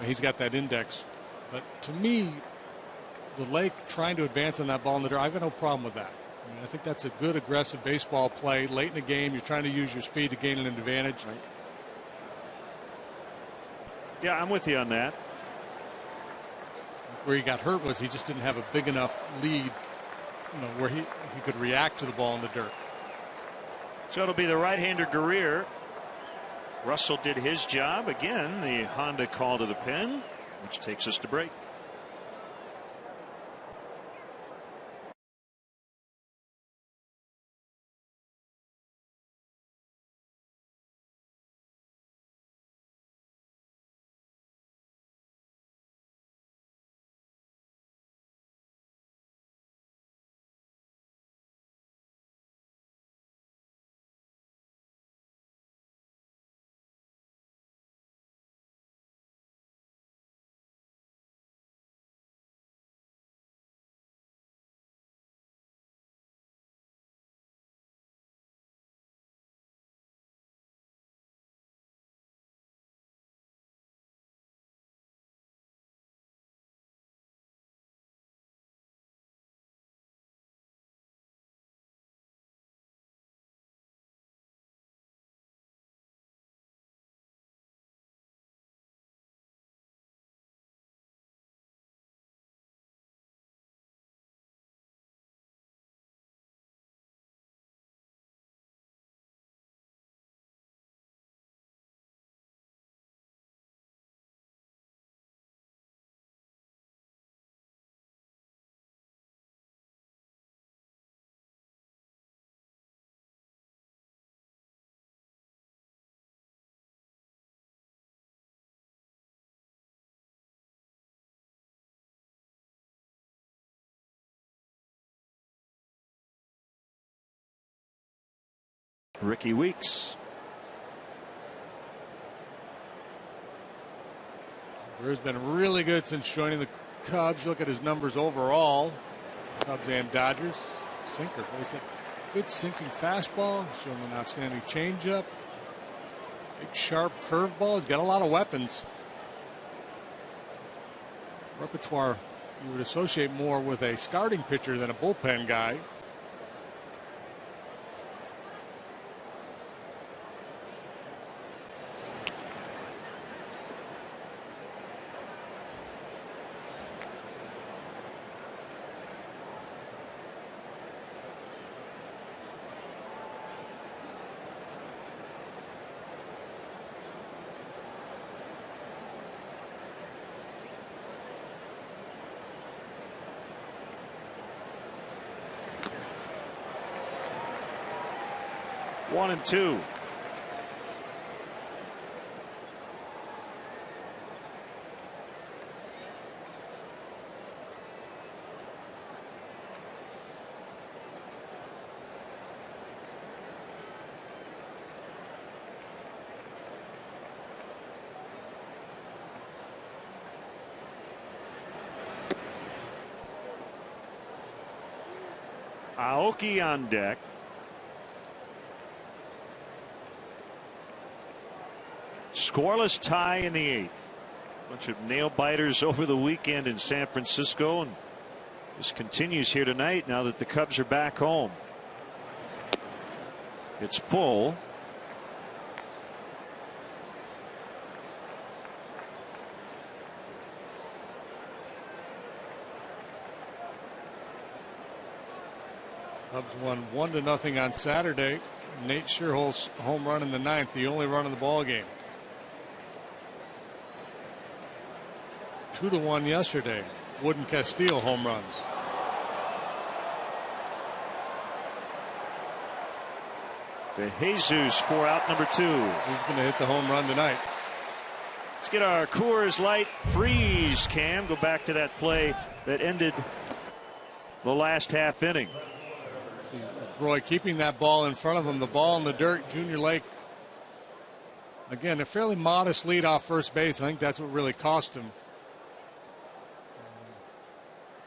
He's got that index. But to me, the Lake trying to advance on that ball in the dirt, I've got no problem with that. I mean, I think that's a good aggressive baseball play. Late in the game, you're trying to use your speed to gain an advantage. Right. Yeah, I'm with you on that. Where he got hurt was he just didn't have a big enough lead, you know, where he could react to the ball in the dirt. So it'll be the right-hander Guerrier. Russell did his job. Again, the Honda call to the pen, which takes us to break. Ricky Weeks. Brewer's been really good since joining the Cubs. Look at his numbers overall. Cubs and Dodgers. Sinker. He's a good sinking fastball. Showing an outstanding changeup. Big sharp curveball. He's got a lot of weapons. Repertoire you would associate more with a starting pitcher than a bullpen guy. One and two. Aoki on deck. Scoreless tie in the 8th. Bunch of nail biters over the weekend in San Francisco, and this continues here tonight now that the Cubs are back home. It's full. Cubs won 1-0 on Saturday. Nate Scherholz's home run in the 9th, the only run of the ball game. 2-1 yesterday. Wood and Castillo home runs. De Jesus for out number 2. He's going to hit the home run tonight. Let's get our Coors Light freeze cam. Go back to that play that ended the last half inning. See, Roy keeping that ball in front of him. The ball in the dirt. Junior Lake. Again, a fairly modest lead off first base. I think that's what really cost him.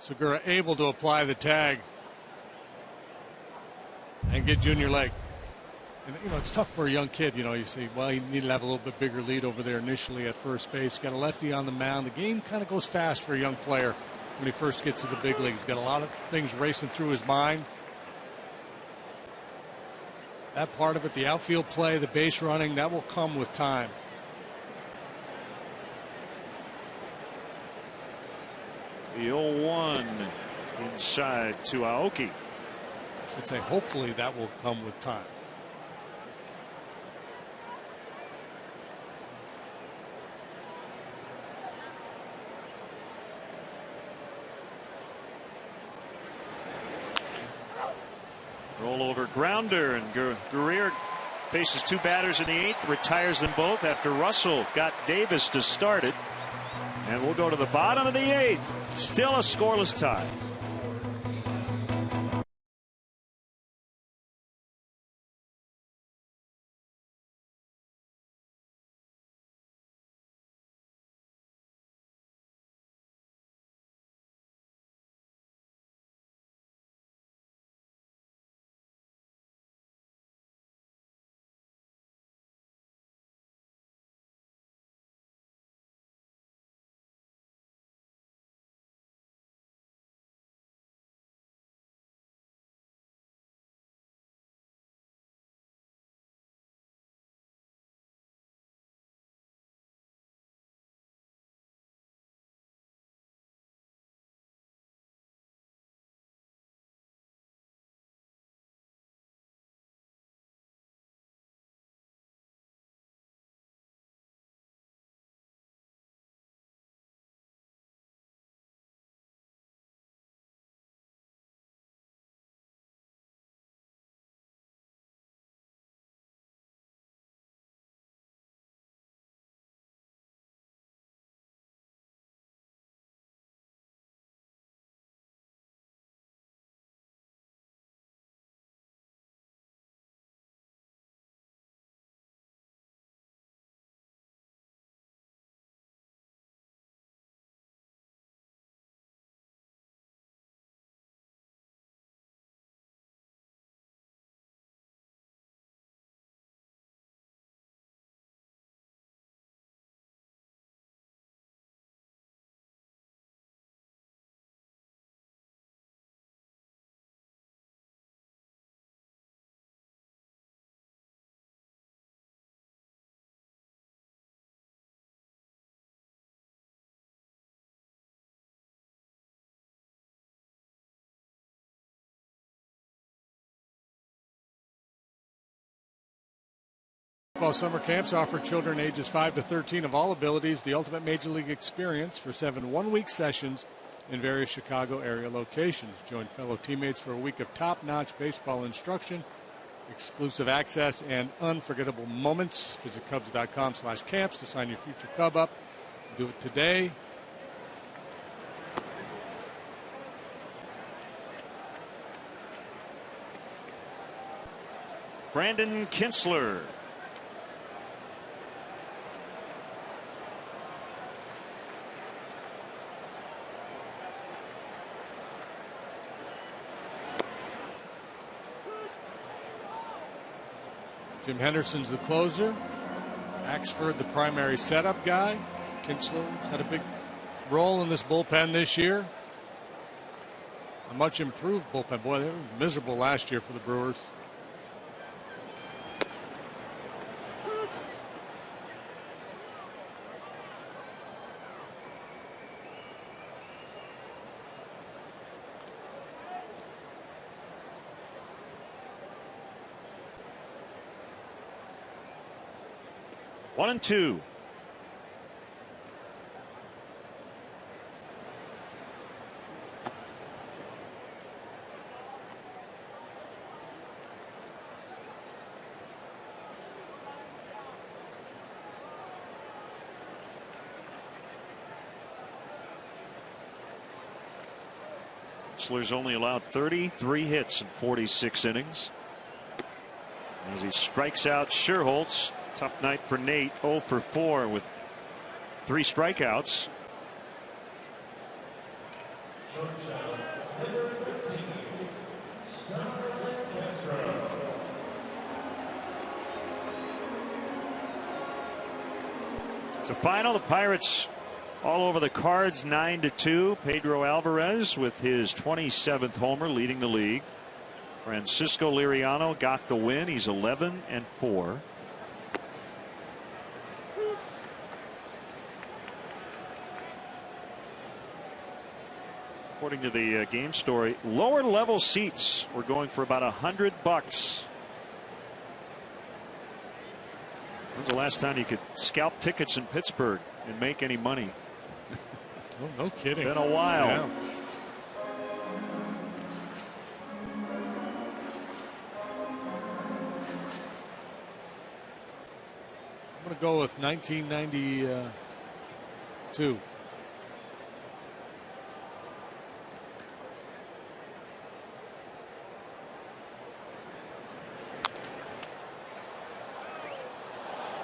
Segura able to apply the tag and get Junior Lake. And, you know, it's tough for a young kid. You know, you say, well, he needed to have a little bit bigger lead over there initially at first base. Got a lefty on the mound. The game kind of goes fast for a young player when he first gets to the big leagues. Got a lot of things racing through his mind. That part of it, the outfield play, the base running, that will come with time. The 0-1 inside to Aoki. I should say hopefully that will come with time. Rollover grounder, and Guerrier faces 2 batters in the 8th, retires them both after Russell got Davis to start it. And we'll go to the bottom of the 8th. Still a scoreless tie. Baseball summer camps offer children ages 5 to 13 of all abilities the ultimate Major League experience for 7 one-week sessions in various Chicago area locations. Join fellow teammates for a week of top-notch baseball instruction, exclusive access, and unforgettable moments. Visit Cubs.com/camps to sign your future Cub up. Do it today. Brandon Kinsler. Jim Henderson's the closer. Axford the primary setup guy. Kinsler's had a big role in this bullpen this year. A much improved bullpen. Boy, they were miserable last year for the Brewers. One and two. Kinsler's only allowed 33 hits in 46 innings. As he strikes out Scherholtz. Tough night for Nate. 0 for 4 with 3 strikeouts. To final, the Pirates all over the Cards 9-2. Pedro Alvarez with his 27th homer leading the league. Francisco Liriano got the win. He's 11 and 4. According to the game story, lower level seats were going for about $100. When's the last time you could scalp tickets in Pittsburgh and make any money? Oh, no kidding. Been a while. Yeah. I'm going to go with 1992.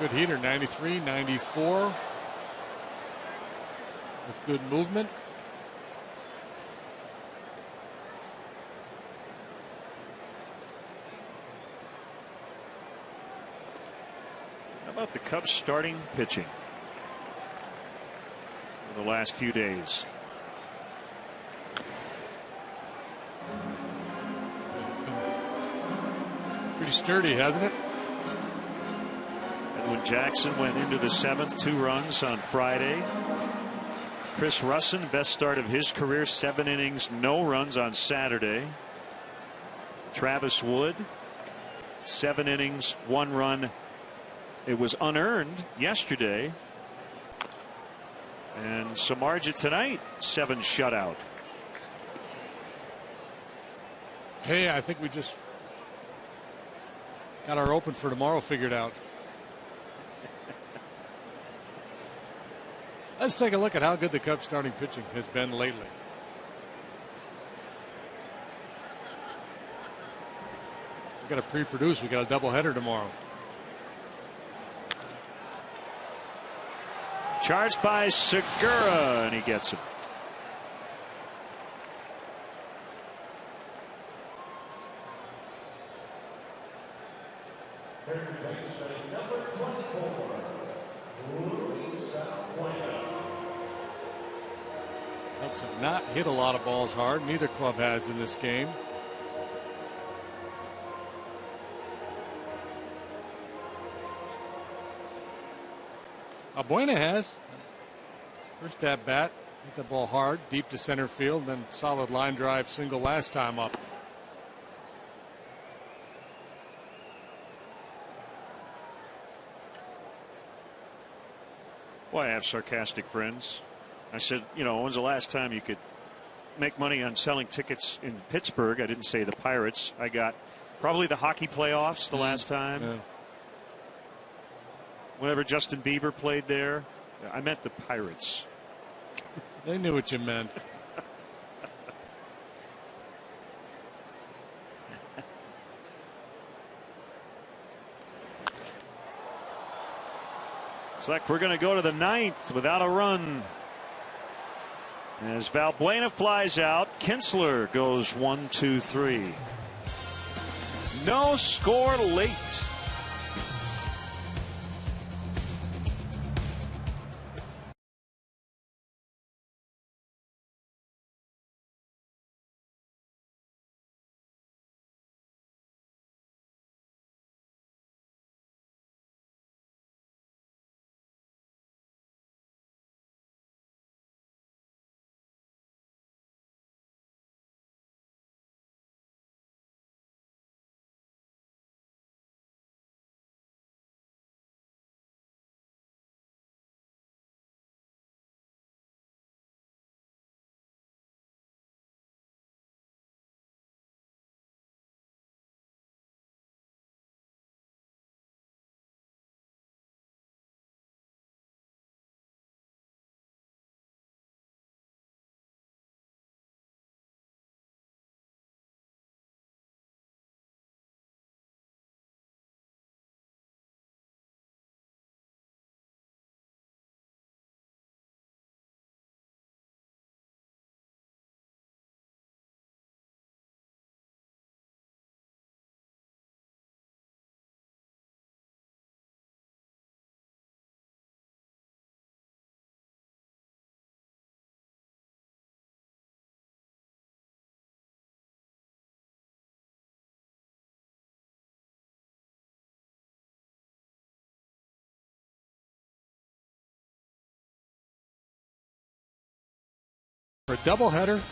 Good heater, 93, 94. With good movement. How about the Cubs starting pitching for the last few days? Pretty sturdy, hasn't it? When Jackson went into the 7th, 2 runs on Friday. Chris Russin, best start of his career, 7 innings, no runs on Saturday. Travis Wood, 7 innings, 1 run. It was unearned yesterday. And Samardzija tonight, 7 shutout. Hey, I think we just got our open for tomorrow figured out. Let's take a look at how good the Cubs starting pitching has been lately. We've got to pre-produce. We've got a doubleheader tomorrow. Charged by Segura, and he gets it. Cubs have not hit a lot of balls hard. Neither club has in this game. Albuena has. First at bat, hit the ball hard, deep to center field, then solid line drive single last time up. Well, I have sarcastic friends. I said, you know, when's the last time you could make money on selling tickets in Pittsburgh? I didn't say the Pirates. I got probably the hockey playoffs the last time. Yeah. Whenever Justin Bieber played there. I meant the Pirates. They knew what you meant. Looks like we're going to go to the 9th without a run. As Valbuena flies out, Kinsler goes 1, 2, 3. No score late. For a doubleheader,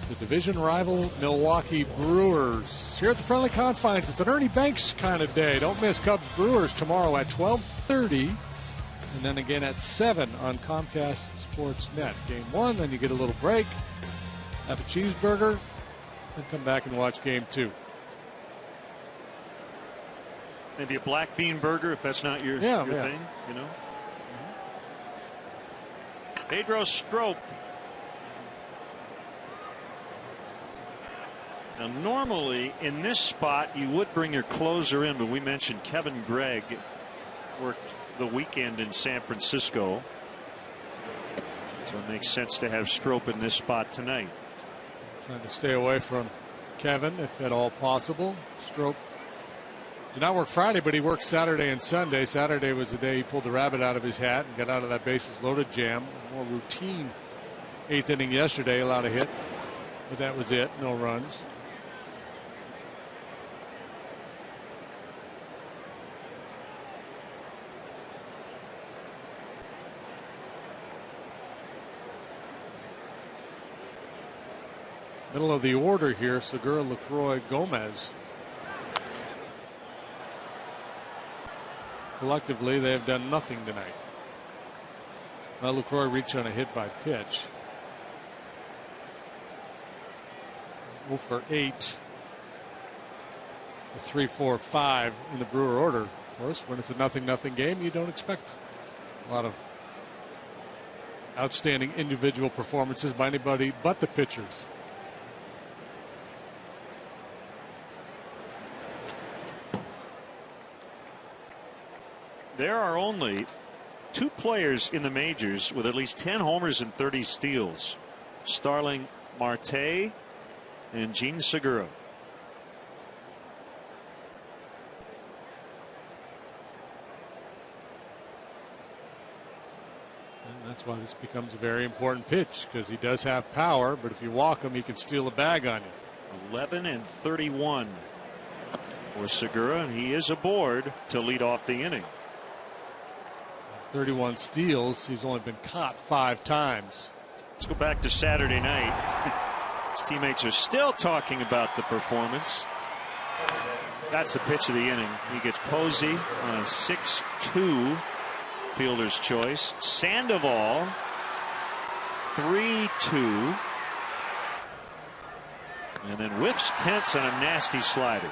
the division rival Milwaukee Brewers. Here at the Friendly Confines, it's an Ernie Banks kind of day. Don't miss Cubs Brewers tomorrow at 12:30, and then again at 7 on Comcast Sports Net. Game 1, then you get a little break, have a cheeseburger, and come back and watch Game 2. Maybe a black bean burger if that's not your thing, you know. Pedro Strop. Now, normally in this spot you would bring your closer in, but we mentioned Kevin Gregg worked the weekend in San Francisco, so it makes sense to have Strop in this spot tonight. Trying to stay away from Kevin if at all possible. Strop did not work Friday, but he worked Saturday and Sunday. Saturday was the day he pulled the rabbit out of his hat and got out of that bases loaded jam. A more routine 8th inning yesterday, allowed a hit, but that was it. No runs. Middle of the order here, Segura, LaCroix, Gomez. Collectively, they have done nothing tonight. Now LaCroix reached on a hit by pitch. 0 for 8. 3, 4, 5 in the Brewer order. Of course, when it's a 0-0 game, you don't expect a lot of outstanding individual performances by anybody but the pitchers. There are only 2 players in the majors with at least 10 homers and 30 steals. Starling Marte and Gene Segura. And that's why this becomes a very important pitch, because he does have power, but if you walk him, he can steal a bag on you. 11 and 31 for Segura, and he is aboard to lead off the inning. 31 steals. He's only been caught 5 times. Let's go back to Saturday night. His teammates are still talking about the performance. That's the pitch of the inning. He gets Posey on a 6-2 fielder's choice. Sandoval 3-2. And then whiffs Pence on a nasty slider.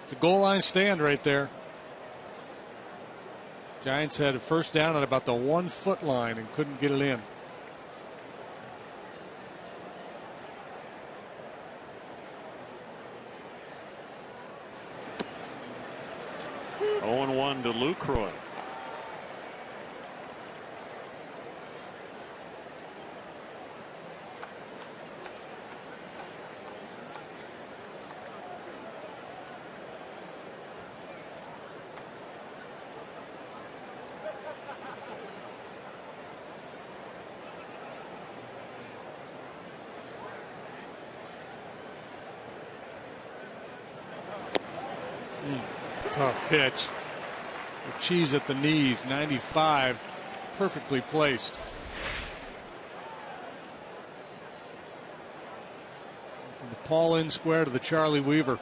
It's a goal line stand right there. Giants had a first down at about the 1 foot line and couldn't get it in. Oh, 0-1 to Lucroy. Tough pitch. The cheese at the knees, 95, perfectly placed. From the Paul Inn square to the Charlie Weaver.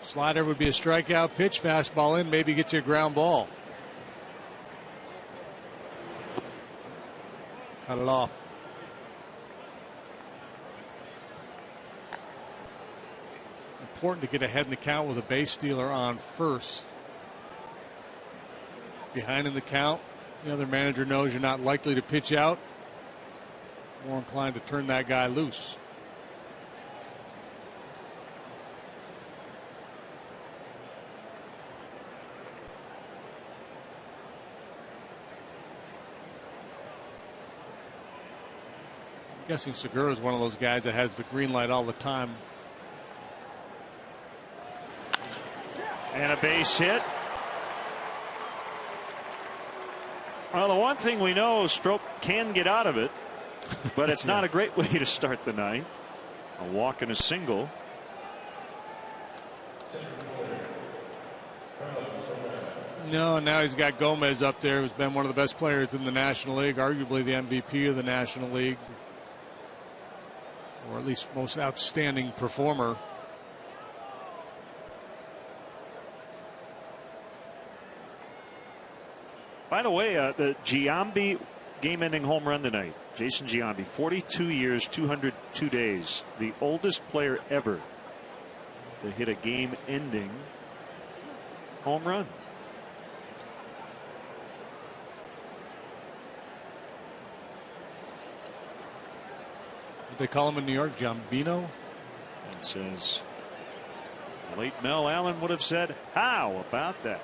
Slider would be a strikeout pitch, fastball in, maybe get you a ground ball. Cut it off. Important to get ahead in the count with a base stealer on first. Behind in the count, the other manager knows you're not likely to pitch out. More inclined to turn that guy loose. I'm guessing Segura is one of those guys that has the green light all the time. And a base hit. Well, the one thing we know, Strop can get out of it, but it's not a great way to start the ninth. A walk and a single. No, now he's got Gomez up there, who's been one of the best players in the National League, arguably the MVP of the National League, or at least most outstanding performer. By the way, the Giambi game-ending home run tonight. Jason Giambi, 42 years, 202 days. The oldest player ever to hit a game-ending home run. What they call him in New York, Giambino? It says, the late Mel Allen would have said, how about that?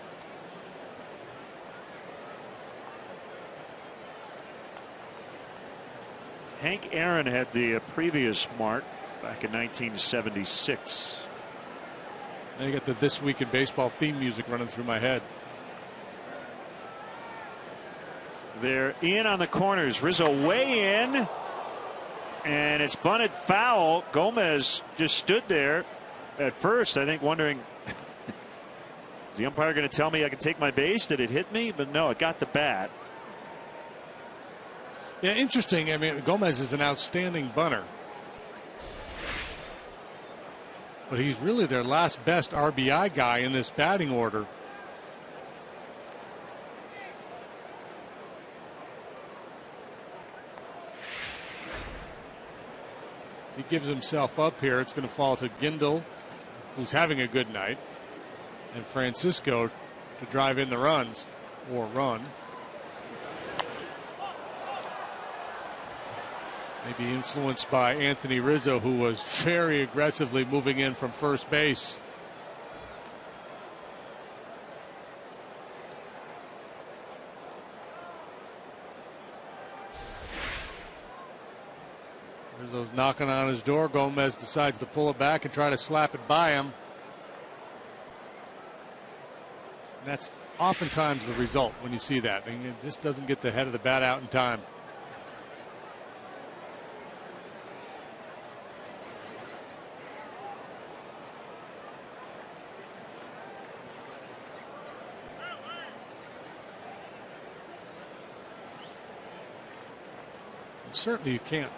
Hank Aaron had the previous mark back in 1976. Now you got the This Week in Baseball theme music running through my head. They're in on the corners. Rizzo way in. And it's bunted foul. Gomez just stood there at first, I think, wondering, is the umpire going to tell me I can take my base? Did it hit me? But no, it got the bat. Yeah, interesting. I mean, Gomez is an outstanding bunter, but he's really their last best RBI guy in this batting order. He gives himself up here. It's going to fall to Gindel, who's having a good night, and Francisco to drive in the runs or run. Maybe influenced by Anthony Rizzo, who was very aggressively moving in from first base. Rizzo's knocking on his door. Gomez decides to pull it back and try to slap it by him. And that's oftentimes the result when you see that. I mean, it just doesn't get the head of the bat out in time. Certainly you can't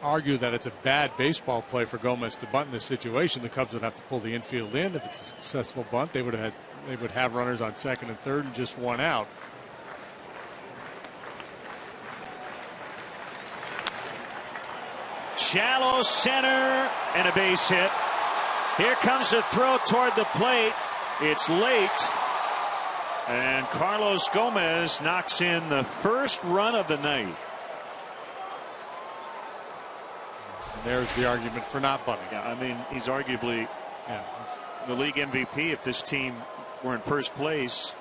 argue that it's a bad baseball play for Gomez to bunt in this situation. The Cubs would have to pull the infield in. If it's a successful bunt, they would have runners on second and third and just one out. Shallow center and a base hit. Here comes a throw toward the plate. It's late. And Carlos Gomez knocks in the first run of the night. And there's the argument for not bunting. Yeah, I mean, he's arguably the league MVP if this team were in first place.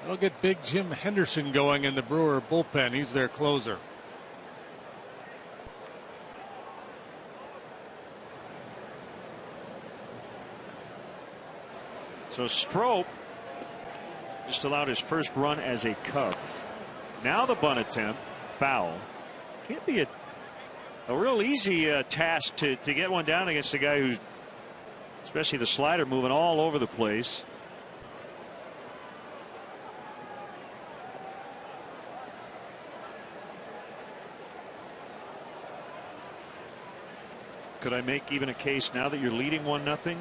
That'll get Big Jim Henderson going in the Brewer bullpen. He's their closer. So Strop just allowed his first run as a Cub. Now the bunt attempt, foul. Can't be a real easy task to get one down against a guy who's, especially the slider, moving all over the place. Could I make even a case now that you're leading 1-0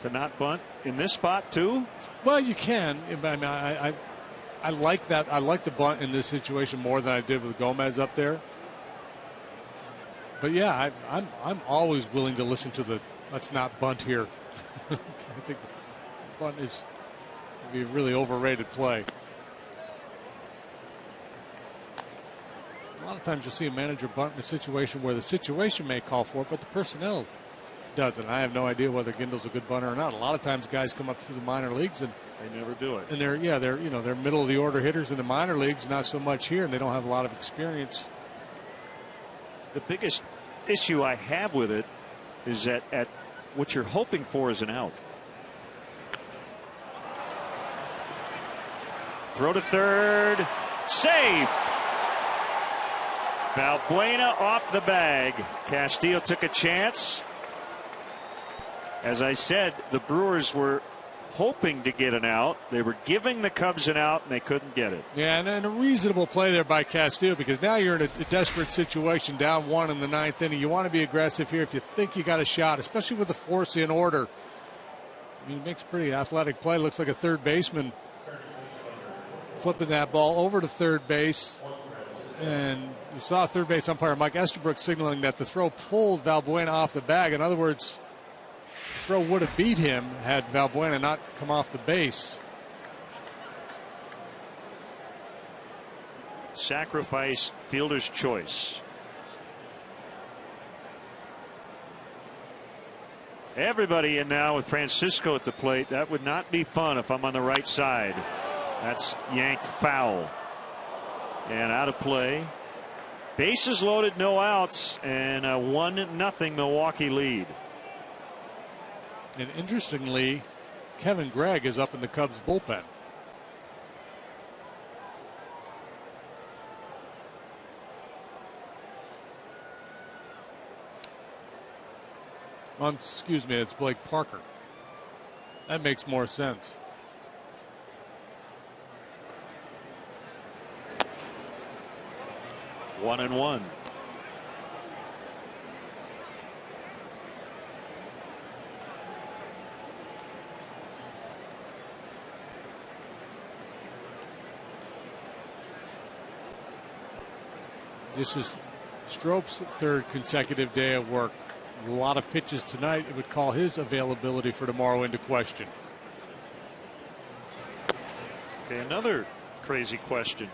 to not bunt in this spot too? Well, you can. I mean, I like that. I like the bunt in this situation more than I did with Gomez up there. But yeah, I'm always willing to listen to the let's not bunt here. I think the bunt is be a really overrated play. A lot of times you'll see a manager bunt in a situation where the situation may call for it, but the personnel doesn't. I have no idea whether Gindel's a good bunter or not. A lot of times guys come up through the minor leagues and they never do it. And they're middle of the order hitters in the minor leagues, not so much here, and they don't have a lot of experience. The biggest issue I have with it is that at what you're hoping for is an out. Throw to third, safe. Valbuena off the bag. Castillo took a chance. As I said, the Brewers were hoping to get an out. They were giving the Cubs an out, and they couldn't get it. Yeah, and a reasonable play there by Castillo, because now you're in a desperate situation, down 1 in the 9th inning. You want to be aggressive here if you think you got a shot, especially with the force in order. I mean, he makes a pretty athletic play. Looks like a third baseman flipping that ball over to third base. And you saw third base umpire Mike Estabrook signaling that the throw pulled Valbuena off the bag. In other words, the throw would have beat him had Valbuena not come off the base. Sacrifice, fielder's choice. Everybody in now with Francisco at the plate. That would not be fun if I'm on the right side. That's yanked foul. And out of play. Bases loaded, no outs, and a 1-0 Milwaukee lead. And interestingly, Kevin Gregg is up in the Cubs bullpen. Excuse me, it's Blake Parker. That makes more sense. One and one. This is Strop's third consecutive day of work. A lot of pitches tonight. It would call his availability for tomorrow into question. Okay, another crazy question.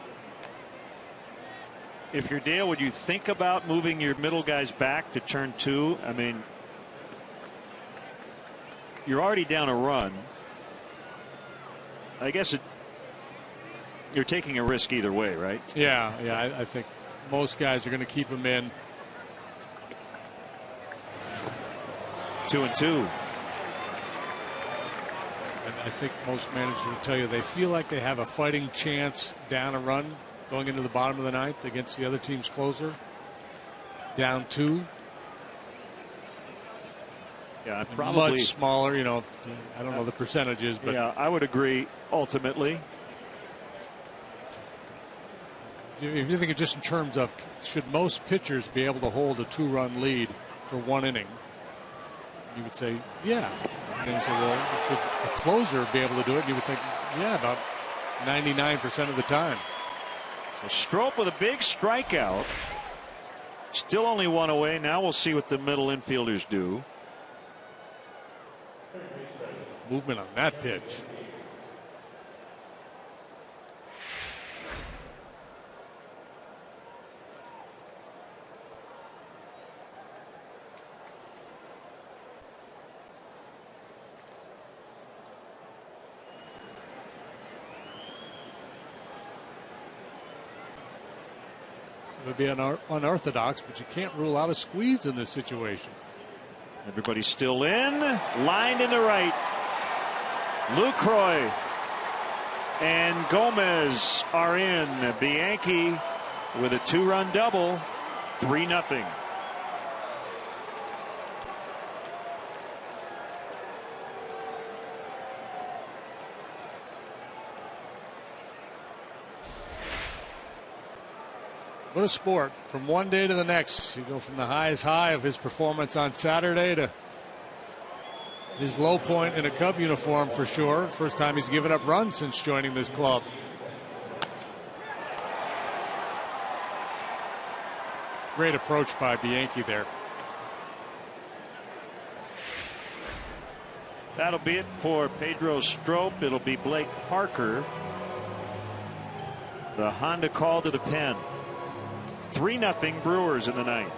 If you're Dale, would you think about moving your middle guys back to turn 2? I mean, you're already down a run. I guess you're taking a risk either way, right? Yeah, I think most guys are going to keep him in. 2-2. I think most managers will tell you they feel like they have a fighting chance down a run going into the bottom of the ninth against the other team's closer. Down 2. Yeah, probably much smaller. You know, I don't know the percentages, but yeah, I would agree. Ultimately, if you think of just in terms of should most pitchers be able to hold a 2-run lead for 1 inning, you would say, yeah. And then you say, well, should a closer be able to do it? And you would think, yeah, about 99% of the time. Strop with a big strikeout. Still only 1 away. Now we'll see what the middle infielders do. Movement on that pitch. It would be unorthodox, but you can't rule out a squeeze in this situation. Everybody's still in. Lined into right. Lucroy and Gomez are in. Bianchi with a 2-run double. 3-0. What a sport. From one day to the next. You go from the highest high of his performance on Saturday to his low point in a Cub uniform for sure. First time he's given up runs since joining this club. Great approach by Bianchi there. That'll be it for Pedro Strop. It'll be Blake Parker. The Honda call to the pen. 3-0 Brewers in the ninth.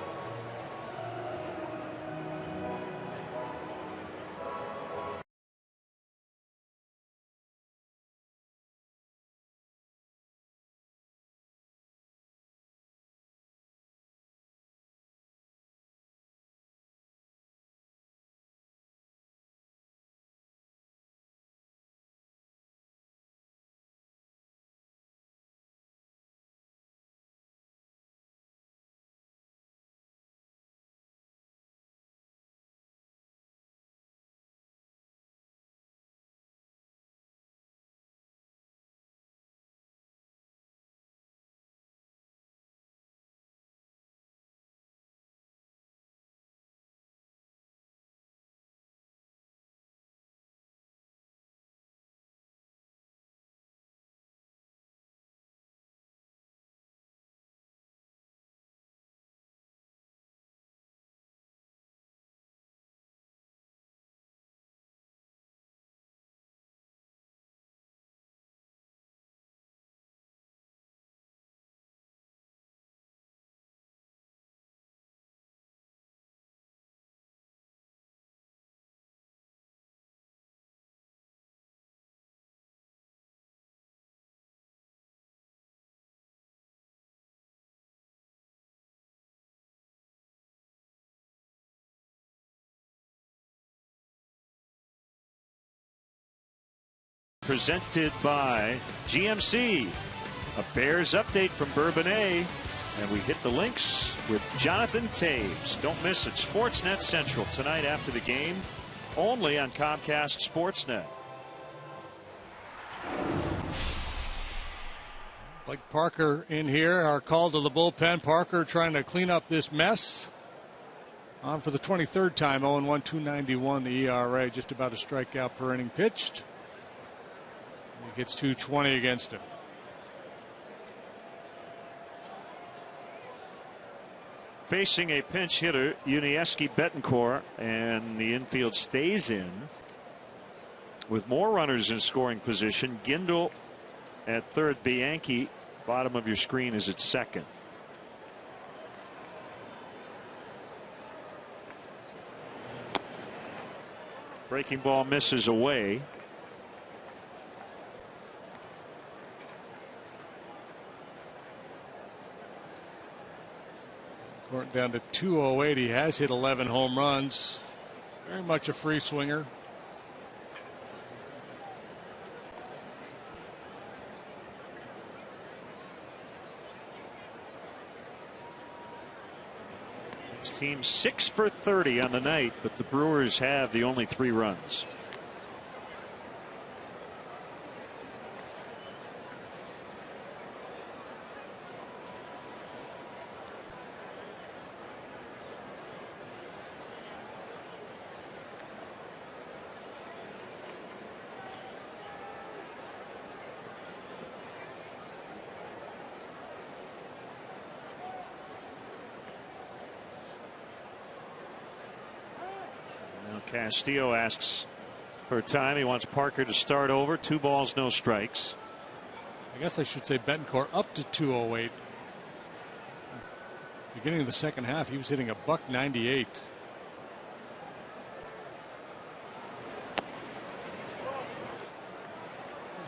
Presented by GMC. A Bears update from Bourbonnais. And we hit the links with Jonathan Taves. Don't miss it. Sportsnet Central tonight after the game. Only on Comcast Sportsnet. Blake Parker in here. Our call to the bullpen. Parker trying to clean up this mess. On for the 23rd time. 0-1, 291 the ERA. Just about a strikeout per inning pitched. He gets 220 against him. Facing a pinch hitter, Unieski Betancourt, and the infield stays in with more runners in scoring position. Gindel at third, Bianchi, bottom of your screen, is at second. Breaking ball misses away. Down to 208. He has hit 11 home runs. Very much a free swinger. His team 6 for 30 on the night, but the Brewers have the only 3 runs. Castillo asks for time. He wants Parker to start over. 2 balls, no strikes. I guess I should say Betancourt up to 208. Beginning of the second half, he was hitting a .198.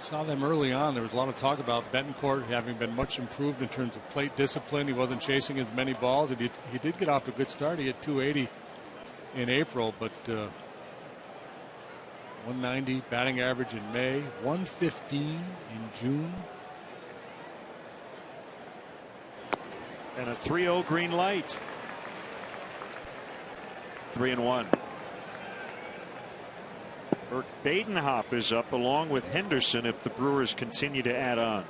Saw them early on. There was a lot of talk about Betancourt having been much improved in terms of plate discipline. He wasn't chasing as many balls. He did get off to a good start. He had 280 in April, but 190 batting average in May, 115 in June. And a 3-0 green light. 3-1. Bert Badenhop is up along with Henderson if the Brewers continue to add on.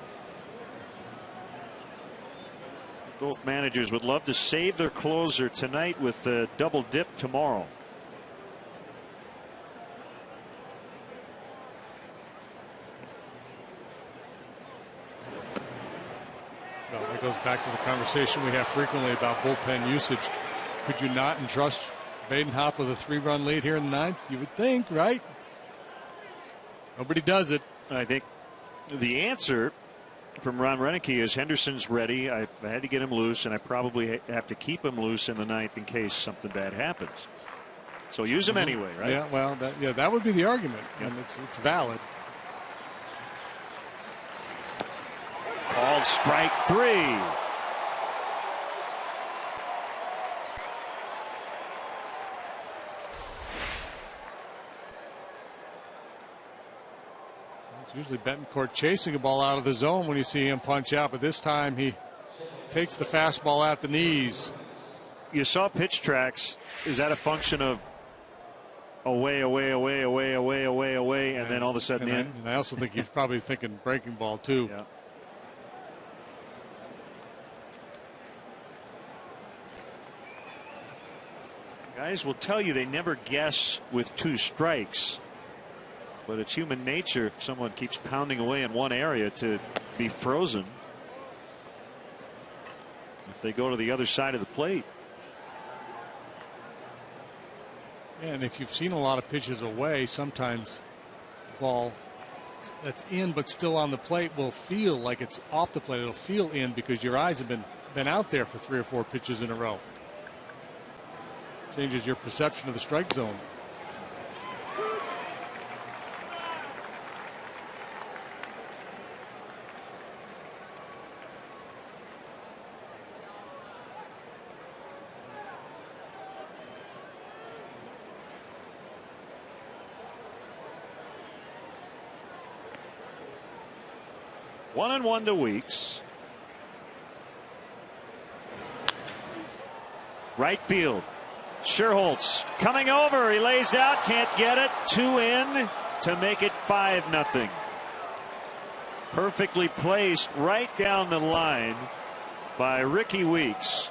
Both managers would love to save their closer tonight with a double dip tomorrow. Well, that goes back to the conversation we have frequently about bullpen usage. Could you not entrust Badenhop with a 3-run lead here in the 9th? You would think, right? Nobody does it. I think the answer from Ron Renneke is Henderson's ready. I had to get him loose, and I probably have to keep him loose in the 9th in case something bad happens. So use him anyway, right? Yeah, well, that would be the argument, and it's valid. Called strike 3. Usually Betancourt chasing a ball out of the zone when you see him punch out, but this time he takes the fastball at the knees. You saw pitch tracks. Is that a function of away, and then all of a sudden in? And I also think he's probably thinking breaking ball too. Yeah. Guys will tell you they never guess with 2 strikes. But it's human nature if someone keeps pounding away in one area to be frozen if they go to the other side of the plate. And if you've seen a lot of pitches away, sometimes the ball that's in but still on the plate will feel like it's off the plate. It'll feel in because your eyes have been out there for 3 or 4 pitches in a row. Changes your perception of the strike zone. One and one to Weeks. Right field. Sherholtz coming over. He lays out, can't get it. 2 in to make it 5-0. Perfectly placed right down the line by Ricky Weeks.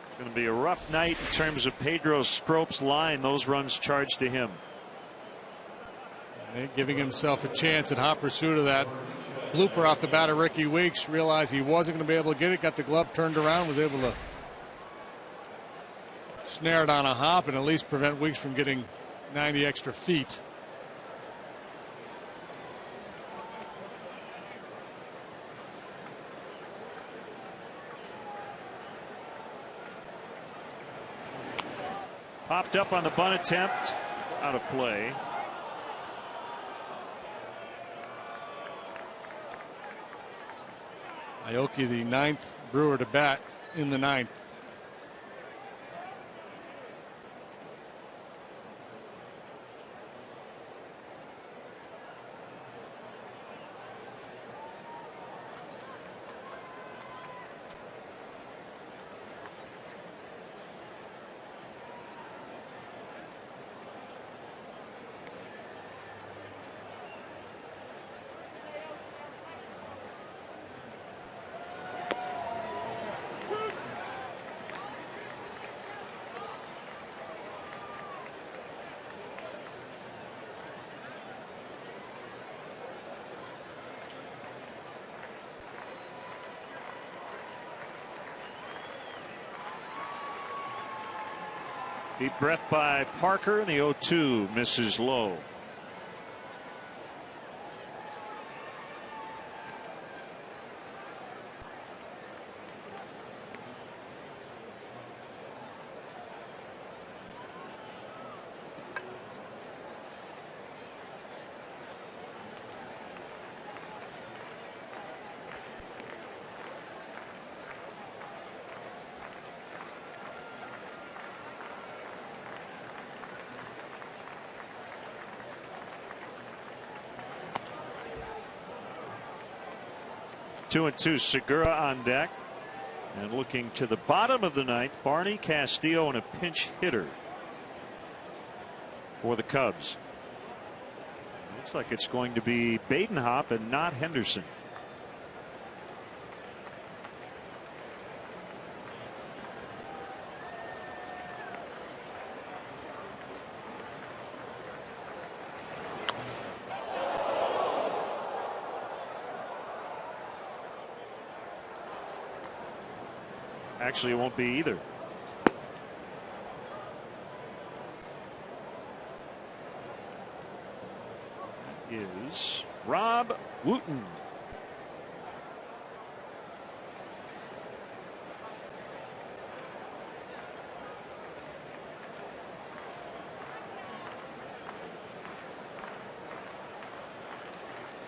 It's going to be a rough night in terms of Pedro Strup's line. Those runs charged to him. Giving himself a chance in hot pursuit of that blooper off the bat of Ricky Weeks. Realized he wasn't going to be able to get it. Got the glove turned around. Was able to snare it on a hop and at least prevent Weeks from getting 90 extra feet. Popped up on the bunt attempt. Out of play. Aoki, the 9th Brewer to bat in the 9th. Deep breath by Parker. The 0-2 misses low. Two and two, Segura on deck. And looking to the bottom of the ninth, Barney, Castillo, and a pinch hitter for the Cubs. Looks like it's going to be Badenhop and not Henderson. Actually, it won't be either. Is Rob Wooten.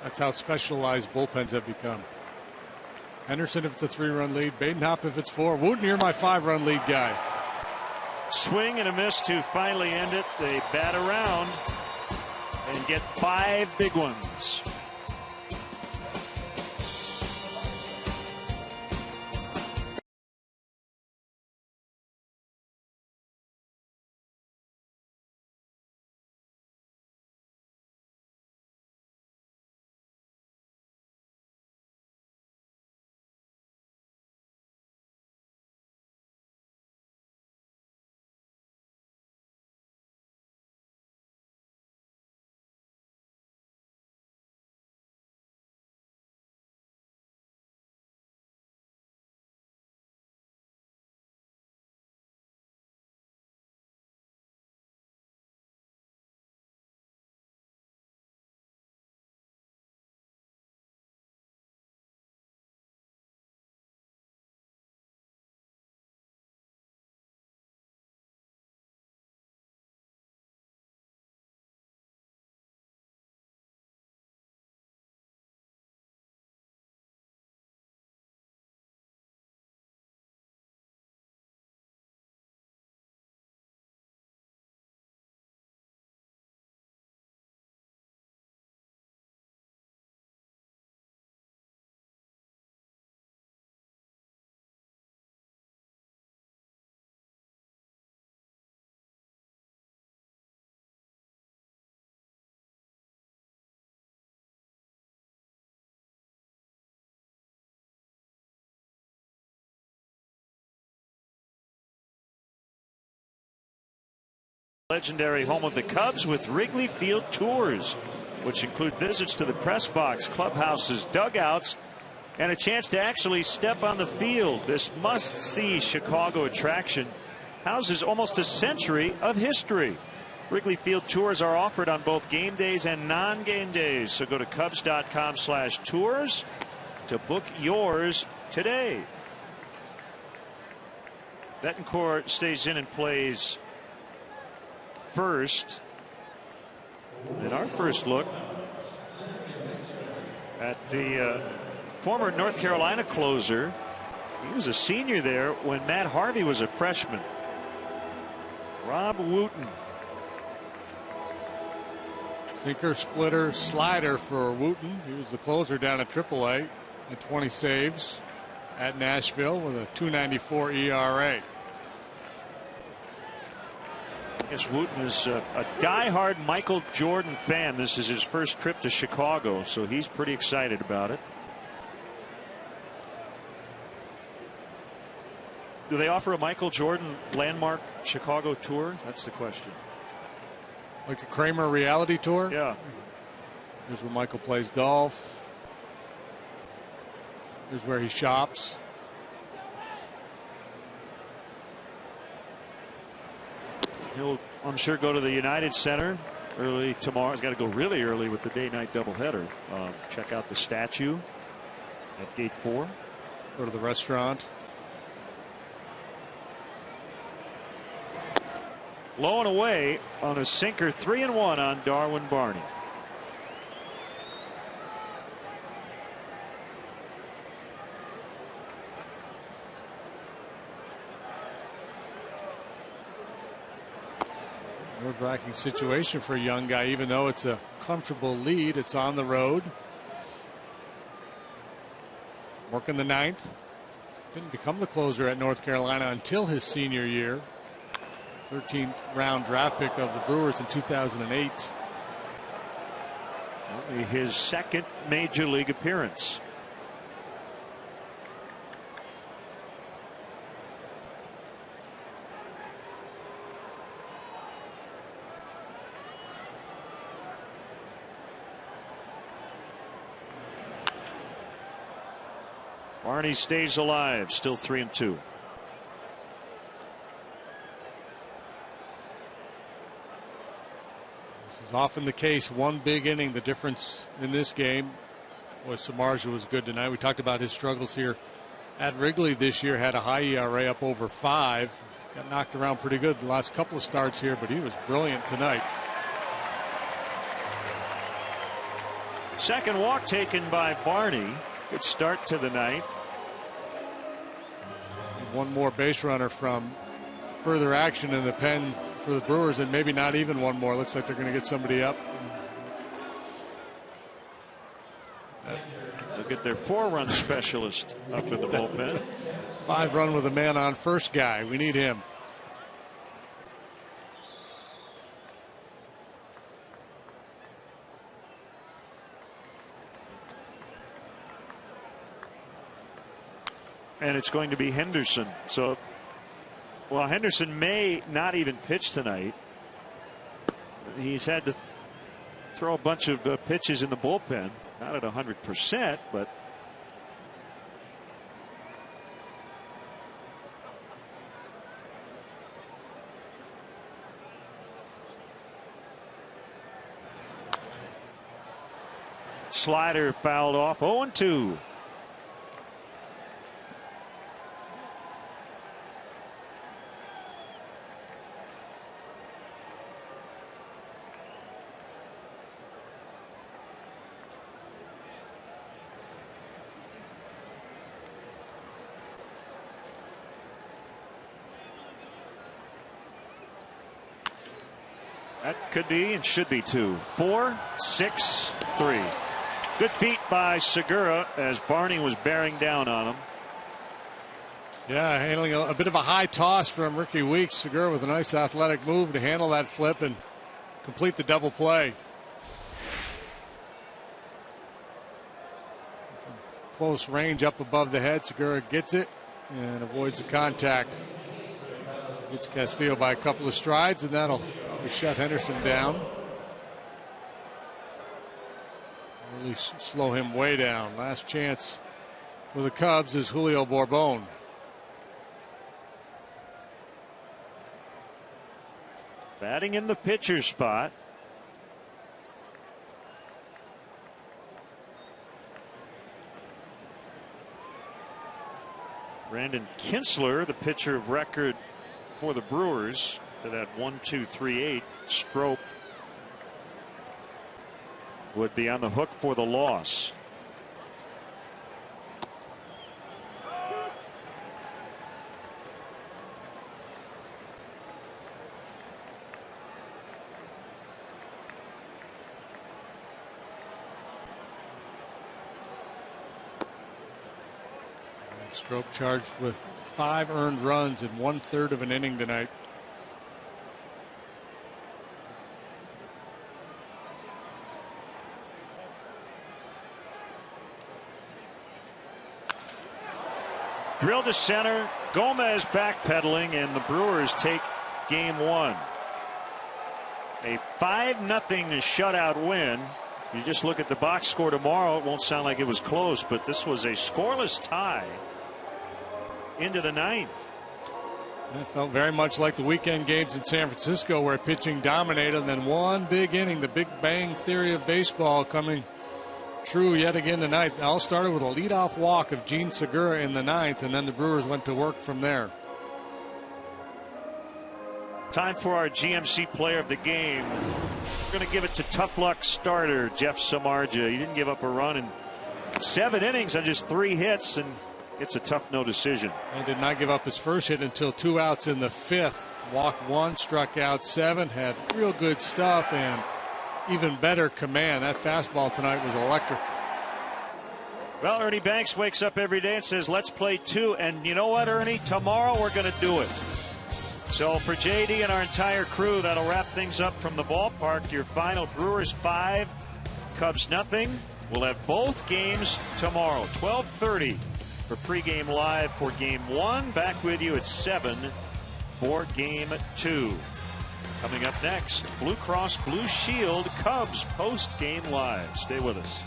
That's how specialized bullpens have become. Henderson if it's a 3-run lead. Badenhop if it's 4. Wooten, you're my 5-run lead guy. Swing and a miss to finally end it. They bat around and get 5 big ones. Legendary home of the Cubs with Wrigley Field tours, which include visits to the press box, clubhouses, dugouts, and a chance to actually step on the field. This must-see Chicago attraction houses almost a century of history. Wrigley Field tours are offered on both game days and non-game days, so go to Cubs.com/tours to book yours today. Betancourt stays in and plays first. In our first look at the former North Carolina closer, he was a senior there when Matt Harvey was a freshman. Rob Wooten. Sinker, splitter, slider for Wooten. He was the closer down at AAA at 20 saves at Nashville with a 2.94 ERA. Yes, Wooten is a diehard Michael Jordan fan. This is his first trip to Chicago, so he's pretty excited about it. Do they offer a Michael Jordan landmark Chicago tour? That's the question. Like the Kramer reality tour? Yeah. Here's where Michael plays golf. Here's where he shops. He'll, I'm sure, go to the United Center early tomorrow. He's got to go really early with the day-night doubleheader. Check out the statue at Gate 4. Go to the restaurant. Low and away on a sinker, 3-1 on Darwin Barney. Nerve-wracking situation for a young guy, even though it's a comfortable lead. It's on the road. Working the ninth. Didn't become the closer at North Carolina until his senior year. 13th round draft pick of the Brewers in 2008. Only his second major league appearance. Barney stays alive, still 3-2. This is often the case. One big inning, the difference in this game. Boy, Samardzija was good tonight. We talked about his struggles here at Wrigley this year. Had a high ERA up over 5. Got knocked around pretty good the last couple of starts here, but he was brilliant tonight. Second walk taken by Barney. Good start to the ninth. One more base runner from further action in the pen for the Brewers, and maybe not even one more. Looks like they're going to get somebody up. They'll get their 4-run specialist up in the bullpen. 5-run with a man on first guy. We need him. And it's going to be Henderson. So, well, Henderson may not even pitch tonight. He's had to throw a bunch of pitches in the bullpen. Not at 100%, but slider fouled off. 0-2. That could be and should be 2. 4, 6, 3. Good feet by Segura as Barney was bearing down on him. Yeah, handling a bit of a high toss from Ricky Weeks. Segura with a nice athletic move to handle that flip and complete the double play. From close range up above the head, Segura gets it and avoids the contact. Gets Castillo by a couple of strides, and that'll probably shut Henderson down. Really slow him way down. Last chance for the Cubs is Julio Bourbon. Batting in the pitcher's spot. Brandon Kinsler, the pitcher of record for the Brewers, to that 1-2-3-8. Strop would be on the hook for the loss. Strop charged with 5 earned runs in 1/3 of an inning tonight. Drilled to center. Gomez backpedaling, and the Brewers take game 1. A 5-0 shutout win. If you just look at the box score tomorrow, it won't sound like it was close, but this was a scoreless tie into the 9th. It felt very much like the weekend games in San Francisco where pitching dominated, and then one big inning, the Big Bang Theory of baseball coming true yet again tonight. It all started with a leadoff walk of Gene Segura in the ninth, and then the Brewers went to work from there. Time for our GMC player of the game. We're going to give it to tough luck starter Jeff Samardzija. He didn't give up a run in 7 innings on just 3 hits, and it's a tough no decision. And did not give up his first hit until 2 outs in the 5th. Walked 1, struck out 7, had real good stuff and even better command. That fastball tonight was electric. Well, Ernie Banks wakes up every day and says, let's play 2. And you know what, Ernie? Tomorrow we're going to do it. So for JD and our entire crew, that'll wrap things up from the ballpark. Your final: Brewers 5, Cubs nothing. We'll have both games tomorrow, 12:30 for pregame live for Game 1. Back with you at 7 for Game 2. Coming up next, Blue Cross Blue Shield Cubs post-game live. Stay with us.